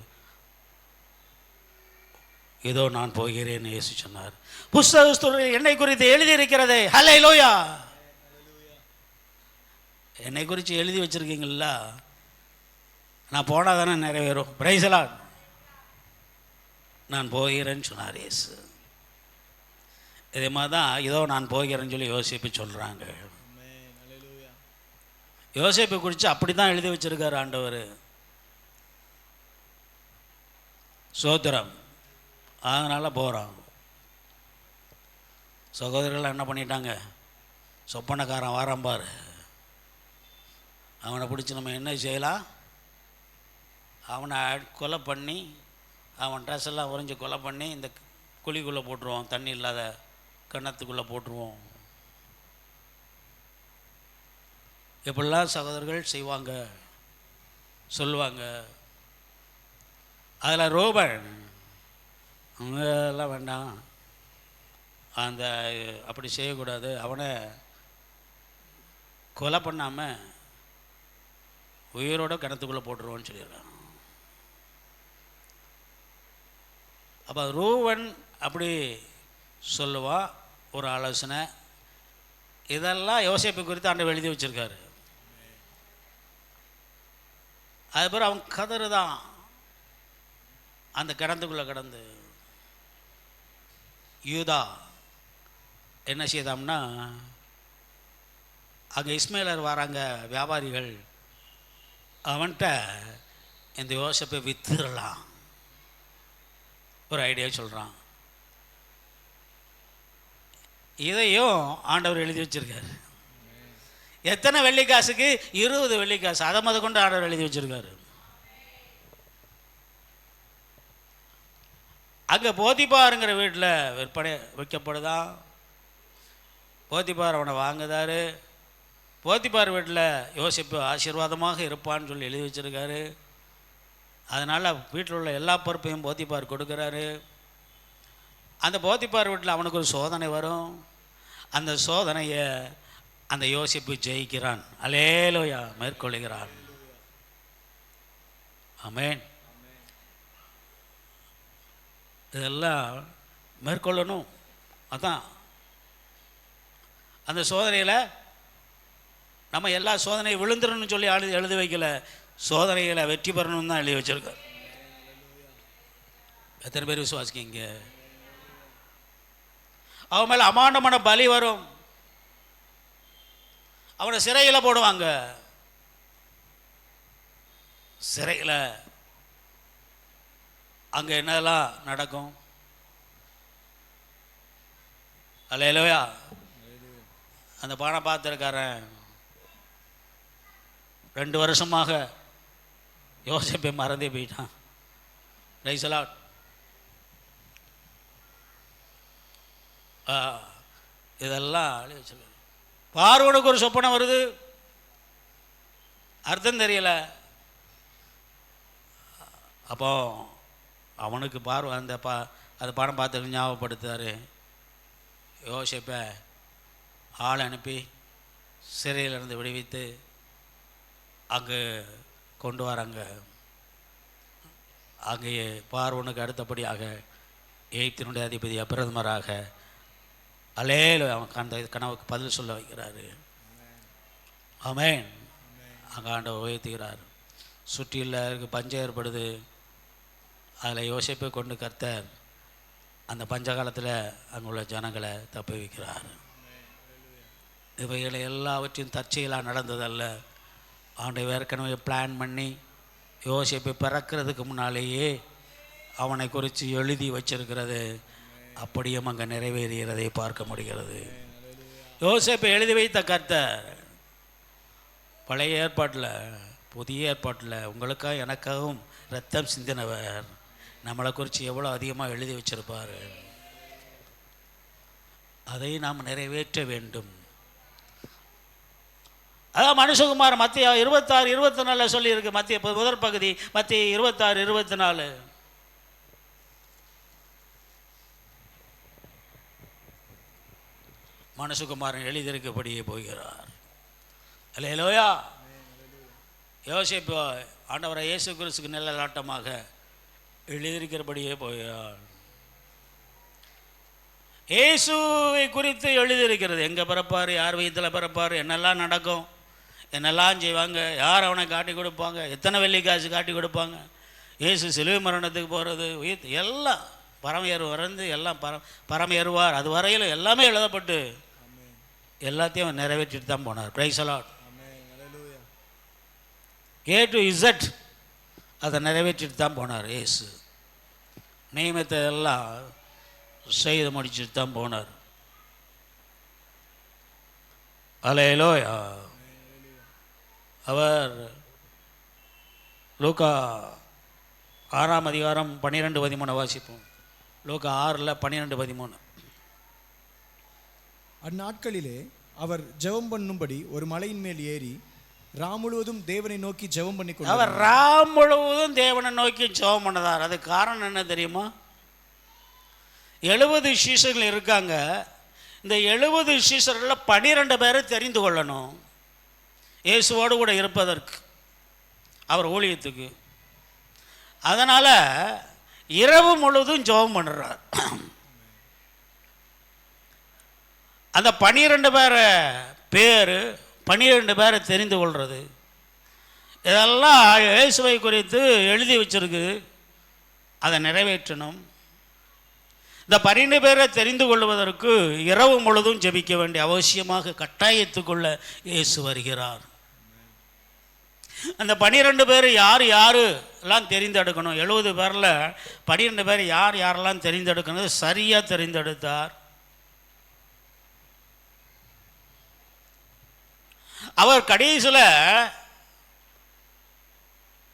இதோ நான் போகிறேன் இயேசு சொன்னார். புஸ்தகத்தில் என்னை குறித்து எழுதியிருக்கிறதே. ஹல்லேலூயா. என்னை குறித்து எழுதி வச்சுருக்கீங்களா? நான் போனால் தானே நிறைவேறும். Price the Lord. நான் போகிறேன்னு சொன்னார் இயேசு. இதே மாதிரி தான் இதோ நான் போகிறேன்னு சொல்லி யோசேப்பு சொல்கிறாங்க. யோசேப்பை குறித்து அப்படி தான் எழுதி வச்சிருக்காரு ஆண்டவர். சோத்திரம். அதனால் போகிறான். சகோதரர்கள் என்ன பண்ணிட்டாங்க? சொப்பனக்காரன் வாரான் பாரு, அவனை பிடிச்சி நம்ம என்ன செய்யலாம்? அவனை கொலை பண்ணி, அவன் ட்ரெஸ் எல்லாம் உறிஞ்சி கொலை பண்ணி இந்த குழிக்குள்ளே போட்டுருவோம், தண்ணி இல்லாத கிணத்துக்குள்ளே போட்டுருவோம். எப்படிலாம் சகோதரர்கள் செய்வாங்க, சொல்லுவாங்க. அதில் ரோபன் அவங்கெல்லாம் வேண்டாம், அந்த அப்படி செய்யக்கூடாது, அவனை கொலை பண்ணாமல் உயிரோட கிணத்துக்குள்ளே போட்டுருவோன்னு சொல்லியிருக்கான். அப்போ ரூவன் அப்படி சொல்லுவான் ஒரு ஆலோசனை. இதெல்லாம் யோசேப்பை குறித்து ஆண்டவர் எழுதி வச்சுருக்காரு. அதுக்கப்புறம் அவன் கதறு தான் அந்த கிணத்துக்குள்ளே கிடந்து. யூதா என்ன செய்தாம்னா, அங்கே இஸ்மாயிலர் வராங்க வியாபாரிகள், அவன்கிட்ட இந்த யோசேப்பை வித்துடலாம் ஒரு ஐடியா சொல்கிறான். இதையும் ஆண்டவர் எழுதி வச்சிருக்காரு. எத்தனை வெள்ளிக்காசுக்கு? 20 வெள்ளிக்காசு. அதை முத கொண்டு ஆண்டவர் எழுதி வச்சிருக்காரு. அங்கே போத்திபாருங்கிற வீட்டில் விற்பனை வைக்கப்படுதான். போத்திபார் அவனை வாங்குதாரு. போத்திபார் வீட்டில் யோசிப்பு ஆசீர்வாதமாக இருப்பான்னு சொல்லி எழுதி வச்சுருக்காரு. அதனால் வீட்டில் உள்ள எல்லா பொறுப்பையும் போத்திபார் கொடுக்குறாரு. அந்த போத்திபார் வீட்டில் அவனுக்கு ஒரு சோதனை வரும். அந்த சோதனையை அந்த யோசிப்பு ஜெயிக்கிறான். அல்லேலூயா, மேற்கொள்கிறான். ஆமென். இதெல்லாம் மேற்கொள்ளணும். அதான் அந்த சோதனையில் நம்ம எல்லா சோதனையை விழுந்துடணும்னு சொல்லி எழுதி வைக்கல, சோதனைகளை வெற்றி பெறணும்னு தான் எழுதி வச்சிருக்கார். எத்தனை பேர் விசுவாசிக்கீங்க? அவன் மேலே அமாண்டமான பலி வரும். அவனை சிறையில் போடுவாங்க. சிறையில் அங்கே என்னெல்லாம் நடக்கும்? அல்லேலூயா. அந்த பானை பார்த்துருக்காரன் 2 வருஷமாக யோசிப்பை மறந்தே போயிட்டான். Price the Lord. இதெல்லாம் பார்வோனுக்கு ஒரு சொப்பனை வருது, அர்த்தம் தெரியல. அப்போ அவனுக்கு பார்வை அந்த அது படம் பார்த்து ஞாபகப்படுத்தார். யோசிப்பை ஆள் அனுப்பி சிறையிலிருந்து விடுவித்து அங்கே கொண்டு வராங்க. அங்கே பார்வோனுக்கு அடுத்தபடியாக எகிப்தினுடைய அதிபதியாக பிரதமராக அல்லேலூயா அவன் அந்த கனவுக்கு பதில் சொல்ல வைக்கிறாரு. ஆமென். அங்கே ஆண்டவர் உயர்த்துகிறார். சுற்றியில் பஞ்சம் ஏற்படுது. அதில் யோசிப்பை கொண்டு கர்த்தர் அந்த பஞ்ச காலத்தில் அங்கே உள்ள ஜனங்களை தப்பி வைக்கிறார். இவைகளை எல்லாவற்றையும் தற்செயலாக நடந்ததல்ல. ஆண்டவர் ஏற்கனவே பிளான் பண்ணி யோசிப்பை பிறக்கிறதுக்கு முன்னாலேயே அவனை குறித்து எழுதி வச்சிருக்கிறது. அப்படியும் அங்கே நிறைவேறுகிறதை பார்க்க முடிகிறது. யோசேப்பை எழுதி வைத்த கர்த்தர் பழைய ஏற்பாட்டில் புதிய ஏற்பாட்டில் உங்களுக்காக எனக்காகவும் ரத்தம் சிந்தினவர் நம்மளை குறித்து எவ்வளோ அதிகமாக எழுதி வச்சிருப்பார். அதை நாம் நிறைவேற்ற வேண்டும். அதான் மனுஷகுமார் மத்திய 26-24 சொல்லியிருக்கு. மத்திய முதற் பகுதி மத்திய 26-24. மனுஷகுமாரன் எழுதியிருக்கபடியே போகிறார். அல்லேலூயா. யோசிப்பு ஆண்டவரை இயேசு கிறிஸ்துக்கு நிழலாட்டமாக எழுதியிருக்கிறபடியே போகிறார். இயேசுவை குறித்து எழுதியிருக்கிறது. எங்கே பிறப்பார், யார் வயிற்றில் பிறப்பார், என்னெல்லாம் நடக்கும், என்னெல்லாம் செய்வாங்க, யார் அவனை காட்டி கொடுப்பாங்க, எத்தனை வெள்ளி காசு காட்டி கொடுப்பாங்க, இயேசு சிலுவை மரணத்துக்கு போகிறது, எல்லாம் பரமையேறு வரைந்து எல்லாம் பரம ஏறுவார் அது வரையில் எல்லாமே எழுதப்பட்டு எல்லாத்தையும் நிறைவேற்றிட்டு தான் போனார். Price the Lord. A to Z அதை நிறைவேற்றிட்டு தான் போனார். இயேசு நியமத்தை எல்லாம் செய்து முடிச்சுட்டு தான் போனார். அல்லேலூயா. அவர் லூக்கா 6ஆம் அதிகாரம் 12-13 வாசிப்போம். லூக்கா 6:12-13. அந்நாட்களிலே அவர் ஜெபம் பண்ணும்படி ஒரு மலையின் மேல் ஏறி முழுவதும் தேவனை நோக்கி ஜெபம் பண்ணி கொண்டார். அவர் முழுவதும் தேவனை நோக்கி ஜெபம் பண்ணதார். அது காரணம் என்ன தெரியுமா? 70 சீஷர்கள் இருக்காங்க. இந்த 70 சீஷர்களில் 12 பேரை தெரிந்து கொள்ளணும் இயேசுவோடு கூட இருப்பதற்கு, அவர் ஊழியத்துக்கு. அதனால் இரவு முழுவதும் ஜெபம் பண்ணுறார். அந்த 12 பேரை தெரிந்து கொள்வது, இதெல்லாம் இயேசுவை குறித்து எழுதி வச்சிருக்கு. அதை நிறைவேற்றணும். இந்த 12 பேரை தெரிந்து கொள்வதற்கு இரவு முழுதும் ஜெபிக்க வேண்டிய அவசியமாக கட்டாயத்துக்குள்ள இயேசு வருகிறார். அந்த 12 பேர் யார் எல்லாம் தெரிந்தெடுக்கணும். 70 பேரில் 12 பேர் யாரெல்லாம் தெரிந்தெடுக்கணும் சரியாக தெரிந்தெடுத்தார். அவர் கடைசியில்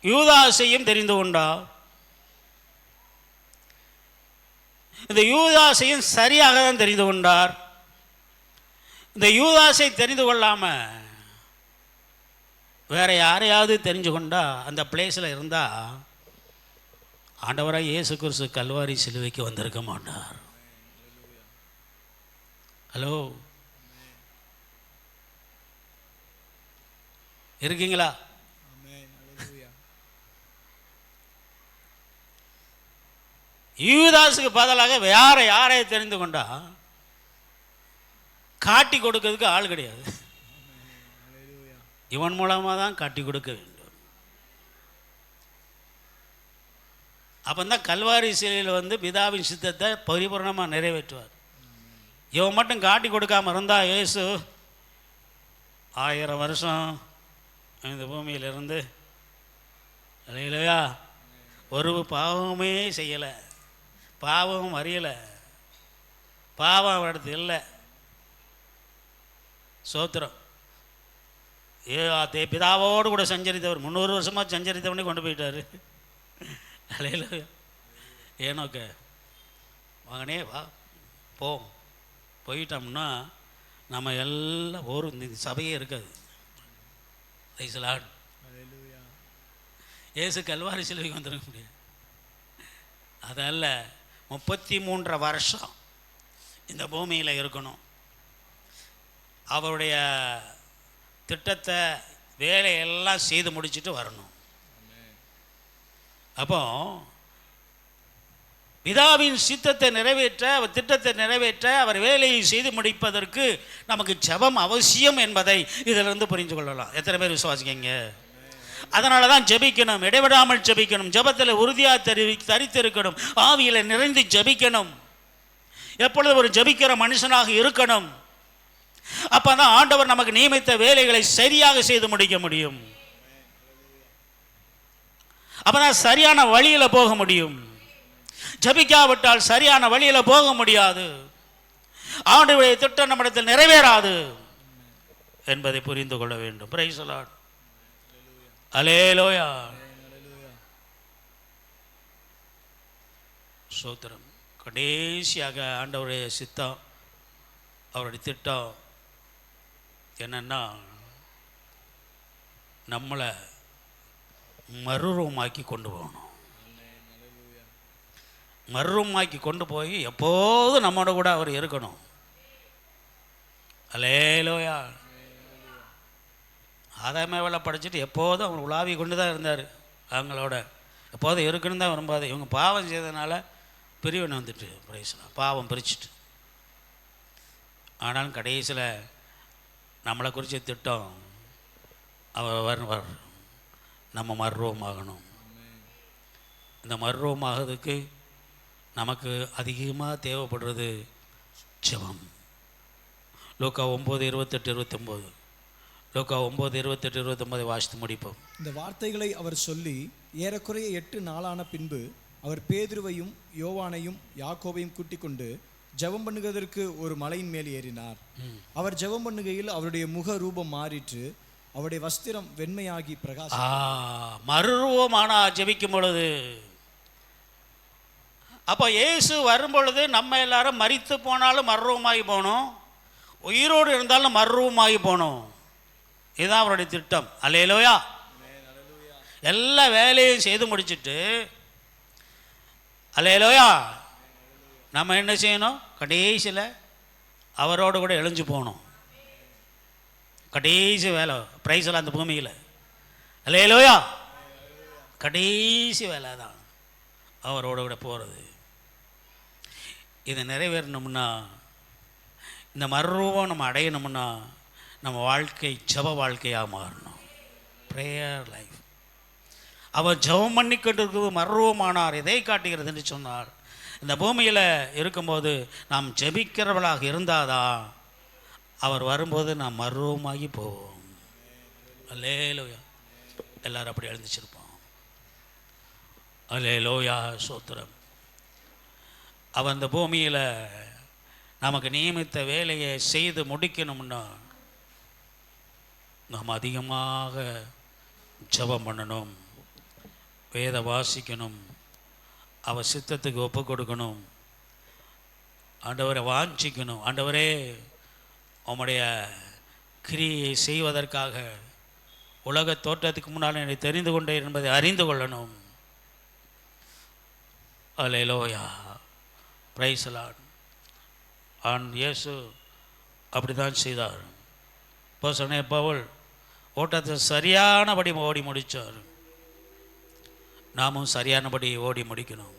யூதாசையும் தெரிந்து கொண்டார். இந்த யூதாசையும் சரியாக தான் தெரிந்து கொண்டார். இந்த யூதாசை தெரிந்து கொள்ளாமல் வேறு யாரையாவது தெரிஞ்சு கொண்டா அந்த பிளேஸில் இருந்தால் ஆண்டவராக இயேசு கிறிஸ்து கல்வாரி சிலுவைக்கு வந்திருக்க மாட்டார். ஹலோ, இருக்கீங்களா? யூதாஸுக்கு பதிலாக வேற யாரை தெரிந்து கொண்டா காட்டி கொடுக்கிறதுக்கு ஆள் கிடையாது. இவன் மூலமாக தான் காட்டி கொடுக்க வேண்டும். அப்போ தான் கல்வாரி சிலையில் வந்து பிதாவின் சித்தத்தை பரிபூர்ணமாக நிறைவேற்றுவார். இவன் மட்டும் காட்டி கொடுக்காம இருந்தால் இயேசு 1000 வருஷம் இந்த பூமியிலிருந்து இல்லையா ஒரு பாவமே செய்யலை, பாவம் அறியலை, பாவம் அவடத்து இல்லை. சோத்திரம். பிதாவோடு கூட சஞ்சரித்தவர் 300 வருஷமாக சஞ்சரித்தவனே கொண்டு போயிட்டார். அலையில ஏனோக்க வாங்கனே வா போ போயிட்டோம்னா நம்ம எல்லாம் ஒரு சபையே இருக்காது. ஏசு கல்வாரி சிலுவைக்கு வந்துருக்க முடியாது. அதல்ல 33 வருஷம் இந்த பூமியில் இருக்கணும். அவருடைய திட்டத்தை வேலையெல்லாம் செய்து முடிச்சுட்டு வரணும். அப்போ பிதாவின் சித்தத்தை நிறைவேற்ற, அவர் திட்டத்தை நிறைவேற்ற, அவர் வேலையை செய்து முடிப்பதற்கு நமக்கு ஜெபம் அவசியம் என்பதை இதிலிருந்து புரிந்து கொள்ளலாம். எத்தனை பேர் விசுவாசிக்கீங்க? அதனால தான் ஜெபிக்கணும், இடைவிடாமல் ஜெபிக்கணும், ஜெபத்தில் உறுதியாக தரித்திருக்கணும், ஆவியில் நிறைந்து ஜெபிக்கணும், எப்பொழுது ஒரு ஜெபிக்கிற மனுஷனாக இருக்கணும். அப்போ தான் ஆண்டவர் நமக்கு நியமித்த வேலைகளை சரியாக செய்து முடிக்க முடியும். அப்போ தான் சரியான வழியில் போக முடியும். ஜபிக்காவிட்டால் சரியான வழியில் போக முடியாது. ஆண்டவருடைய திட்டம் நம்மிடத்தில் நிறைவேறாது என்பதை புரிந்து கொள்ள வேண்டும். Praise the Lord. அல்லேலூயா. ஸ்தோத்திரம். கடைசியாக ஆண்டவருடைய சித்தம், அவருடைய திட்டம் என்னன்னா நம்மளை மறுரூபமாக்கி கொண்டு போகணும். மறுரூபமாக்கி கொண்டு போய் எப்போதும் நம்மோட கூட அவர் இருக்கணும். அல்லேலூயா. ஆதாமேவெல்ல படிச்சுட்டு எப்போதும் அவர் உலாவி கொண்டு தான் இருந்தார். அவங்களோட எப்போதும் இருக்குன்னு தான் விரும்பாது. இவங்க பாவம் செய்ததுனால பிரிவினை வந்துட்டு பிரைஸ்லாம் பாவம் பிரிச்சுட்டு. ஆனாலும் கடைசியில் நம்மளை குறித்த திட்டம் அவர் வருவார். நம்ம மறுரூபமாகணும். இந்த மறுரூபமாகிறதுக்கு நமக்கு அதிகமாக தேவைப்படுறது ஜெபம். லூக்கா 9:28-29. லூக்கா 9:28-29 வாசித்து முடிப்போம். இந்த வார்த்தைகளை அவர் சொல்லி ஏறக்குறைய 8 நாளான பின்பு அவர் பேதுருவையும் யோவானையும் யாக்கோபையும் கூட்டிக் கொண்டு ஜெபம் பண்ணுவதற்கு ஒரு மலையின் மேல் ஏறினார். அவர் ஜெபம் பண்ணுகையில் அவருடைய முக ரூபம் மாறிற்று, அவருடைய வஸ்திரம் வெண்மையாகி பிரகாச. மறுரூபமானா ஜெபிக்கும் பொழுது, அப்போ இயேசு வரும் பொழுது நம்ம எல்லாரும் மரித்து போனாலும் மறுரூபமாகி போகணும், உயிரோடு இருந்தாலும் மறுரூபமாகி போகணும். இதுதான் அவருடைய திட்டம். அல்லேலூயா. எல்லா வேலையும் செய்து முடிச்சுட்டு அல்லேலூயா நம்ம என்ன செய்யணும்? கடைசியில் அவரோடு கூட எழுஞ்சு போகணும். கடைசி வேலை பிரைஸ்ல அந்த பூமியில். அல்லேலூயா. கடைசி வேலை தான் அவரோட கூட போகிறது. இதை நிறைவேறணும்னா, இந்த மறுரூபம் நம்ம அடையணும்னா நம்ம வாழ்க்கை ஜெப வாழ்க்கையாக மாறணும். Prayer life. அவர் ஜெபம் பண்ணிக்கிட்டு மறுரூபமானார். எதை காட்டுகிறது என்று சொன்னார், இந்த பூமியில் இருக்கும்போது நாம் ஜெபிக்கிறவர்களாக இருந்தாதான் அவர் வரும்போது நாம் மறுரூபமாகி போவோம். அல்லேலூயா. எல்லாரும் அப்படி எழுந்திருச்சிருப்போம். அல்லேலூயா. ஸ்தோத்திரம். அவர் இந்த பூமியில் நமக்கு நியமித்த வேலையை செய்து முடிக்கணும்னா நாம் அதிகமாக ஜெபம் பண்ணணும், வேத வாசிக்கணும், அவர் சித்தத்துக்கு ஒப்பு கொடுக்கணும், ஆண்டவரை வாஞ்சிக்கணும். ஆண்டவரே உம்முடைய கிரியை செய்வதற்காக உலக தோற்றத்துக்கு முன்னால் என்னை தெரிந்து கொண்டேன் என்பதை அறிந்து கொள்ளணும். அல்லேலூயா, பிரைஸ் தி லார்ட். இயேசு அப்படி தான் செய்தார். அப்போஸ்தலனாகிய பவுல் ஓட்டத்தை சரியானபடி ஓடி முடித்தார். நாமும் சரியானபடி ஓடி முடிக்கணும்.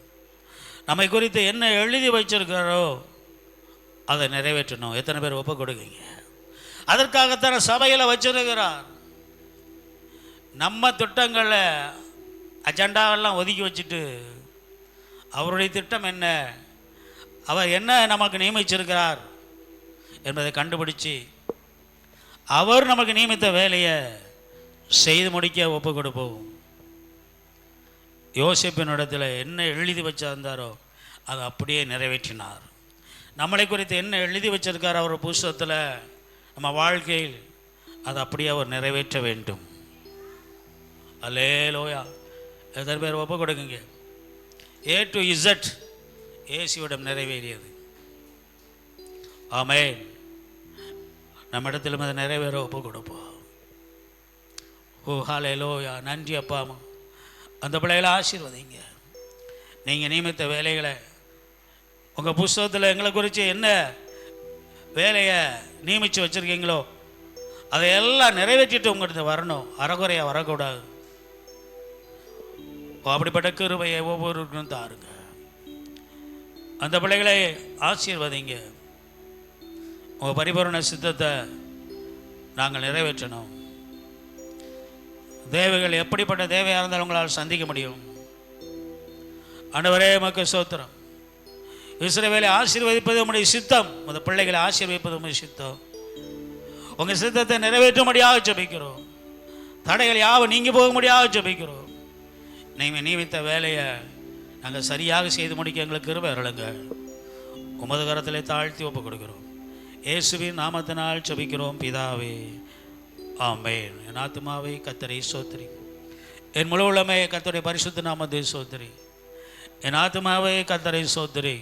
நம்மை குறித்து என்ன எழுதி வச்சிருக்காரோ அதை நிறைவேற்றணும். எத்தனை பேர் ஒப்பு கொடுக்கீங்க? அதற்காகத்தான சபையில் வச்சிருக்கிறார். நம்ம திட்டங்களை அஜெண்டாவெல்லாம் ஒதுக்கி வச்சுட்டு அவருடைய திட்டம் என்ன, அவர் என்ன நமக்கு நியமிச்சிருக்கிறார் என்பதை கண்டுபிடிச்சு அவர் நமக்கு நியமித்த வேலையை செய்து முடிக்க ஒப்பு கொடுப்போம். யோசேப்பின் இடத்துல என்ன எழுதி வச்சிருந்தாரோ அதை அப்படியே நிறைவேற்றினார். நம்மளை குறித்து என்ன எழுதி வச்சிருக்கார் அவர் புஸ்தகத்தில் நம்ம வாழ்க்கையில் அதை அப்படியே அவர் நிறைவேற்ற வேண்டும். அல்லேலூயா. எத்தனை பேர் ஒப்பு கொடுக்குங்க? A to Z இயேசுவிடம் நிறைவேறியது. ஆமென். நம்ம இடத்திலும் அதை நிறைவேற ஒப்பு கொடுப்போம். ஓ ஹல்லேலூயா. நன்றி அப்பா அம்மா. அந்த பிள்ளைகளை ஆசீர்வதிங்க. நீங்கள் நியமித்த வேலைகளை உங்கள் புஸ்தகத்தில் எங்களை குறித்து என்ன வேலையை நியமித்து வச்சுருக்கீங்களோ அதையெல்லாம் நிறைவேற்றிட்டு உங்கள்கிட்ட வரணும். அறகுறையாக வரக்கூடாது. அப்படிப்பட்ட கிருபையை ஒவ்வொருவருக்கும் தாருங்க. அந்த பிள்ளைகளை ஆசீர்வதிங்க. உங்கள் பரிபூரண சித்தத்தை நாங்கள் நிறைவேற்றணும். தேவைகள் எப்படிப்பட்ட தேவையாக இருந்தாலும் உங்களால் சந்திக்க முடியும். ஆண்டவரே உமக்கு ஸ்தோத்திரம். இஸ்ரவேலை ஆசீர்வதிப்பது உம்முடைய சித்தம். அந்த பிள்ளைகளை ஆசீர்வதிப்பது உம்முடைய சித்தம். உங்கள் சித்தத்தை நிறைவேற்றும்படியாக ஜெபிக்கிறோம். தடைகள் யாவும் நீங்கி போக முடியாக ஜெபிக்கிறோம். நீங்கள் நியமித்த வேலையை நாங்கள் சரியாக செய்து முடிக்க எங்களுக்கு கிருபை அருளுங்க. உமது கரத்திலே தாழ்த்தி ஒப்பு கொடுக்கிறோம். இயேசுவின் நாமத்தினால் ஜெபிக்கிறோம் பிதாவே, ஆமென். என் ஆத்துமாவே கர்த்தரை ஸ்தோத்திரி, என் முழு உள்ளமே கர்த்தருடைய பரிசுத்த நாமத்தை ஸ்தோத்திரி. என் ஆத்துமாவே கர்த்தரை ஸ்தோத்திரி,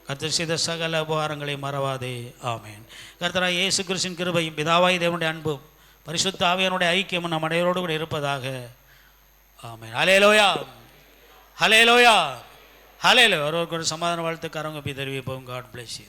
கர்த்தர் செய்த சகல உபகாரங்களை மறவாதே. ஆமென். கர்த்தராகிய இயேசு கிறிஸ்துவின் கிருபையும் பிதாவாகிய தேவனுடைய அன்பும் பரிசுத்த ஆவியானுடைய ஐக்கியமும் நம் அனைவரோடு கூட இருப்பதாக. ஆமென். ஹல்லேலூயா, ஹல்லேலூயா, ஹல்லேலூயா. ஒருவருக்கு ஒரு சமாதான வாழ்த்துக்காரங்க போய் தெரிவிப்போம். God bless you.